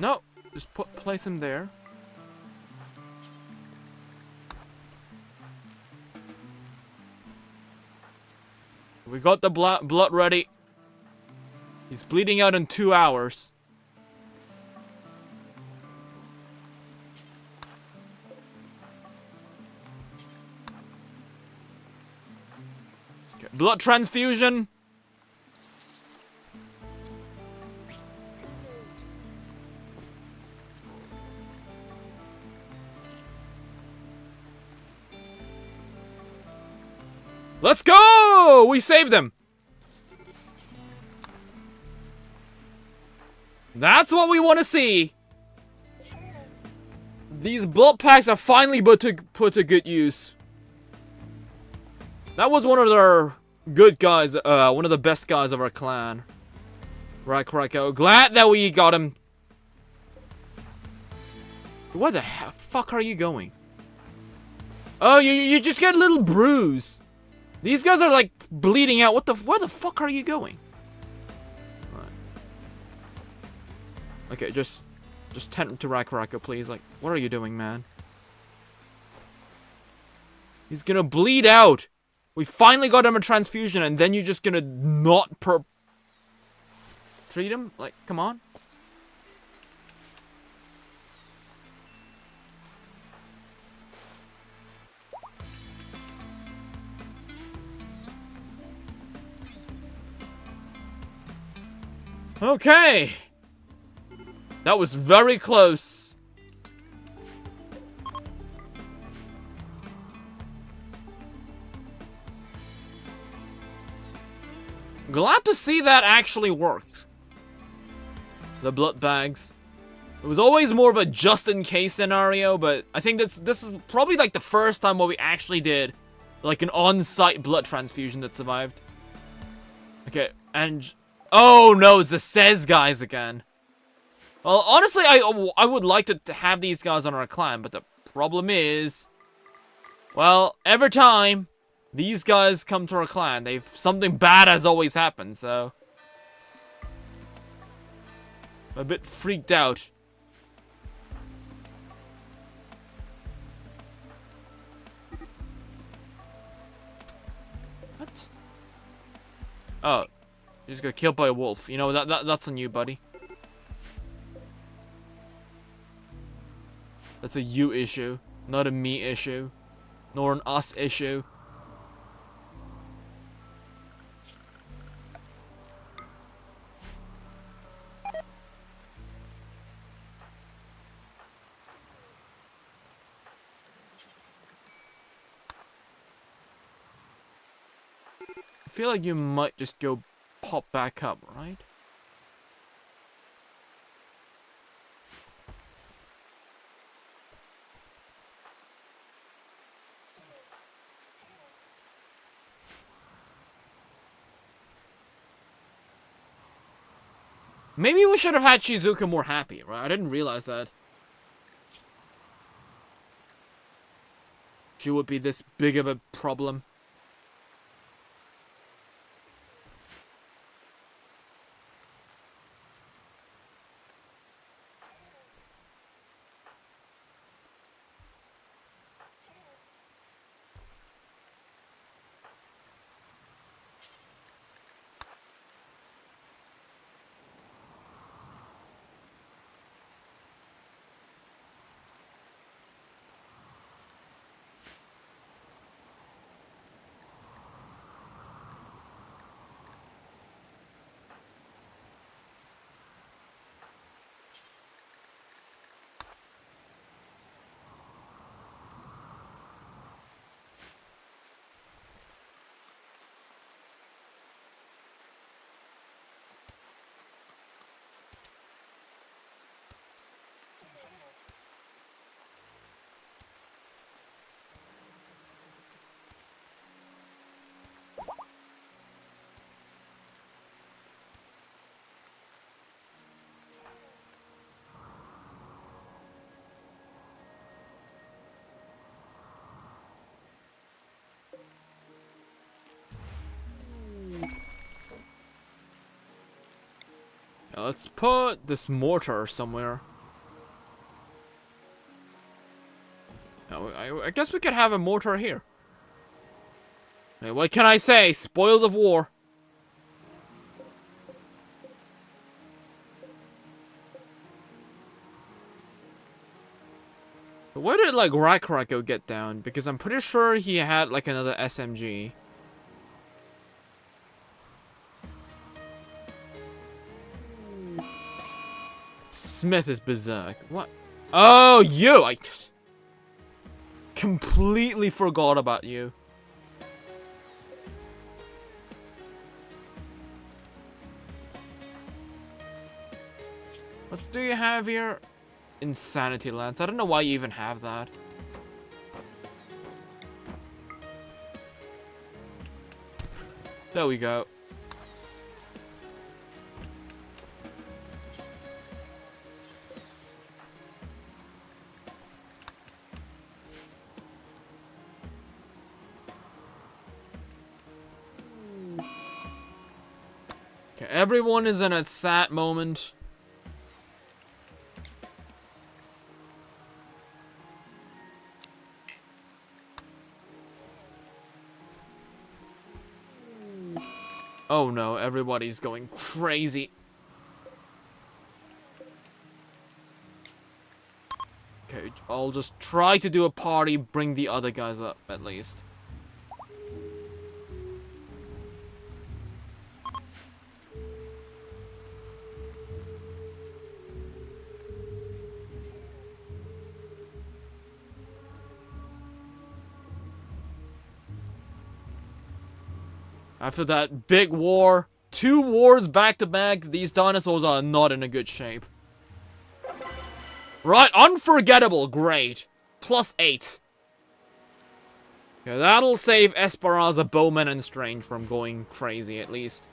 No, just place him there. We got the blood ready. He's bleeding out in 2 hours. Okay, blood transfusion. Let's go! We saved him! That's what we want to see! These blood packs are finally put to good use. That was one of their good guys, one of the best guys of our clan. Right, glad that we got him. Where the fuck are you going? Oh, you just get a little bruise. These guys are like bleeding out. Where the fuck are you going? Right. Okay, just tend to Rakaraka, please. Like, what are you doing, man? He's gonna bleed out. We finally got him a transfusion, and then you're just gonna not treat him? Like, come on. Okay. That was very close. Glad to see that actually worked. The blood bags. It was always more of a just-in-case scenario, but I think this is probably like the first time where we actually did like an on-site blood transfusion that survived. Okay, and... Oh no, it's the Says guys again. Well, honestly, I would like to have these guys on our clan, but the problem is... Well, every time these guys come to our clan, something bad has always happened, so... I'm a bit freaked out. What? Oh. You just got killed by a wolf. You know, that's on you, buddy. That's a you issue, not a me issue, nor an us issue. I feel like you might just go pop back up, right? Maybe we should have had Shizuka more happy, right? I didn't realize that. she would be this big of a problem. Now let's put this mortar somewhere. Now, I guess we could have a mortar here. Hey, what can I say? Spoils of war. But where did, like, Rakrako get down? Because I'm pretty sure he had, like, another SMG. Smith is berserk. What? Oh, you! I completely forgot about you. What do you have here? Insanity Lance. I don't know why you even have that. There we go. Okay, everyone is in a sad moment. Oh no, everybody's going crazy. Okay, I'll just try to do a party, bring the other guys up at least. After that big war, 2 wars back to back, these dinosaurs are not in a good shape. Right, unforgettable, great. +8. Yeah, that'll save Esperanza, Bowman, and Strange from going crazy at least.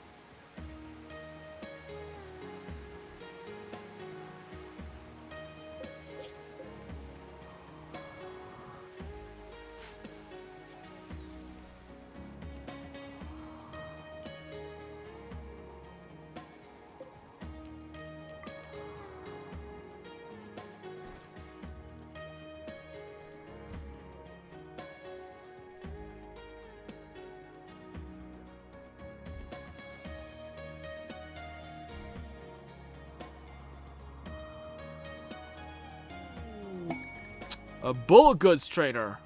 A bull goods trader.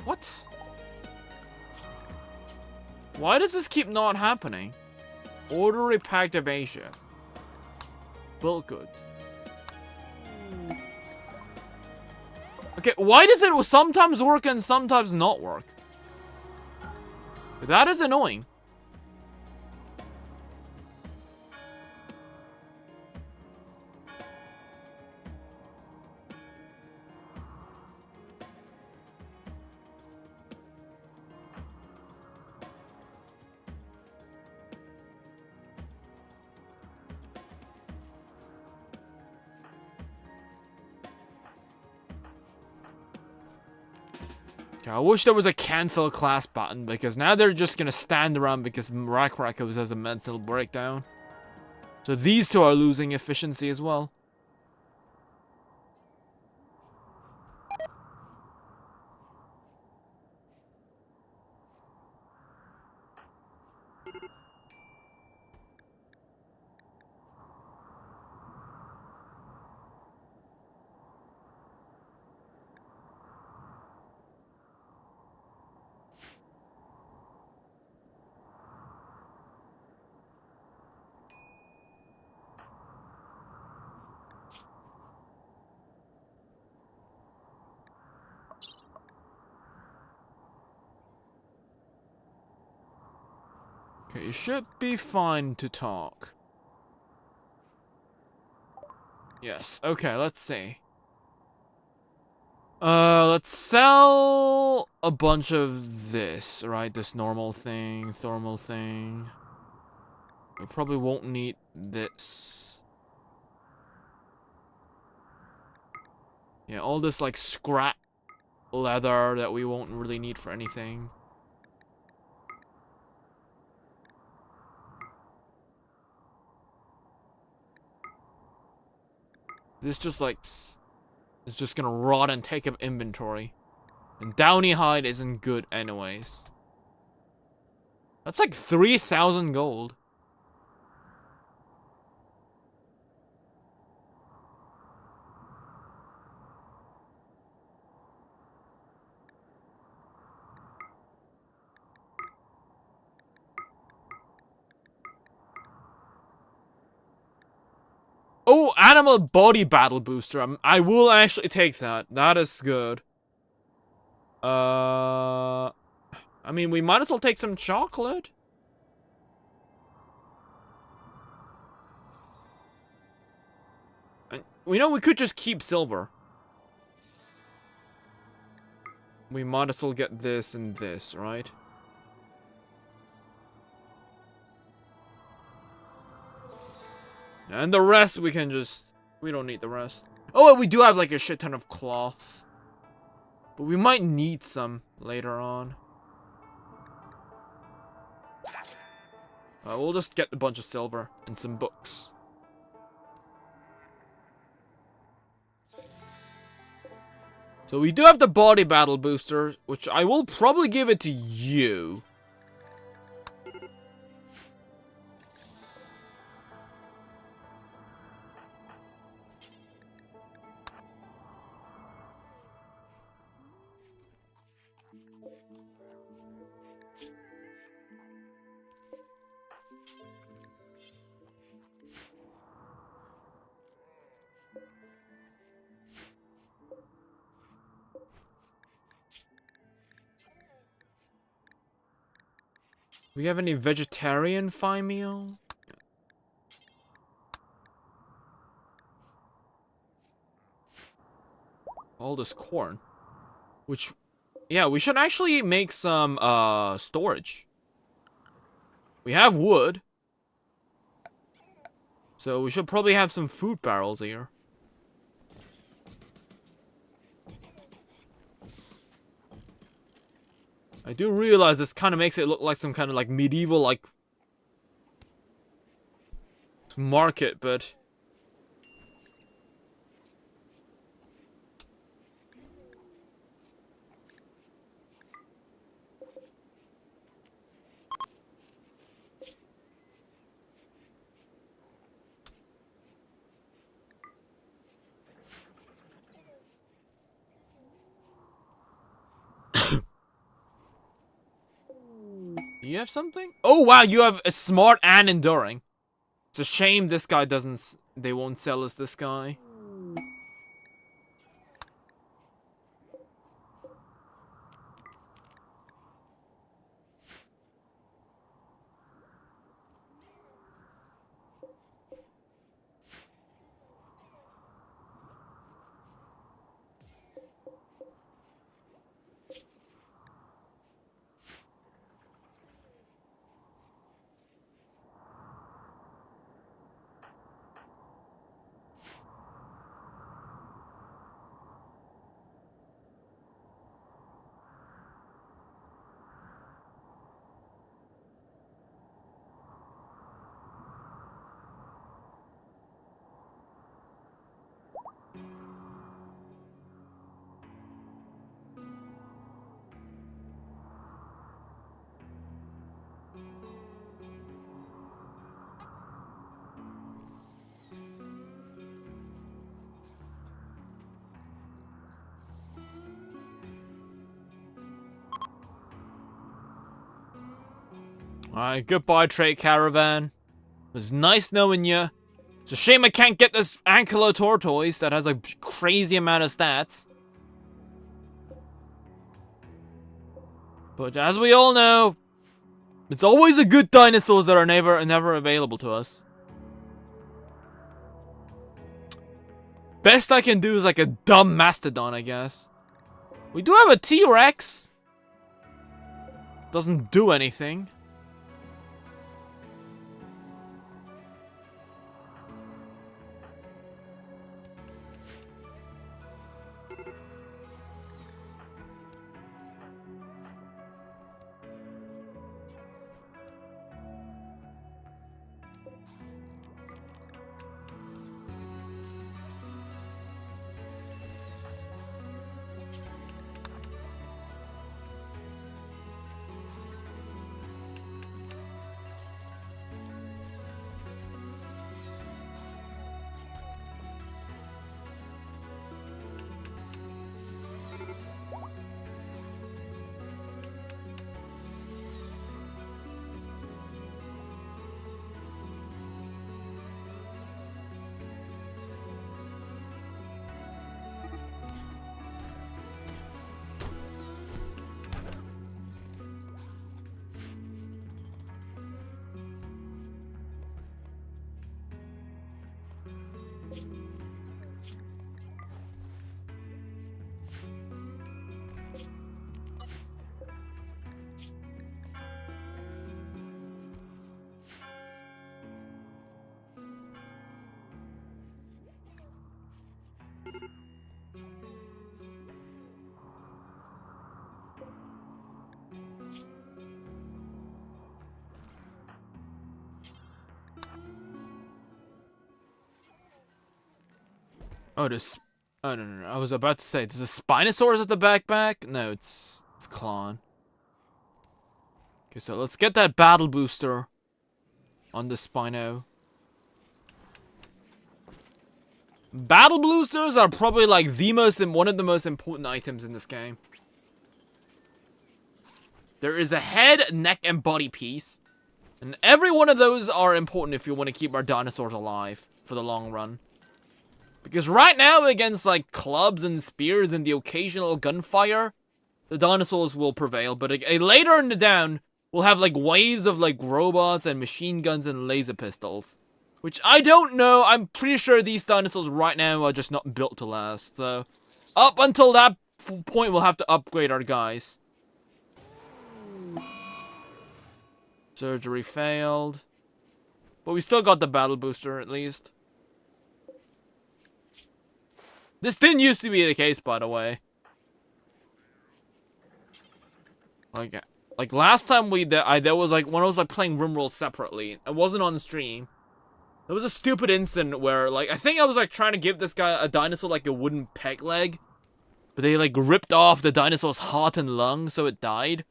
What? Why does this keep not happening? Order repacked of Asia. Bull goods. Okay, why does it sometimes work and sometimes not work? That is annoying. Okay, I wish there was a cancel class button, because now they're just gonna stand around because Rakrakos has a mental breakdown. So these two are losing efficiency as well. Okay, you should be fine to talk. Yes, okay, let's see. Let's sell a bunch of this, right? This normal thing, thermal thing. We probably won't need this. Yeah, all this like scrap leather that we won't really need for anything. This just like is just gonna rot and take up inventory. And downy hide isn't good anyways. That's like 3,000 gold. Oh, animal body battle booster. I will actually take that. That is good. I mean, we might as well take some chocolate. And we know we could just keep silver. We might as well get this and this, right? And the rest we can just... We don't need the rest. Oh, well, we do have like a shit ton of cloth. But we might need some later on. We'll just get a bunch of silver and some books. So we do have the body battle booster, which I will probably give it to you. Do we have any vegetarian fine meal? All this corn. Which, yeah, we should actually make some, storage. We have wood. So we should probably have some food barrels here. I do realize this kind of makes it look like some kind of like medieval like market, but you have something? Oh wow, you have a smart and enduring. It's a shame this guy doesn't. They won't sell us this guy. Alright, goodbye, Trade Caravan. It was nice knowing you. It's a shame I can't get this Ankylo tortoise that has a crazy amount of stats. But as we all know, it's always the good dinosaurs that are never available to us. Best I can do is like a dumb mastodon, I guess. We do have a T-Rex. Doesn't do anything. Oh, this. Oh, no. I was about to say, does the Spinosaurus at the backpack? No, it's Klon. Okay, so let's get that battle booster on the Spino. Battle boosters are probably like one of the most important items in this game. There is a head, neck, and body piece. And every one of those are important if you want to keep our dinosaurs alive for the long run. Because right now, against like clubs and spears and the occasional gunfire, the dinosaurs will prevail. But later in the down, we'll have like waves of like robots and machine guns and laser pistols. Which I don't know. I'm pretty sure these dinosaurs right now are just not built to last. So, up until that point, we'll have to upgrade our guys. Surgery failed. But we still got the battle booster, at least. This didn't used to be the case, by the way. Like last time there was like, when I was like playing Rimworld separately, I wasn't on stream. There was a stupid incident where, like, I think I was like trying to give this guy a dinosaur like a wooden peg leg. But they like ripped off the dinosaur's heart and lung, so it died.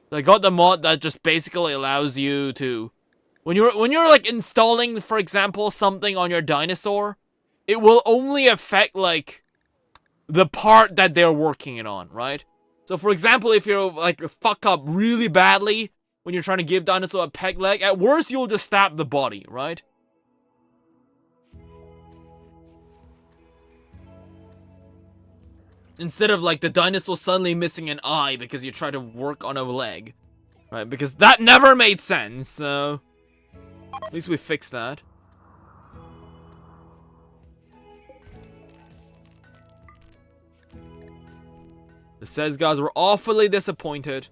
I got the mod that just basically allows you to, when you're like installing, for example, something on your dinosaur, it will only affect like the part that they're working it on, right? So for example, if you're like fuck up really badly when you're trying to give dinosaur a peg leg, at worst you'll just stab the body, right? Instead of like the dinosaur suddenly missing an eye because you try to work on a leg. Right, because that never made sense, so at least we fixed that. The says guys were awfully disappointed.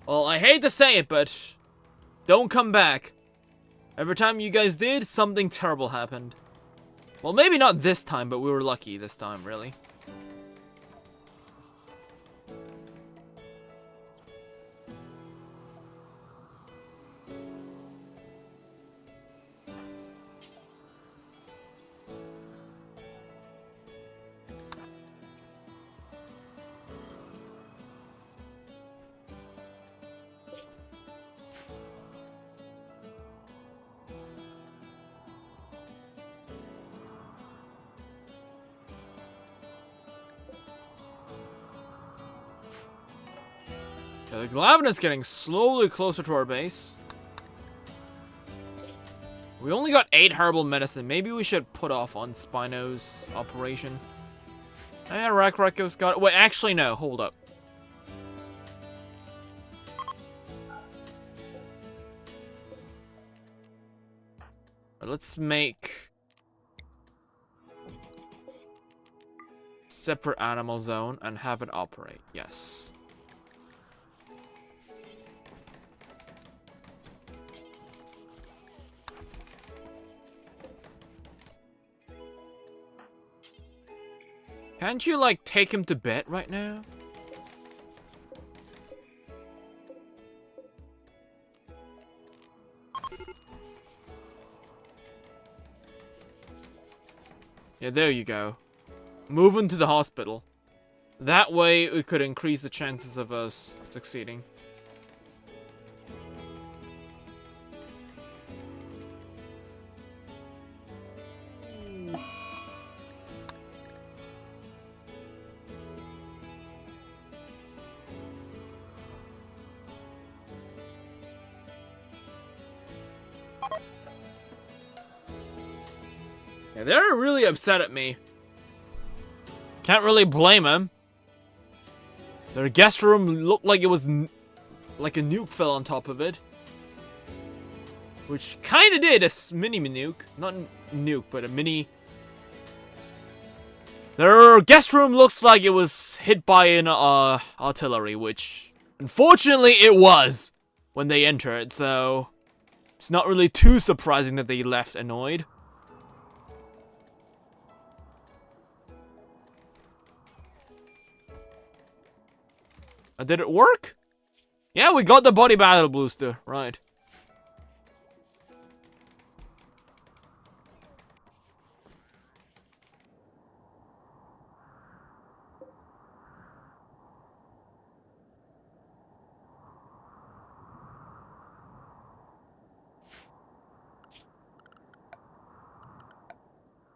Well, I hate to say it, but don't come back. Every time you guys did, something terrible happened. Well, maybe not this time, but we were lucky this time, really. Yeah, the Glavin is getting slowly closer to our base. We only got 8 herbal medicine. Maybe we should put off on Spino's operation. Rakrakos got it. Wait, actually, no. Hold up. Let's make separate animal zone and have it operate. Yes. Can't you, like, take him to bed right now? Yeah, there you go. Move him to the hospital. That way, we could increase the chances of us succeeding. Yeah, they're really upset at me. Can't really blame them. Their guest room looked like it was like a nuke fell on top of it. Which kinda did, a mini nuke. Not nuke, but a mini... Their guest room looks like it was hit by an artillery, which unfortunately it was when they entered, so it's not really too surprising that they left annoyed. Did it work? Yeah, we got the body battle booster, right.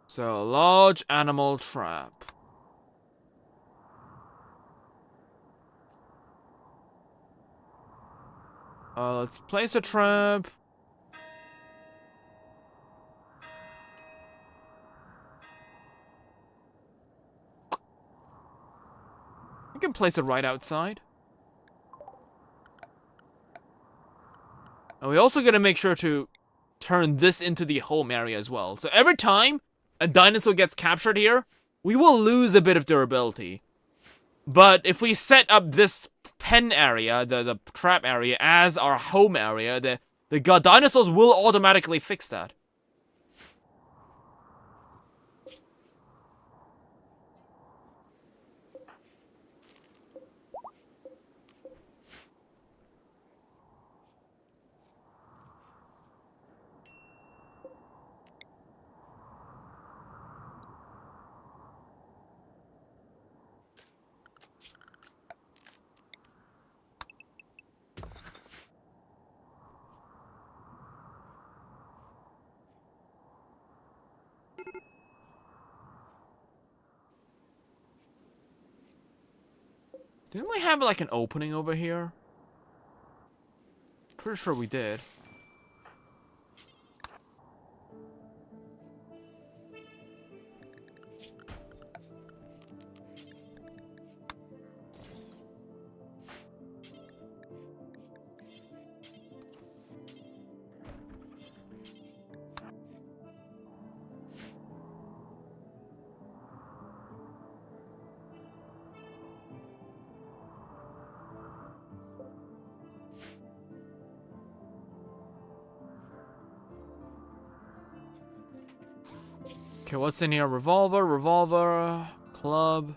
So, large animal trap. Let's place a trap. We can place it right outside. And we also gotta make sure to turn this into the home area as well. So every time a dinosaur gets captured here, we will lose a bit of durability. But if we set up this pen area, the trap area, as our home area, the dinosaurs will automatically fix that. Didn't we have, like, an opening over here? Pretty sure we did. Okay, what's in here? Revolver, club.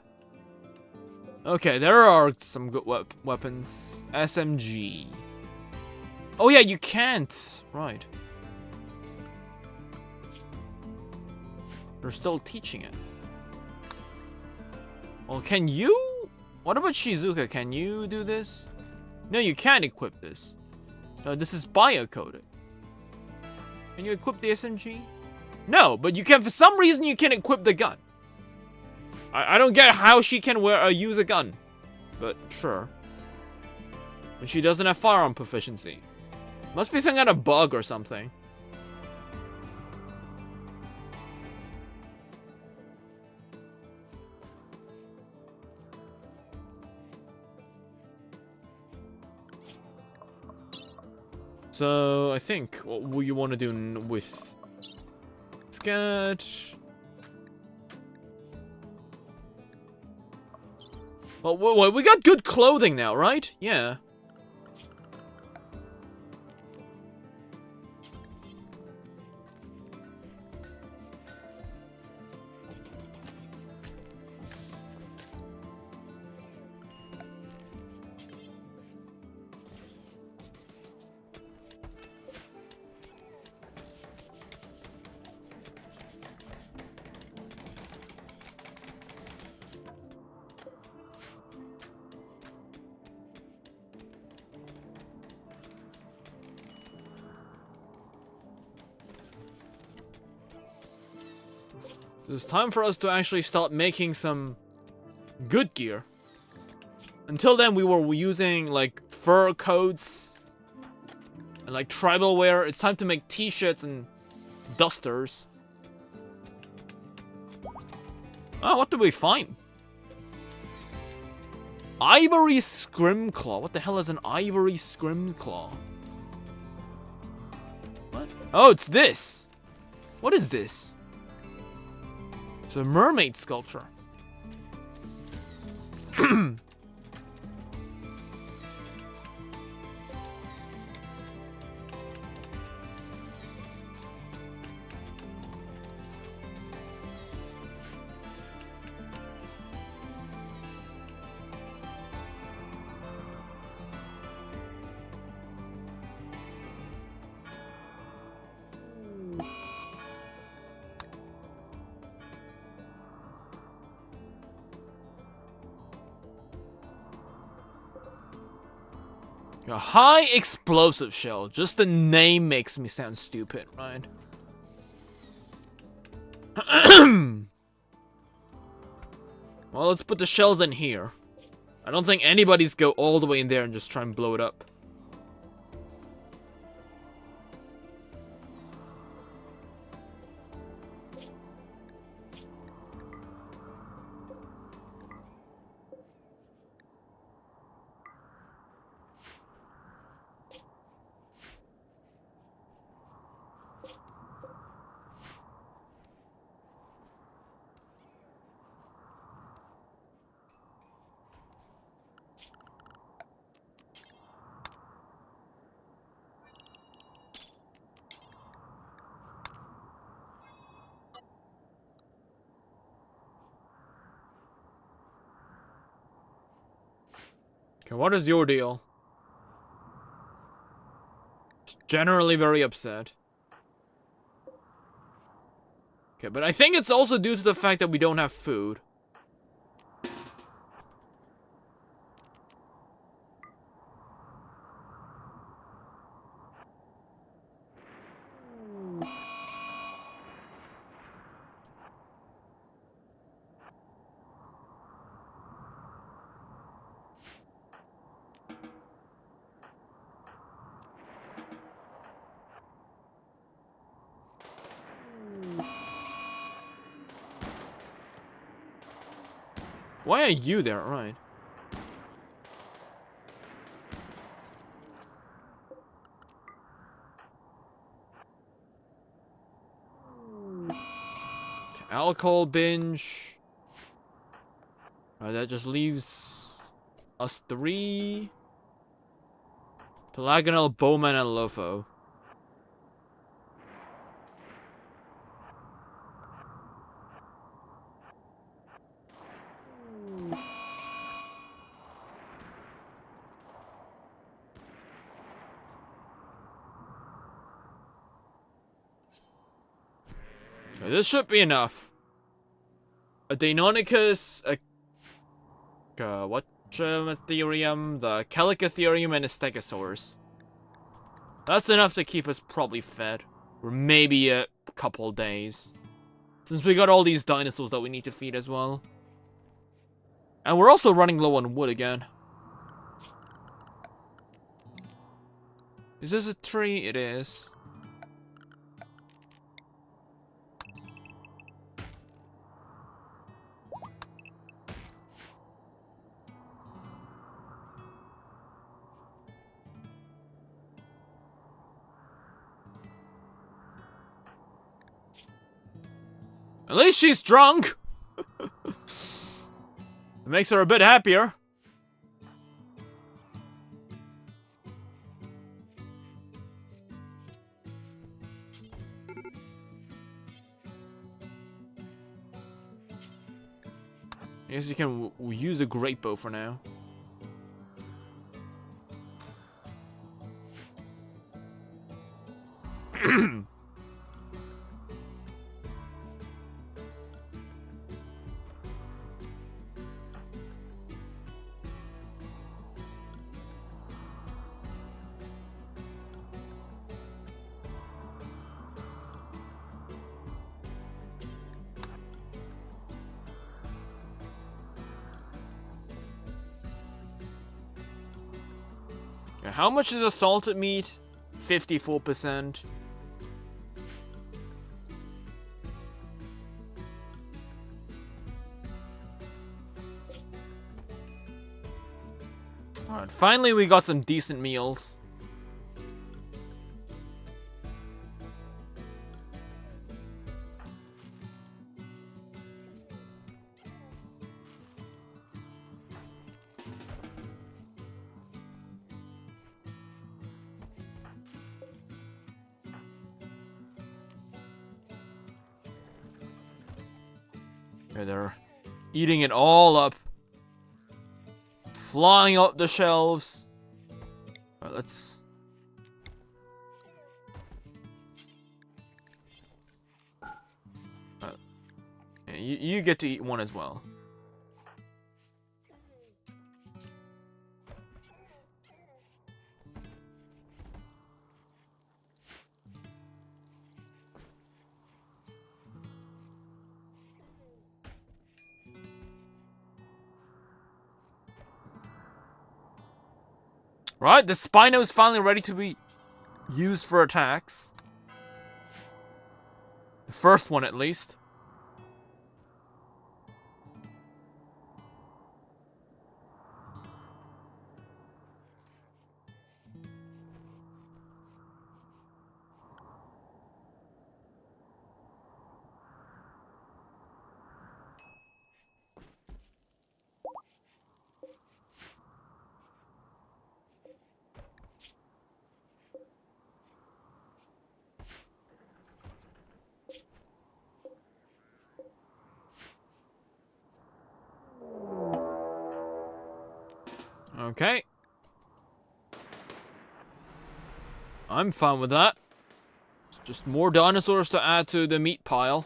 Okay, there are some good weapons. SMG. Oh yeah, you can't. Right. They're still teaching it. Well, can you? What about Shizuka? Can you do this? No, you can't equip this. No, this is bio-coded. Can you equip the SMG? No, but you can, for some reason, you can equip the gun. I don't get how she can use a gun, but sure. when she doesn't have firearm proficiency. Must be some kind of bug or something. So, I think what we want to do with sketch. Well, we got good clothing now, right? Yeah. It's time for us to actually start making some good gear. Until then, we were using like fur coats and like tribal wear. It's time to make t-shirts and dusters. Oh, what did we find? Ivory scrimclaw. What the hell is an ivory scrimclaw? What? Oh, it's this. What is this? It's a mermaid sculpture. A high explosive shell. Just the name makes me sound stupid, right? Well, let's put the shells in here. I don't think anybody's go all the way in there and just try and blow it up. Okay, what is your deal? Generally very upset. Okay, but I think it's also due to the fact that we don't have food. Why are you there? Right. Alcohol binge. Alright, that just leaves us 3. Telegonal, Bowman, and Lopho. This should be enough. A Deinonychus, a Ethereum, the Calicotherium, and a Stegosaurus. That's enough to keep us probably fed. For maybe a couple days. Since we got all these dinosaurs that we need to feed as well. And we're also running low on wood again. Is this a tree? It is. At least she's drunk! It makes her a bit happier. I guess you can use a great bow for now. How much is the salted meat? 54%. Alright, finally we got some decent meals. They're eating it all up. Flying up the shelves. Alright, let's... yeah, you get to eat one as well. Right, the Spino is finally ready to be used for attacks. The first one, at least. Okay. I'm fine with that. It's just more dinosaurs to add to the meat pile.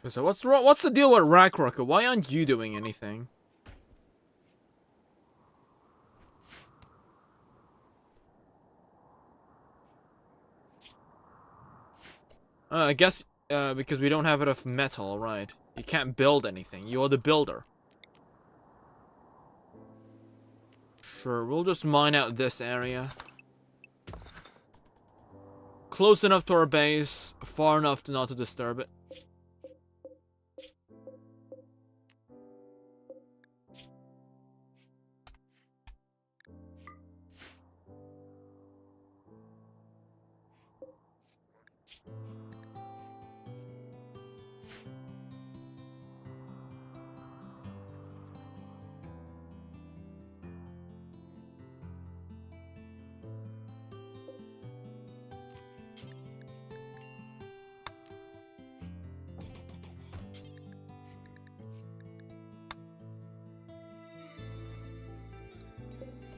So what's the deal with Ragnarok? Why aren't you doing anything? I guess because we don't have enough metal, right? You can't build anything. You're the builder. Sure, we'll just mine out this area. Close enough to our base, far enough to not to disturb it.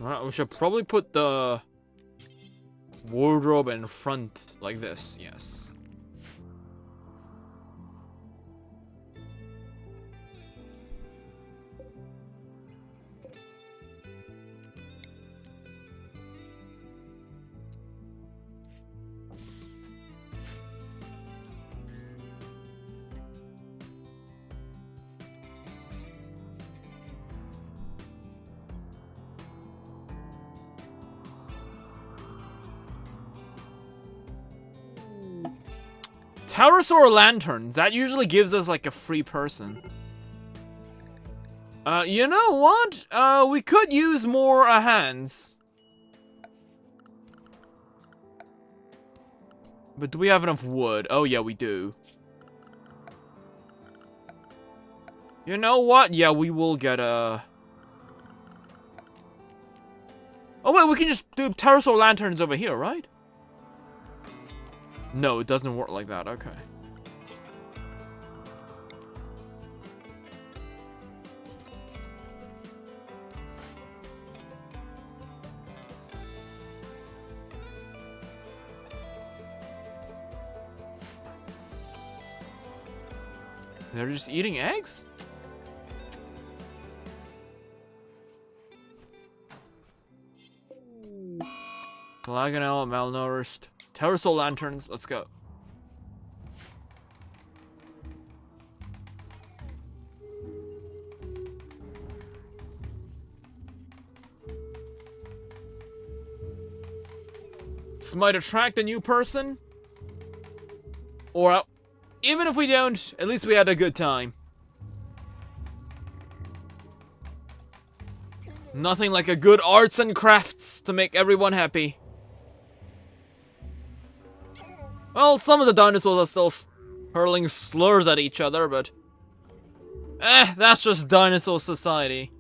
Alright, we should probably put the wardrobe in front like this, yes. Pterosaur lanterns, that usually gives us like a free person. You know what? We could use more hands. But do we have enough wood? Oh yeah, we do. You know what? Yeah, we will get a... Oh wait, we can just do pterosaur lanterns over here, right? No, it doesn't work like that. Okay. They're just eating eggs? Diagonal, malnourished. Pterosaur lanterns, let's go. This might attract a new person. Or, even if we don't, at least we had a good time. Nothing like a good arts and crafts to make everyone happy. Well, some of the dinosaurs are still hurling slurs at each other, but... that's just dinosaur society.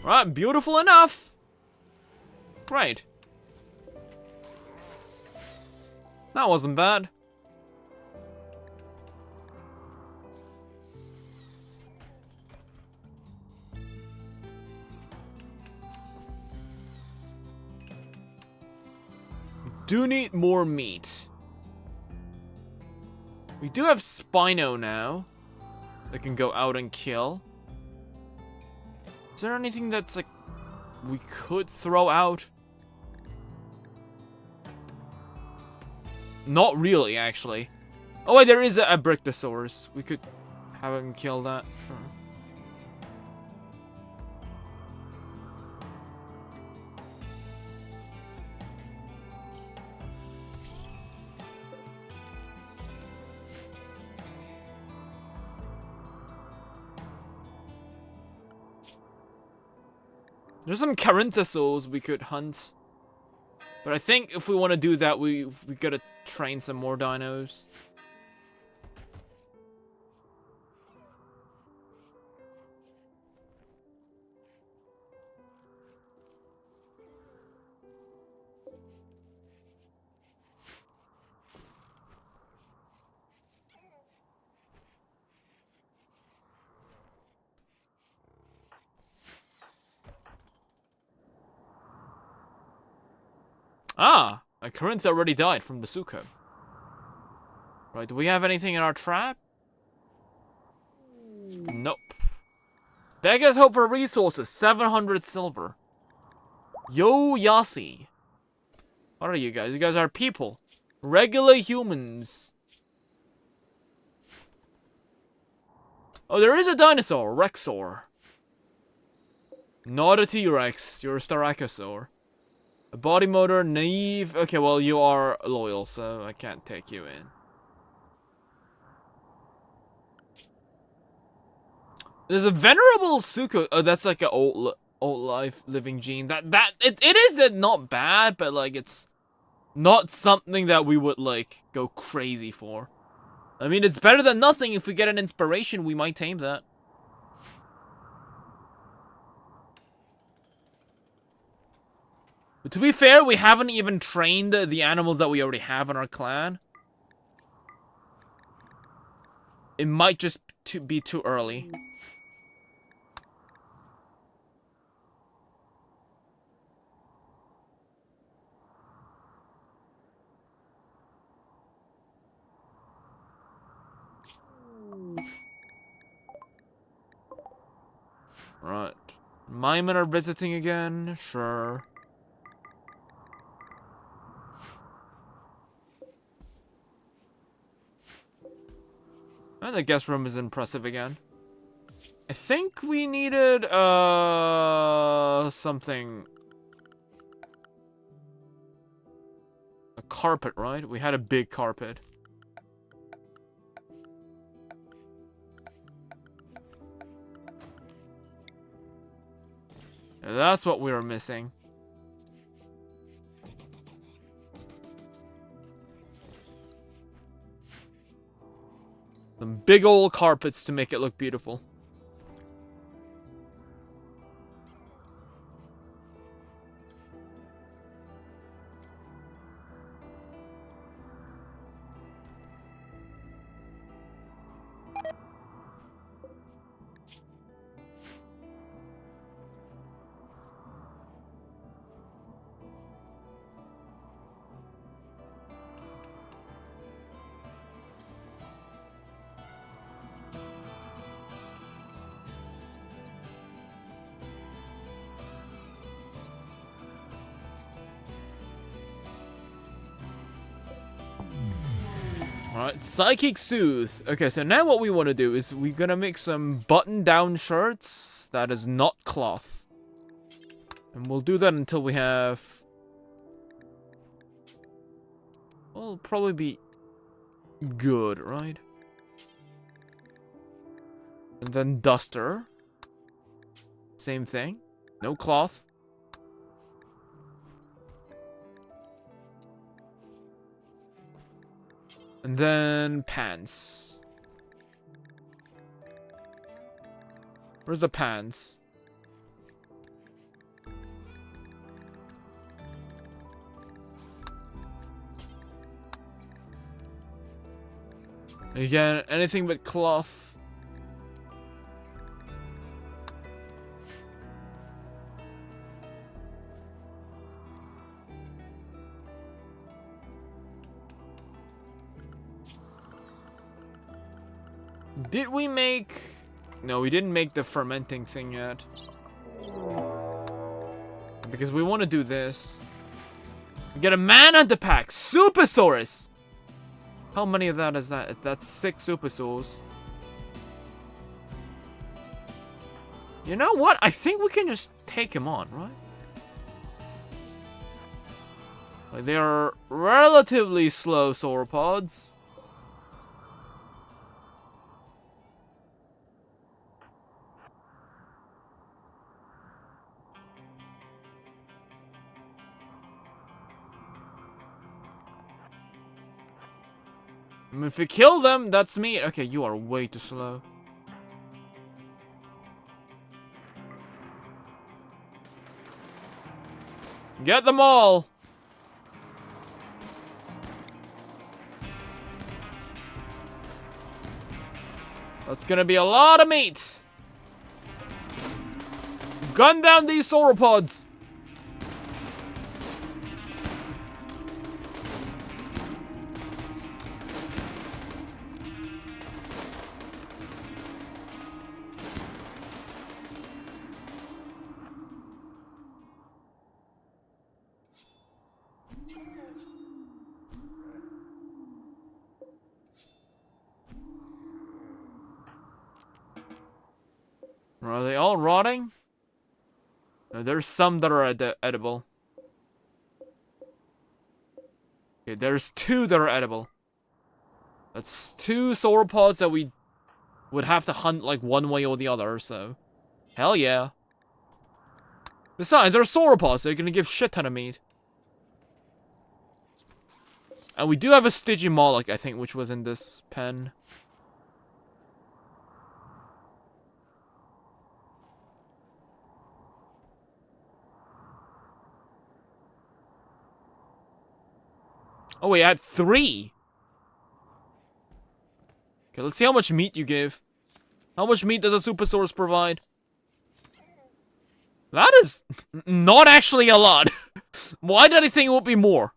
Right, beautiful enough. Great. That wasn't bad. Do need more meat. We do have Spino now that can go out and kill. Is there anything that's like we could throw out? Not really, actually. Oh wait, there is a Brictosaurus. We could have him kill that. Sure. There's some Carnivores we could hunt. But I think if we want to do that, we gotta train some more dinos. Ah, a Corinth already died from the Suko. Right, do we have anything in our trap? Nope. Beggars hope for resources, 700 silver. Yo, Yassi. What are you guys? You guys are people. Regular humans. Oh, there is a dinosaur, Rexor. Not a T-Rex, you're a Styracosaur. A body motor, naive. Okay, well, you are loyal, so I can't take you in. There's a venerable Suko. Oh, that's like an old life living gene. It is not bad, but like it's not something that we would like go crazy for. I mean, it's better than nothing. If we get an inspiration, we might tame that. But to be fair, we haven't even trained the animals that we already have in our clan. it might just be too early. Right. My men are visiting again? Sure. And the guest room is impressive again. I think we needed, something. A carpet, right? We had a big carpet. And that's what we were missing. Some big old carpets to make it look beautiful. Alright, Psychic Soothe. Okay, so now what we want to do is we're gonna make some button-down shirts that is not cloth. And we'll do that until we have... Well, probably be good, right? And then duster. Same thing. No cloth. And then pants. Where's the pants? Again, anything but cloth. Did we make... No, we didn't make the fermenting thing yet. Because we want to do this. We get a Manhunter pack! Supersaurus! How many of that is that? That's 6 Supersaurs. You know what? I think we can just take him on, right? Like, they are relatively slow sauropods. I mean, if we kill them, that's me. Okay, you are way too slow. Get them all! That's gonna be a lot of meat! Gun down these sauropods! Are they all rotting? No, there's some that are edible. Okay, there's 2 that are edible. That's 2 sauropods that we would have to hunt like one way or the other, so... Hell yeah. Besides, they're sauropods, so they're gonna give shit ton of meat. And we do have a Stygimoloch, I think, which was in this pen. Oh, we had 3. Okay, let's see how much meat you give. How much meat does a super source provide? That is not actually a lot. Why did I think it would be more?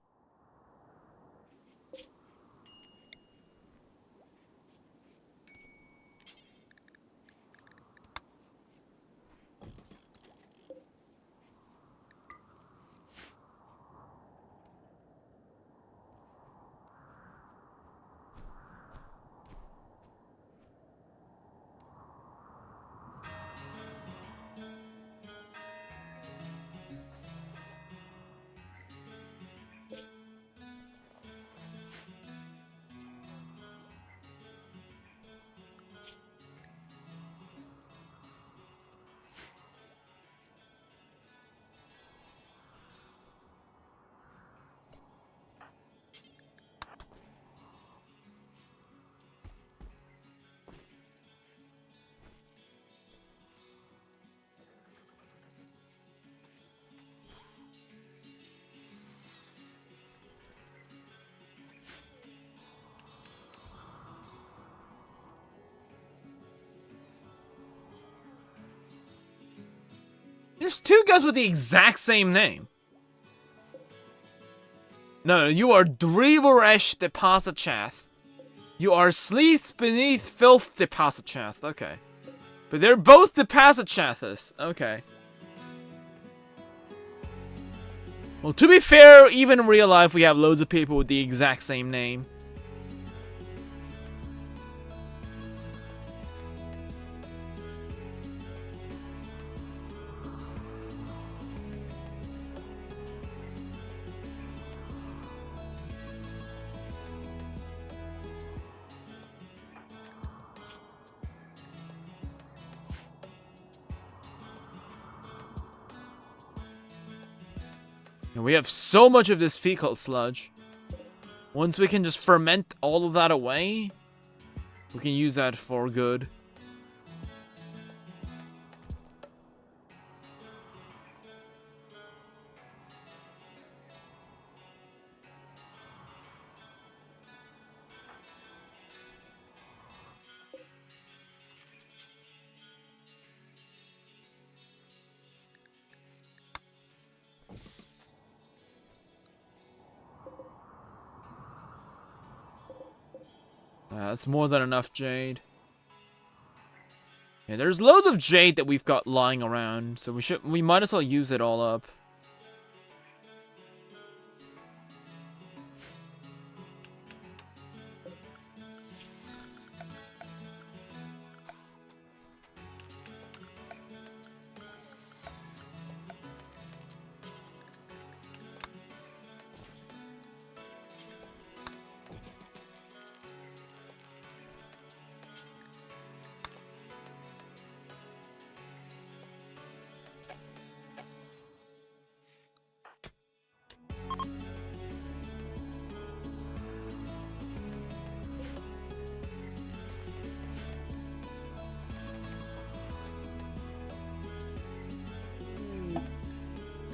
There's two guys with the exact same name. No, you are Dreveresh Depositchath. You are Sleeps Beneath Filth Depositchath. Okay. But they're both Depositchaths. Okay. Well, to be fair, even in real life, we have loads of people with the exact same name. And we have so much of this fecal sludge. Once we can just ferment all of that away, we can use that for good. That's more than enough jade. Yeah, there's loads of jade that we've got lying around, so we might as well use it all up.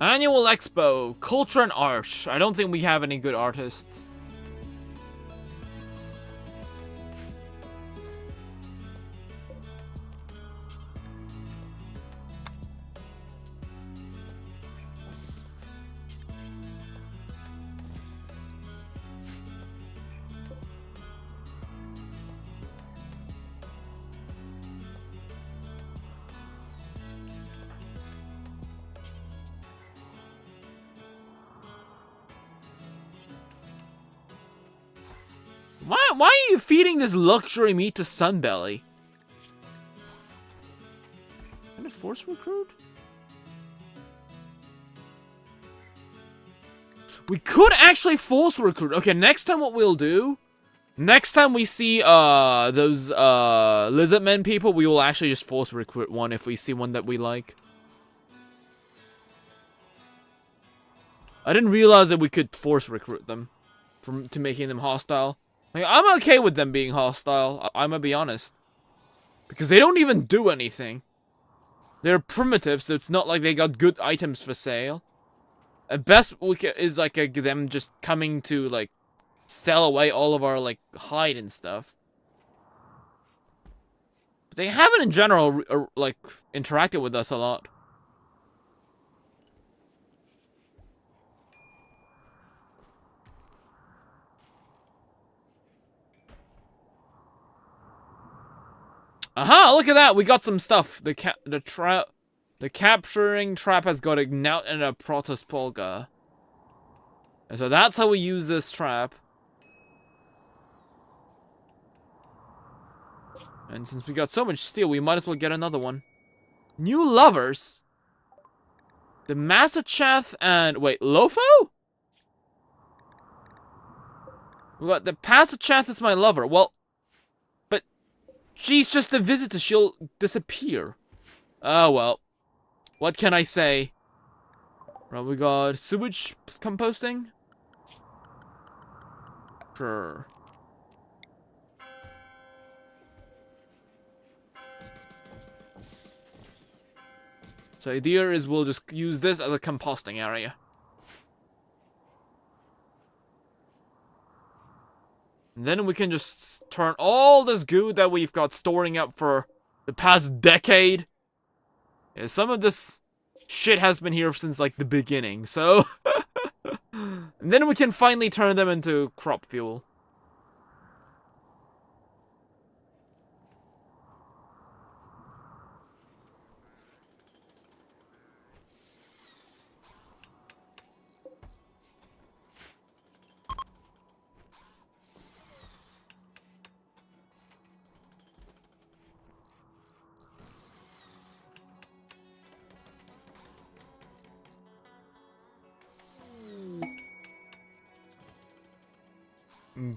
Annual Expo, Culture and Art. I don't think we have any good artists. Why are you feeding this luxury meat to Sunbelly? Can I force recruit? We could actually force recruit. Okay, next time what we'll do, next time we see those lizardmen people, we will actually just force recruit one if we see one that we like. I didn't realize that we could force recruit them to making them hostile. Like, I'm okay with them being hostile, I'm gonna be honest. Because they don't even do anything. They're primitive, so it's not like they got good items for sale. At best, is like them just coming to, like, sell away all of our, like, hide and stuff. But they haven't in general, like, interacted with us a lot. Aha! Look at that! We got some stuff. The capturing trap has got a Gnout and a Protostolga. And so that's how we use this trap. And since we got so much steel, we might as well get another one. New lovers? The Masachath and... Wait, Lopho? We got the Pasachath is my lover. Well, but she's just a visitor. She'll disappear. Oh, well. What can I say? Right, we got sewage composting. Sure. So the idea is we'll just use this as a composting area. And then we can just turn all this goo that we've got storing up for the past decade. Yeah, some of this shit has been here since like the beginning, so... And then we can finally turn them into crop fuel.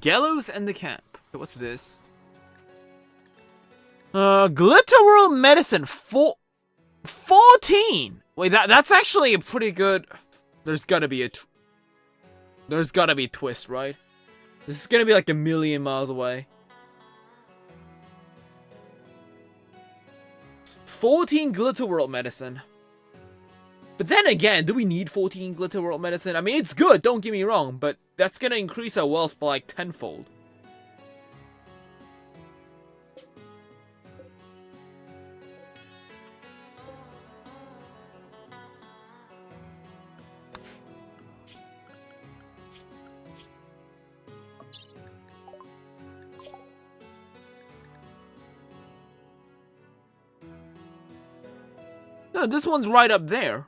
Gallows and the camp. Okay, what's this? Glitter World Medicine 14. Wait, that's actually a pretty good. There's gotta be a twist, right? This is gonna be like a million miles away. 14 Glitter World Medicine. But then again, do we need 14 Glitter World Medicine? I mean, it's good, don't get me wrong, but that's gonna increase our wealth by like tenfold. No, this one's right up there.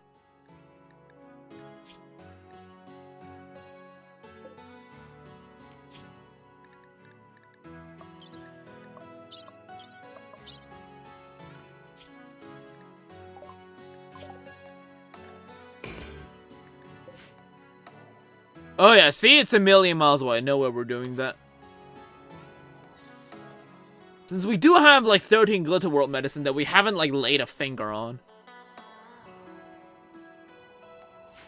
Oh yeah, see, it's a million miles away. I know where we're doing that. Since we do have like 13 Glitter World Medicine that we haven't like laid a finger on.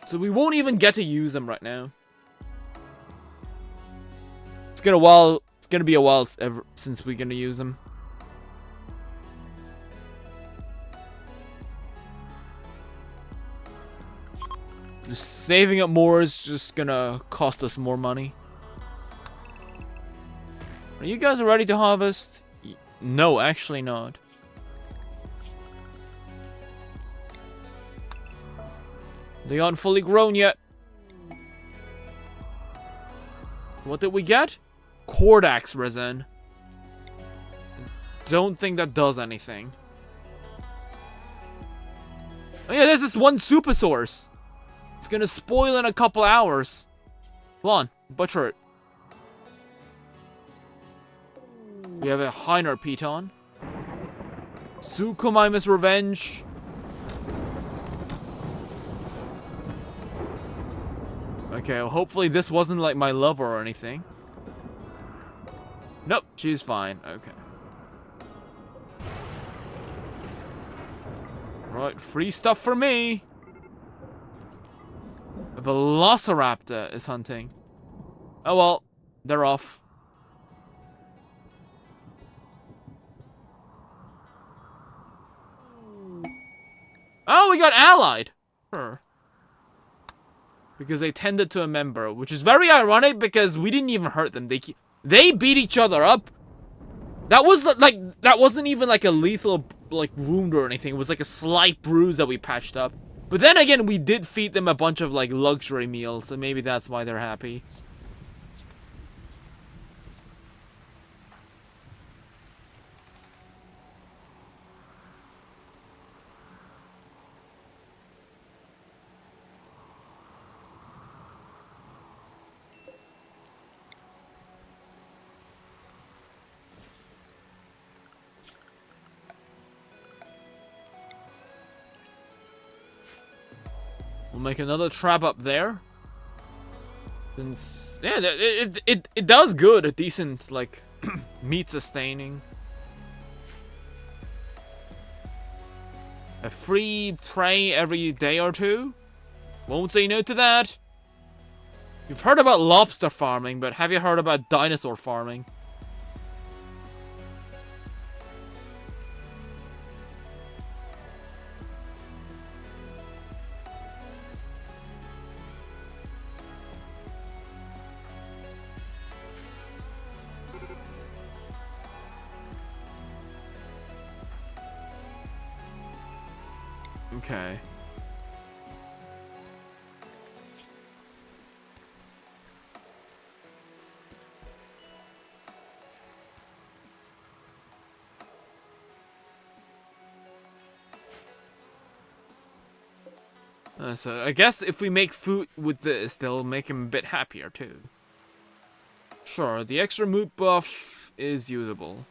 So we won't even get to use them right now. It's gonna be a while since we're gonna use them. Just saving up more is just gonna cost us more money. Are you guys ready to harvest? No, actually not. They aren't fully grown yet. What did we get? Cordax resin. Don't think that does anything. Oh yeah, there's this one super source. It's gonna spoil in a couple hours. Come on, butcher it. We have a Heiner Piton. Suchomimus Revenge. Okay, well, hopefully this wasn't like my lover or anything. Nope, she's fine. Okay. Right, free stuff for me. A Velociraptor is hunting. Oh well, they're off. Oh, we got allied. Sure. Because they tended to a member, which is very ironic because we didn't even hurt them. They beat each other up. That was like, that wasn't even like a lethal like wound or anything. It was like a slight bruise that we patched up. But then again, we did feed them a bunch of like luxury meals, so maybe that's why they're happy. We'll make another trap up there. Since, yeah, it does good, a decent, like, meat sustaining. A free prey every day or two? Won't say no to that. You've heard about lobster farming, but have you heard about dinosaur farming? Okay. So I guess if we make food with this, they'll make him a bit happier too. Sure, the extra mood buff is usable.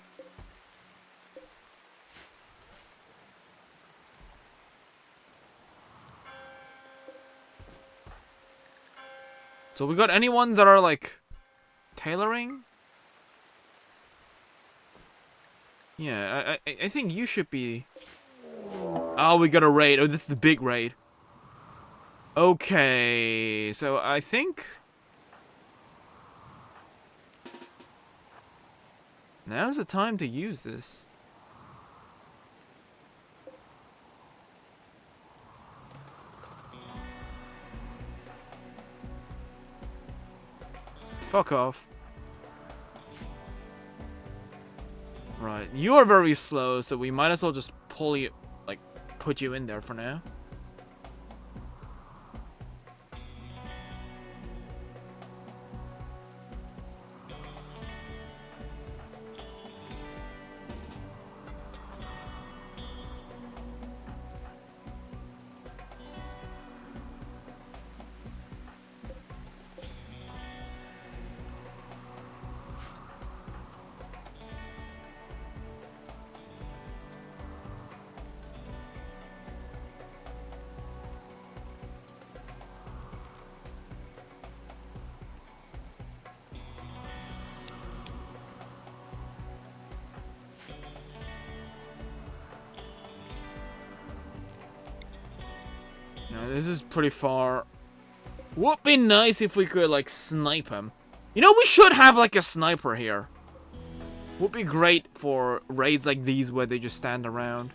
So we got any ones that are like tailoring? Yeah, I think you should be. Oh, we got a raid. Oh, this is the big raid. Okay, so I think now's the time to use this. Fuck off. Right, you are very slow, so we might as well just pull you, like, put you in there for now. This is pretty far. Would be nice if we could, like, snipe him. You know, we should have, like, a sniper here. Would be great for raids like these where they just stand around.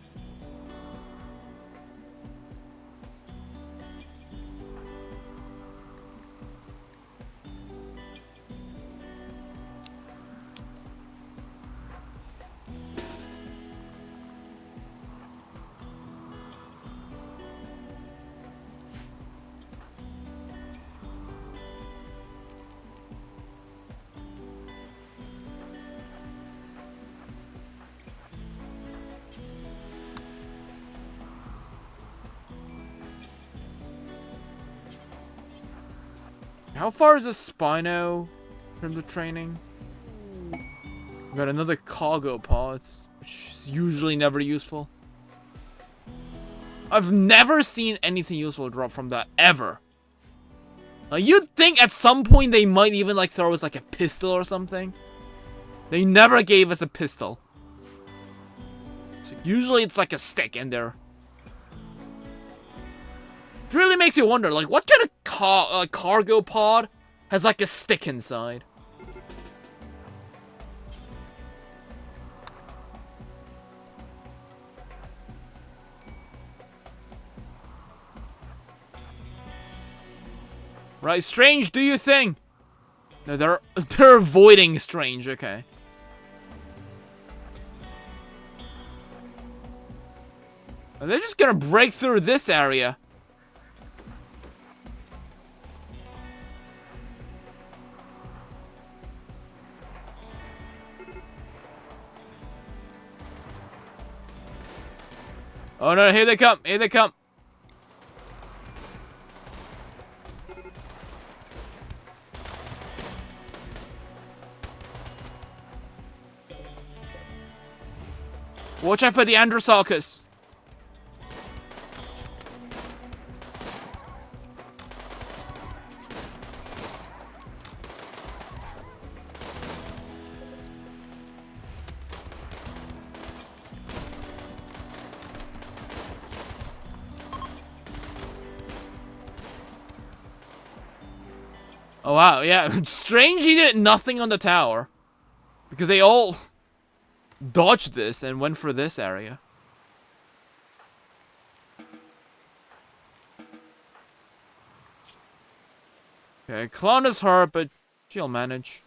How far is the Spino from the training? We got another cargo pod, which is usually never useful. I've never seen anything useful drop from that, ever. Like, you'd think at some point they might even, like, throw us, like, a pistol or something. They never gave us a pistol. So usually it's, like, a stick in there. It really makes you wonder, like, what kind of cargo pod has, like, a stick inside? Right, Strange, do your thing. No, they're avoiding Strange, okay. And they're just gonna break through this area. Oh no, here they come, here they come. Watch out for the Androsaurus. Oh wow, yeah. Strange he did nothing on the tower. Because they all dodged this and went for this area. Okay, Clown is hurt, but she'll manage.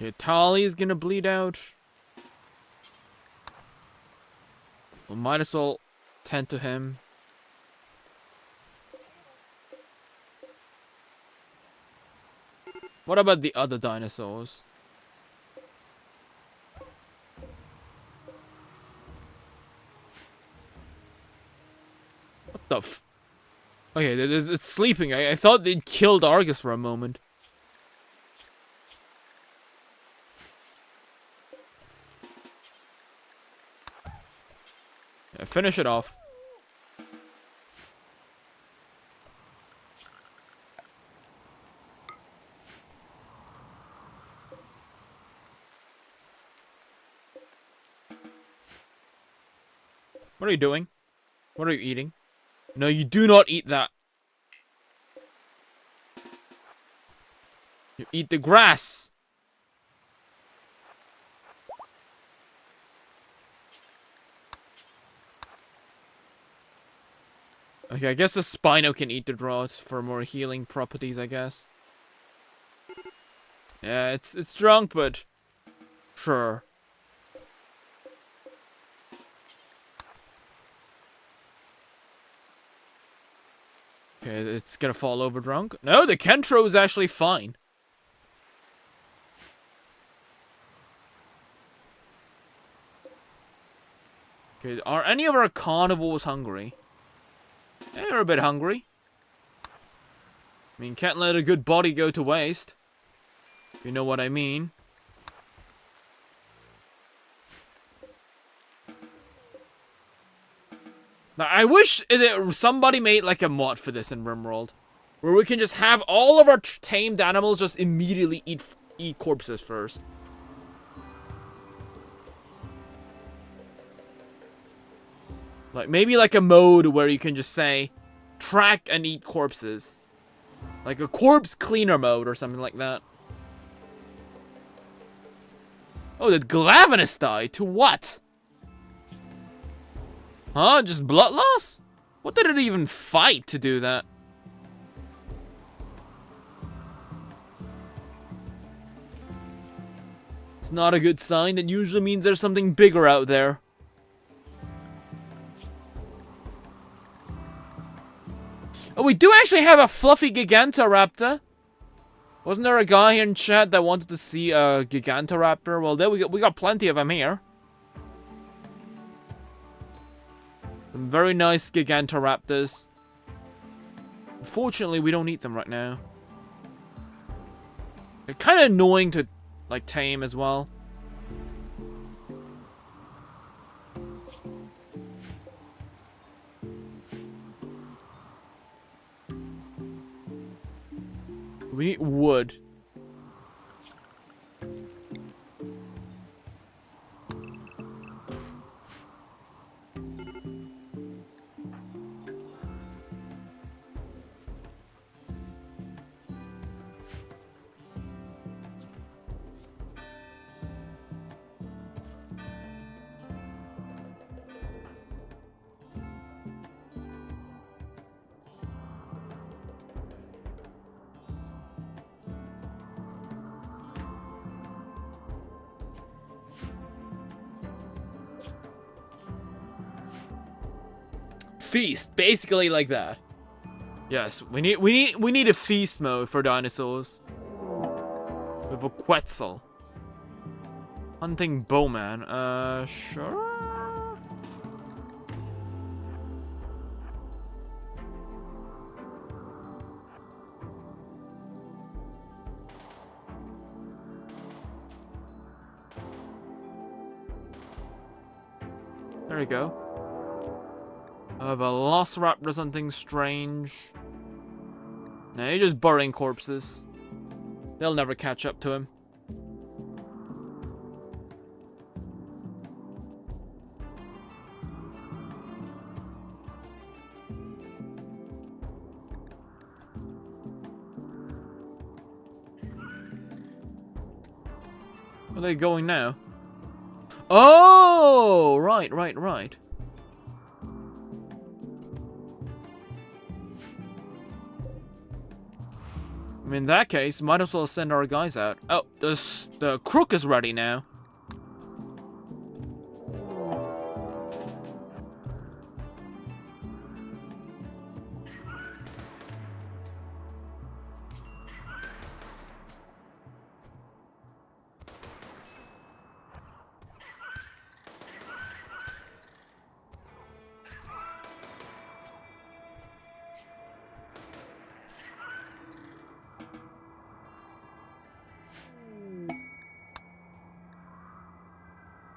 Okay, Tali is gonna bleed out. We might as well tend to him. What about the other dinosaurs? What the f... Okay, it's sleeping. I thought they'd killed Argus for a moment. Yeah, finish it off. What are you doing? What are you eating? No, you do not eat that. You eat the grass. Okay, I guess the Spino can eat the droughts for more healing properties, I guess. Yeah, it's drunk, but sure. Okay, it's gonna fall over drunk. No, the Kentro is actually fine. Okay, are any of our carnivores hungry? Yeah, they're a bit hungry. I mean, can't let a good body go to waste. You know what I mean. Now, I wish somebody made like a mod for this in Rimworld, where we can just have all of our tamed animals just immediately eat corpses first. Like, maybe like a mode where you can just say, track and eat corpses. Like a corpse cleaner mode or something like that. Oh, did Glavenus die? To what? Huh? Just blood loss? What did it even fight to do that? It's not a good sign. It usually means there's something bigger out there. Oh, we do actually have a fluffy Gigantoraptor. Wasn't there a guy here in chat that wanted to see a Gigantoraptor? Well, there we got plenty of them here. Some very nice Gigantoraptors. Unfortunately, we don't eat them right now. They're kind of annoying to, like, tame as well. We need wood. feast, basically like that. Yes, we need a feast mode for dinosaurs. With a Quetzal. Hunting bowman. Sure. There we go. A velociraptor, something strange. Nah, you're just burying corpses. They'll never catch up to him. Where are they going now? Oh, right. In that case, might as well send our guys out. Oh, the crook is ready now.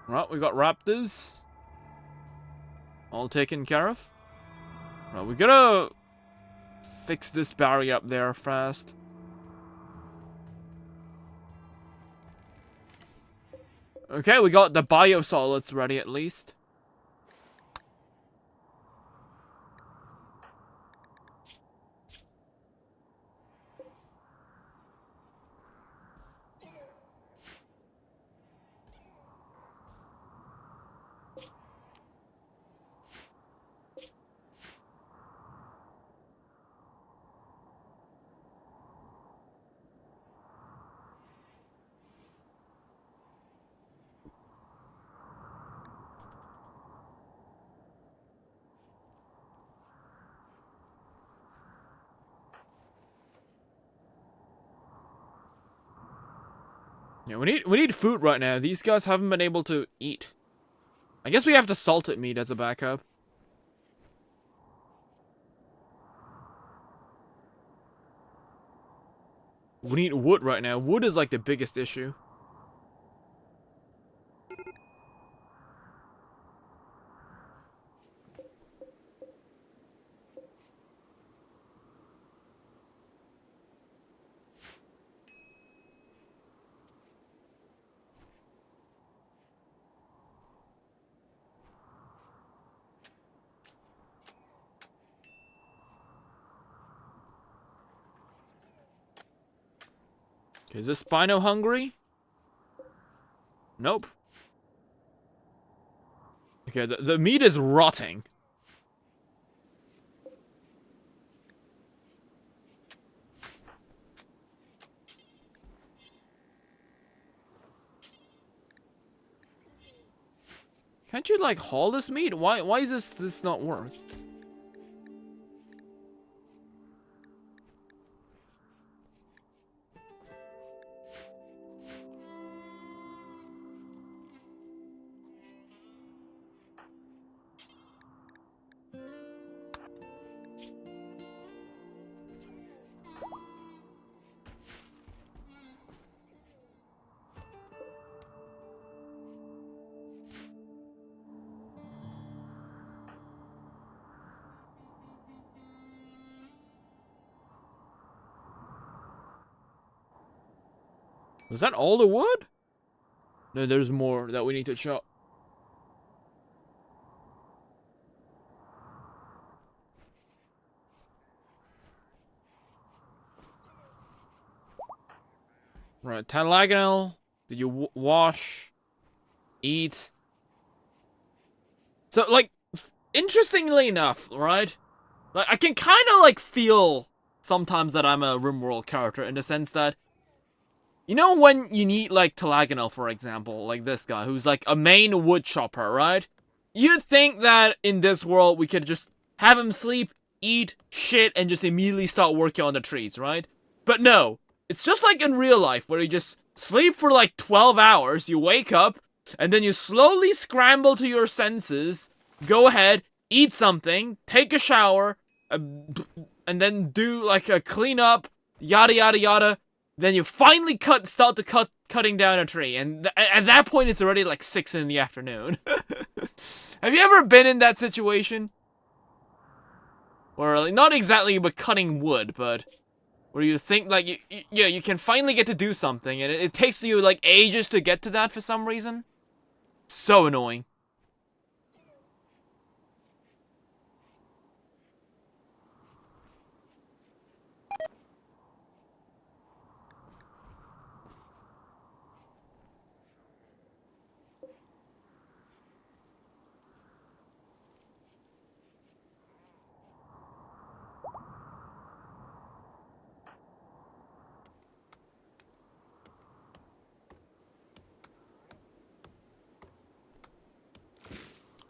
Right, we got raptors. All taken care of. Right, we gotta fix this barrier up there fast. Okay, we got the biosolids ready at least. Yeah, we need food right now. These guys haven't been able to eat. I guess we have the salted meat as a backup. We need wood right now. Wood is like the biggest issue. Is this Spino hungry? Nope. Okay, the meat is rotting. Can't you like haul this meat? Why is this not work? Was that all the wood? No, there's more that we need to chop. Right, Talagonal. Did you wash? Eat? So, like, interestingly enough, right? Like, I can kind of, like, feel sometimes that I'm a Rimworld character in the sense that, you know when you need, like, Talagonal, for example, like this guy, who's, like, a main wood chopper, right? You'd think that in this world we could just have him sleep, eat, shit, and just immediately start working on the trees, right? But no, it's just like in real life, where you just sleep for like 12 hours, you wake up, and then you slowly scramble to your senses, go ahead, eat something, take a shower, and then do like a cleanup, yada yada yada. Then you finally start cutting down a tree, and at that point it's already like 6 in the afternoon. Have you ever been in that situation? Or like, not exactly but cutting wood, but where you think like you can finally get to do something, and it takes you like ages to get to that for some reason. So annoying.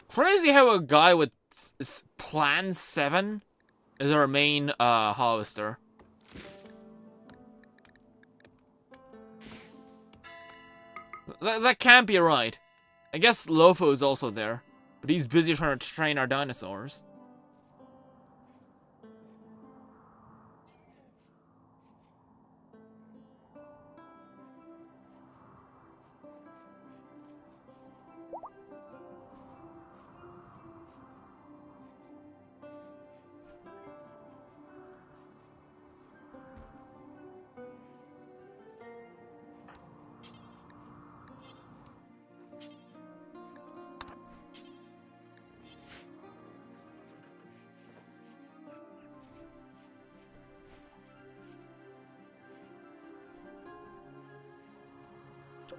Crazy how a guy with Plan 7 is our main harvester. That can't be right. I guess Lopho is also there, but he's busy trying to train our dinosaurs.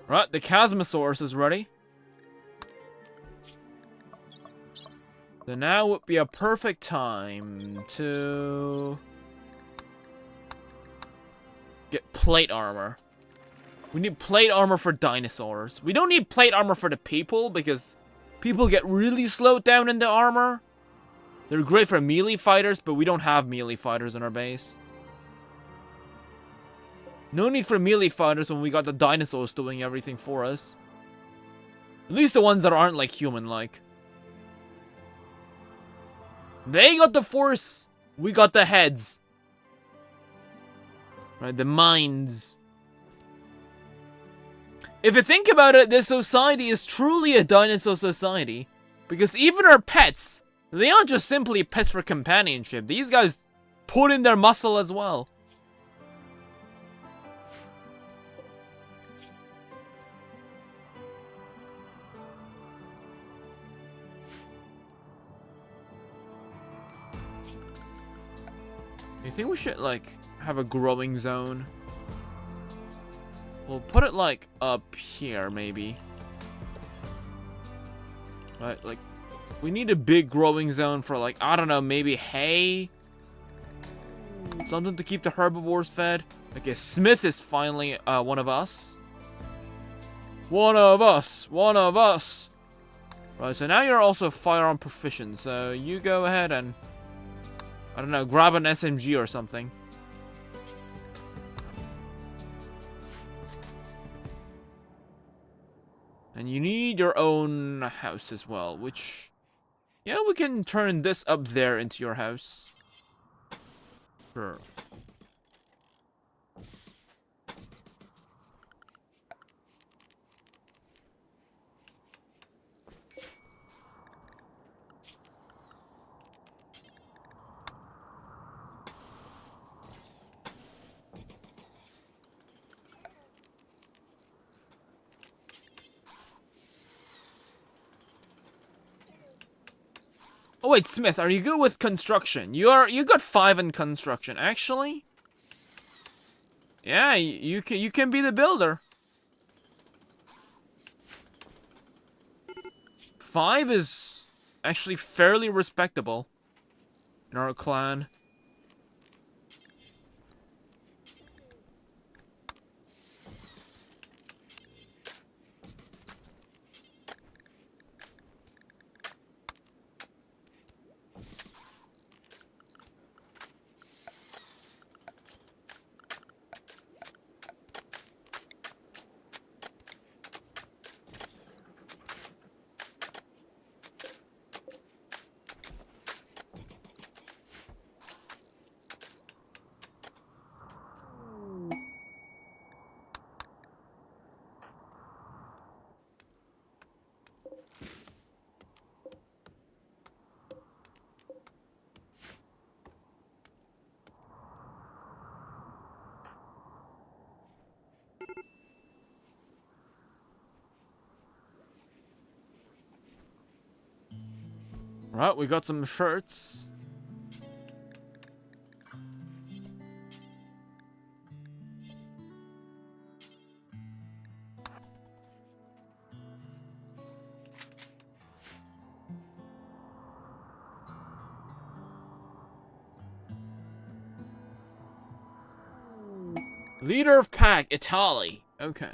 Right, the Chasmosaurus is ready. So now would be a perfect time to get plate armor. We need plate armor for dinosaurs. We don't need plate armor for the people, because people get really slowed down in the armor. They're great for melee fighters, but we don't have melee fighters in our base. No need for melee fighters when we got the dinosaurs doing everything for us. At least the ones that aren't like human-like. They got the force, we got the heads. Right, the minds. If you think about it, this society is truly a dinosaur society. Because even our pets, they aren't just simply pets for companionship. These guys put in their muscle as well. You think we should, like, have a growing zone? We'll put it, like, up here, maybe. Right, like, we need a big growing zone for, like, I don't know, maybe hay? Something to keep the herbivores fed. Okay, Smith is finally, one of us. One of us! One of us! Right, so now you're also firearm proficient, so you go ahead and, I don't know, grab an SMG or something. And you need your own house as well, which, yeah, we can turn this up there into your house. Sure. Oh wait, Smith, are you good with construction? You got 5 in construction, actually. Yeah, you can be the builder. 5 is actually fairly respectable in our clan. Right, we got some shirts. Leader of pack, Italy. Okay.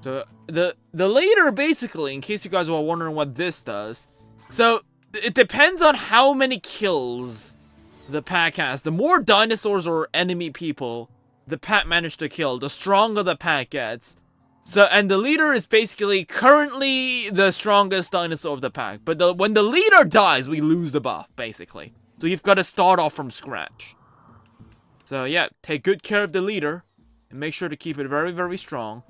So the leader, basically, in case you guys were wondering what this does, so it depends on how many kills the pack has. The more dinosaurs or enemy people the pack managed to kill, the stronger the pack gets. So, and the leader is basically currently the strongest dinosaur of the pack. But when the leader dies, we lose the buff, basically. So you've got to start off from scratch. So yeah, take good care of the leader and make sure to keep it very, very strong.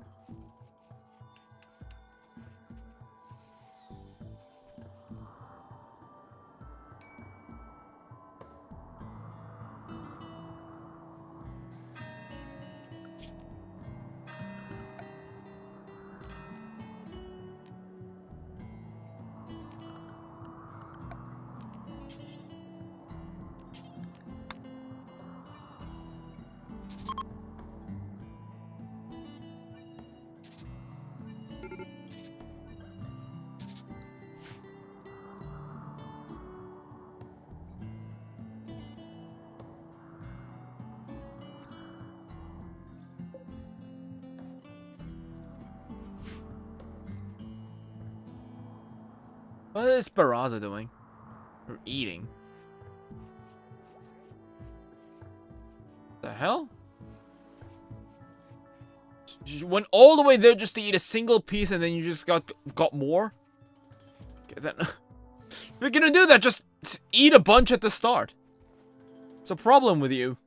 What is Barraza doing? Or eating? The hell? You went all the way there just to eat a single piece and then you just got more? Okay, then, if you're gonna do that, just eat a bunch at the start. What's the problem with you?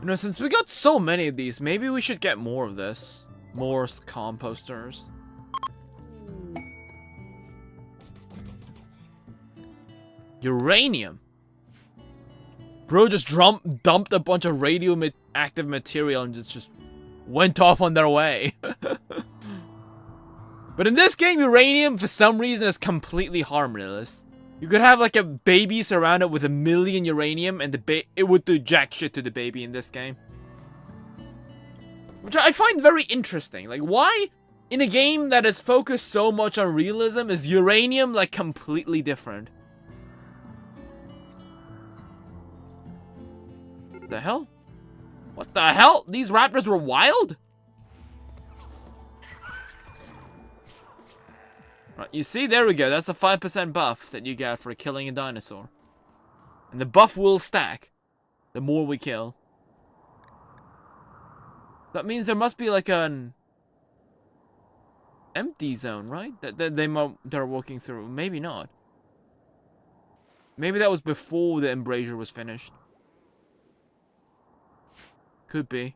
You know, since we got so many of these, maybe we should get more of this. More composters. Uranium. Bro just dumped a bunch of radioactive material and just went off on their way. But in this game, uranium, for some reason, is completely harmless. You could have like a baby surrounded with 1 million uranium and it would do jack shit to the baby in this game. Which I find very interesting. Like, why in a game that is focused so much on realism is uranium like completely different? The hell? What the hell? These raptors were wild? Right, you see, there we go. That's a 5% buff that you get for killing a dinosaur. And the buff will stack the more we kill. That means there must be like an empty zone, right? That they're walking through. Maybe not. Maybe that was before the embrasure was finished. Could be.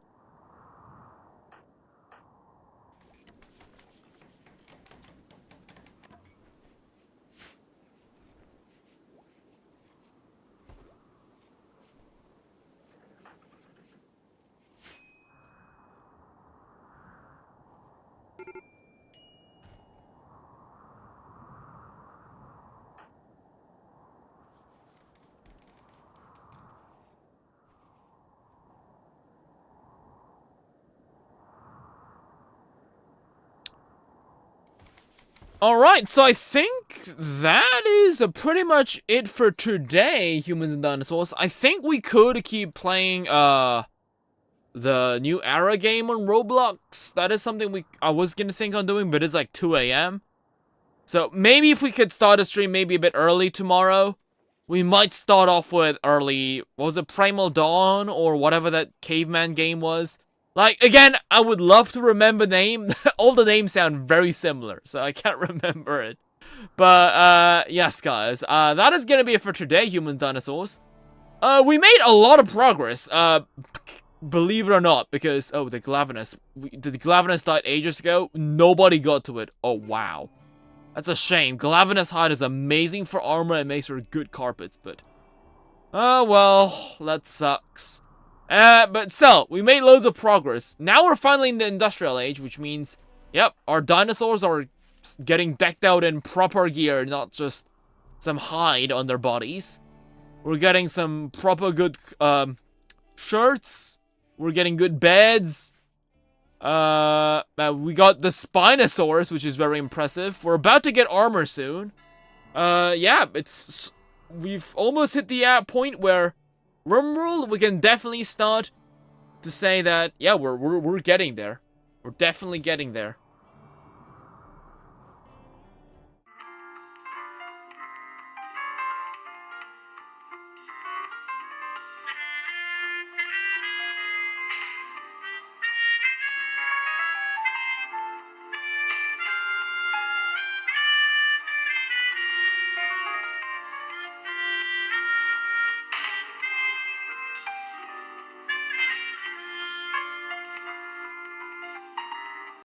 Alright, so I think that is pretty much it for today, Humans and Dinosaurs. I think we could keep playing, the new era game on Roblox. That is something I was gonna think on doing, but it's like 2 a.m. So maybe if we could start a stream maybe a bit early tomorrow, we might start off with early, what was it, Primal Dawn, or whatever that caveman game was. Like, again, I would love to remember the name. All the names sound very similar, so I can't remember it. But, yes, guys. That is gonna be it for today, Humans Dinosaurs. We made a lot of progress, believe it or not, because, oh, the Glavenus. The Glavenus died ages ago. Nobody got to it. Oh, wow. That's a shame. Glavenus hide is amazing for armor and makes for good carpets, but... oh, well, that sucks. But still, we made loads of progress. Now we're finally in the industrial age, which means, yep, our dinosaurs are getting decked out in proper gear, not just some hide on their bodies. We're getting some proper good, shirts. We're getting good beds. We got the Spinosaurus, which is very impressive. We're about to get armor soon. Yeah, we've almost hit the point where Rimworld, we can definitely start to say that, yeah, we're getting there. We're definitely getting there.